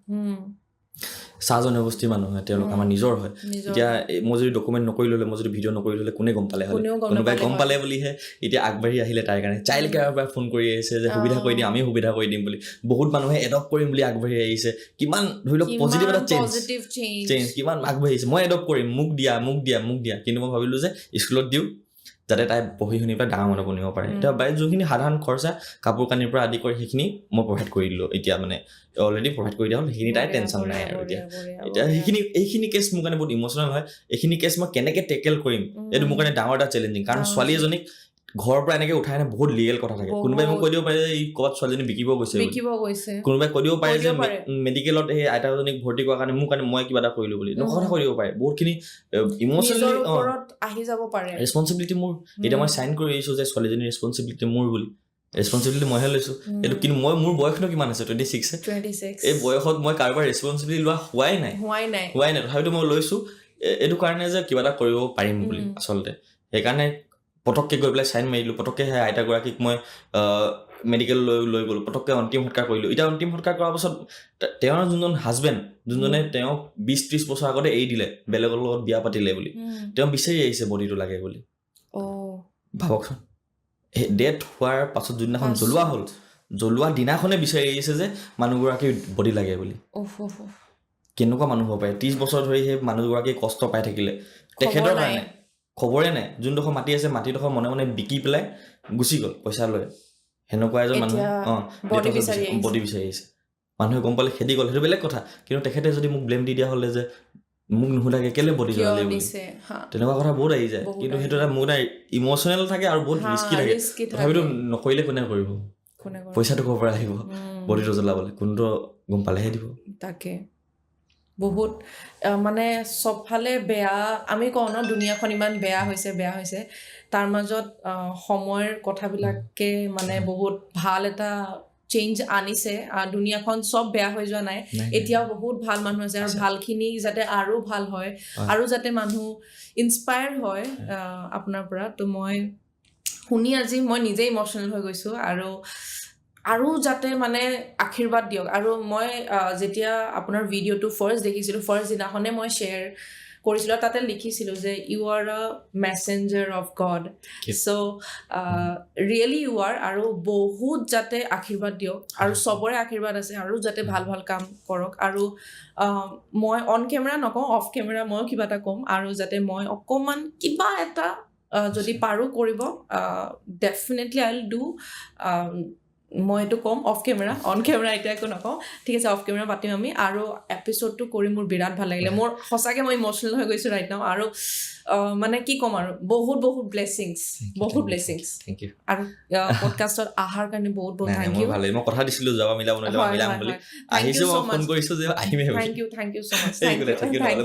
চাহ জনগোষ্ঠীৰ মানুহ হয় তেওঁলোক আমাৰ নিজৰ হয় এতিয়া মই যদি ডকুমেণ্ট নকৰি ল'লে মই যদি ভিডিঅ' নকৰি ল'লে কোনে গম পালে হ'লে কোনোবাই গম পালে বুলিহে এতিয়া আগবাঢ়ি আহিলে তাইৰ কাৰণে চাইল্ড কেয়াৰৰ পৰা ফোন কৰি আহিছে যে সুবিধা কৰি দিম আমি সুবিধা কৰি দিম বুলি বহুত মানুহে এডপ্ট কৰিম বুলি আগবাঢ়ি আহিছে কিমান ধৰি লওক পজিটিভ এটা চেঞ্জ কিমান আগবাঢ়ি আহিছে মই এডপ্ট কৰিম মোক দিয়া কিন্তু মই ভাবিলোঁ যে স্কুলত দিওঁ যাতে তাই পঢ়ি শুনি পেলাই ডাঙৰ মানুহ বনিব পাৰে এতিয়া বাই যোনখিনি সাধাৰণ খৰচা কাপোৰ কানিৰ পৰা আদি কৰি সেইখিনি মই প্ৰভাইড কৰি দিলোঁ এতিয়া মানে অলৰেডি প্ৰভাইড কৰি দিয়া হ'ল সেইখিনি তাই টেনশ্যন নাই আৰু এতিয়া এইখিনি কেছ মোৰ কাৰণে বহুত ইম'চনেল হয় এইখিনি কেছ মই কেনেকৈ টেকেল কৰিম এইটো মোৰ কাৰণে ডাঙৰ এটা চেলেঞ্জিং কাৰণ ছোৱালী এজনীক ঘৰৰ পৰা এনেকে উঠাই নে বহুত লিগেল কথা থাকে কোনোবাই মোক কৈ দিব পাৰে যে ই ক'ৰবাত ছোৱালীজনী বিকিব গৈছে কোনোবাই কৈ দিব পাৰে যে মেডিকেলত সেই আইতাজনীক ভৰ্তি কৰাৰ কাৰণে মোৰ কাৰণে মই কিবা এটা কৰিলোঁ বুলি কথা কৈ দিব পাৰে বহুতখিনি ইম'চনেলি আহি যাব পাৰে ৰেছপনচিবিলিটি মোৰ এতিয়া মই চাইন কৰি আহিছোঁ যে ছোৱালীজনীৰ ৰেছপনচিবিলিটি মোৰ বুলি ৰেছপনচিবিলিটি মইহে লৈছোঁ এইটো কিন্তু মোৰ বয়সনো কিমান আছে 26 এই বয়সত মই কাৰোবাৰ ৰেছপনচিবিলিটি লোৱা হোৱাই নাই তথাপিতো মই লৈছোঁ এইটো কাৰণে যে কিবা এটা কৰিব পাৰিম বুলি আচলতে সেইকাৰণে পটককৈ গৈ পেলাই চাইন মাৰিলোঁ পটককৈ সেই আইতাগৰাকীক মই মেডিকেল লৈ গ'লোঁ পটককৈ অন্তিম সৎকাৰ কৰিলোঁ এতিয়া অন্তিম সৎকাৰ কৰাৰ পাছত তেওঁৰ যোনজন হাজবেণ্ড যোনজনে তেওঁক 20-30 বছৰ আগতে এৰি দিলে বেলেগৰ লগত বিয়া পাতিলে বুলি তেওঁ বিচাৰি আহিছে বডিটো লাগে বুলি ভাবকচোন ডেথ হোৱাৰ পাছত যোনদিনাখন জ্বলোৱা দিনাখনে বিচাৰি আহিছে যে মানুহগৰাকীৰ বডি লাগে বুলি কেনেকুৱা মানুহ হ'ব পাৰে 30 বছৰ ধৰি সেই মানুহগৰাকী কষ্ট পাই থাকিলে তেখেতৰ কাৰণে খবৰে নাই যোনডোখৰ মাটি আছে মাটিডোখৰ মনে মনে বিকি পেলাই গুচি গ'ল পইচা লৈ সেনেকুৱা এজন মানুহ বডি বিচাৰি আহিছে মানুহে গম পালে খেদি গ'ল সেইটো বেলেগ কথা কিন্তু তেখেতে যদি মোক ব্লেম দি দিয়া হ'লে যে মোক নুসুধাকে কেলে বডি জ্বলালে বুলি তেনেকুৱা কথা বহুত আহি যায় কিন্তু সেইটো এটা মোৰ ইম'চনেল থাকে আৰু বহুত ৰিস্কি থাকে তথাপিতো নকৰিলে কোনে কৰিব পইচাটো ক'ৰ পৰা আহিব বডিটো জ্বলাবলৈ কোনটো গম পালেহে দিব তাকে বহুত মানে চবফালে বেয়া আমি কওঁ ন দুনিয়াখন ইমান বেয়া হৈছে তাৰ মাজত সময়ৰ কথাবিলাকে মানে বহুত ভাল এটা চেঞ্জ আনিছে দুনিয়াখন চব বেয়া হৈ যোৱা নাই এতিয়াও বহুত ভাল মানুহ আছে আৰু ভালখিনি যাতে আৰু ভাল হয় আৰু যাতে মানুহ ইনস্পায়াৰ হয় আপোনাৰ পৰা তো মই শুনি আজি মই নিজে ইম'চনেল হৈ গৈছোঁ আৰু যাতে মানে আশীৰ্বাদ দিয়ক আৰু মই যেতিয়া আপোনাৰ ভিডিঅ'টো ফাৰ্ষ্ট দেখিছিলোঁ ফাৰ্ষ্ট দিনাখনে মই শ্বেয়াৰ কৰিছিলোঁ তাতে লিখিছিলোঁ যে you are a messenger of God so' really you are আৰু বহুত যাতে আশীৰ্বাদ দিয়ক আৰু চবৰে আশীৰ্বাদ আছে আৰু যাতে ভাল কাম কৰক আৰু মই অন কেমেৰা নকওঁ অফ কেমেৰা ময়ো কিবা এটা ক'ম আৰু যাতে মই অকণমান কিবা এটা যদি পাৰোঁ কৰিব ডেফিনেটলি আই উইল ডু মই এইটো ক'ম অফ কেমেৰা অন কেমেৰা এতিয়া একো নকওঁ ঠিক আছে অফ কেমেৰা পাতিম আমি আৰু এপিছ'ডটো কৰি মোৰ বিৰাট ভাল লাগিলে মোৰ সঁচাকৈ মই ইম'চনেল হৈ গৈছোঁ ৰাইট নাও আৰু মানে কি ক'ম আৰু বহুত ব্লেছিংছ থেংক ইউ আৰু পডকাষ্টত অহাৰ কাৰণে বহুত থেংক ইউ ভালেই মই কথা দিছিলোঁ যাবা মিলাম বুলি আহিছোঁ মই ফোন কৰিছোঁ যে আহিমেই থেংক ইউ ছ' মাছ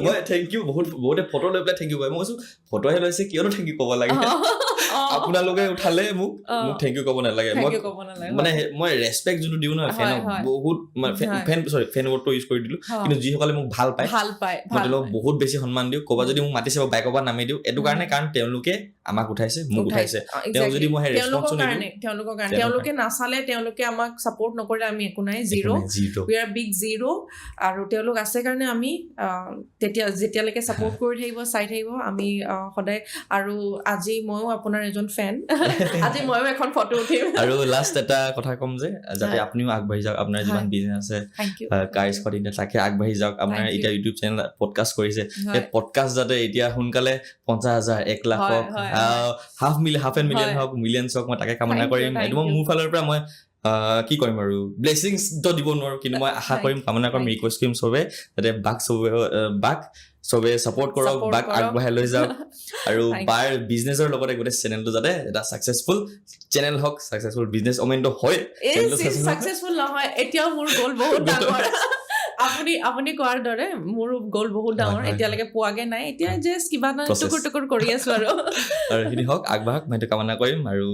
মই থেংক ইউ বহুতে ফটো লৈ পেলাই থেংক ইউ কয় মই কৈছোঁ ফটোহে লৈছে কিয়নো থেংক ইউ ক'ব লাগে আপোনালোকে উঠালে মোক থেংক ইউ ক'ব নালাগে মানে মই ৰেছপেক্ট যোনটো দিওঁ নহয় ফেনক বহুত ফেন ৱৰ্ডটো ইউজ কৰি দিলোঁ কিন্তু যিসকলে মোক ভাল পায় মই তেওঁলোকক বহুত বেছি সন্মান দিওঁ ক'ৰবাত যদি মোক মাতিছে বা বাইকৰ পৰা নামি দিওঁ এইটো কাৰণে কাৰণ তেওঁলোকে আমাক উঠাইছে মোক উঠাইছে তেওঁ যদি মই ৰেছপন্স তেওঁলোকৰ কাৰণে তেওঁলোকে নাচালে তেওঁলোকে আমাক ছাপোৰ্ট নকৰিলে আমি একো নাই zero' we are big zero' আৰু তেওঁলোক আছে কাৰণে আমি যেতিয়ালৈকে ছাপোৰ্ট কৰি থাকিব চাই থাকিব আমি সদায় আৰু আজি ময়ো আপোনাৰ এজন ফেন আজি ময়ো এখন ফটো উঠিম আৰু লাষ্ট এটা কথা ক'ম যে যাতে আপুনিও আগবাঢ়ি যাওক আপোনাৰ যিমান বিজনেছ আছে কাৰ্ছ পাতিনে তাকে আগবাঢ়ি যাওক আপোনাৰ এতিয়া ইউটিউব চেনেল পডকাষ্ট কৰিছে সেই পডকাষ্ট যাতে এতিয়া সোনকালে 50,000 1 লাখ হওক হাফ এন মিলিয়ন হওক মিলিয়নছ হওক মই তাকে কামনা কৰিম এইটো মই মোৰ ফালৰ পৰা মই কি কৰিম আৰু ব্লেছিংছটো দিব নোৱাৰোঁ কিন্তু মই আশা কৰিম কামনা কৰিম ৰিকুৱেষ্ট কৰিম চবে যাতে বাক চবে ছাপোৰ্ট কৰক বাক আগবঢ়াই লৈ যাওক আৰু বাৰ বিজনেছৰ লগতে গোটেই চেনেলটো যাতে এটা ছাকচেছফুল চেনেল হওক ছাকচেছফুল বিজনেছ অমেনটো হয় ছাকচেছফুল নহয় এতিয়াও মোৰ গ'ল বহুত ডাঙৰ আপুনি কোৱাৰ দৰে মোৰ গ'ল বহুত ডাঙৰ এতিয়ালৈকে পোৱাগে নাই এতিয়া জাষ্ট কিবা এটা টুকুৰ কৰি আছো আৰু সেইখিনি হওক আগবাঢ়ক মই সেইটো কামনা কৰিম আৰু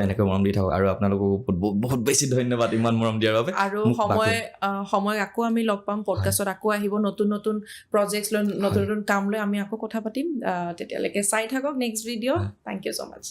এনেকৈ মৰম দি থাকক আৰু আপোনালোকক বহুত বেছি ধন্যবাদ ইমান মৰম দিয়াৰ বাবে আৰু সময় আকৌ আমি লগ পাম পডকাষ্টত আকৌ আহিব নতুন নতুন প্ৰজেক্টছ লৈ নতুন কাম লৈ আমি আকৌ কথা পাতিম তেতিয়ালৈকে চাই থাকক next video' thank you so much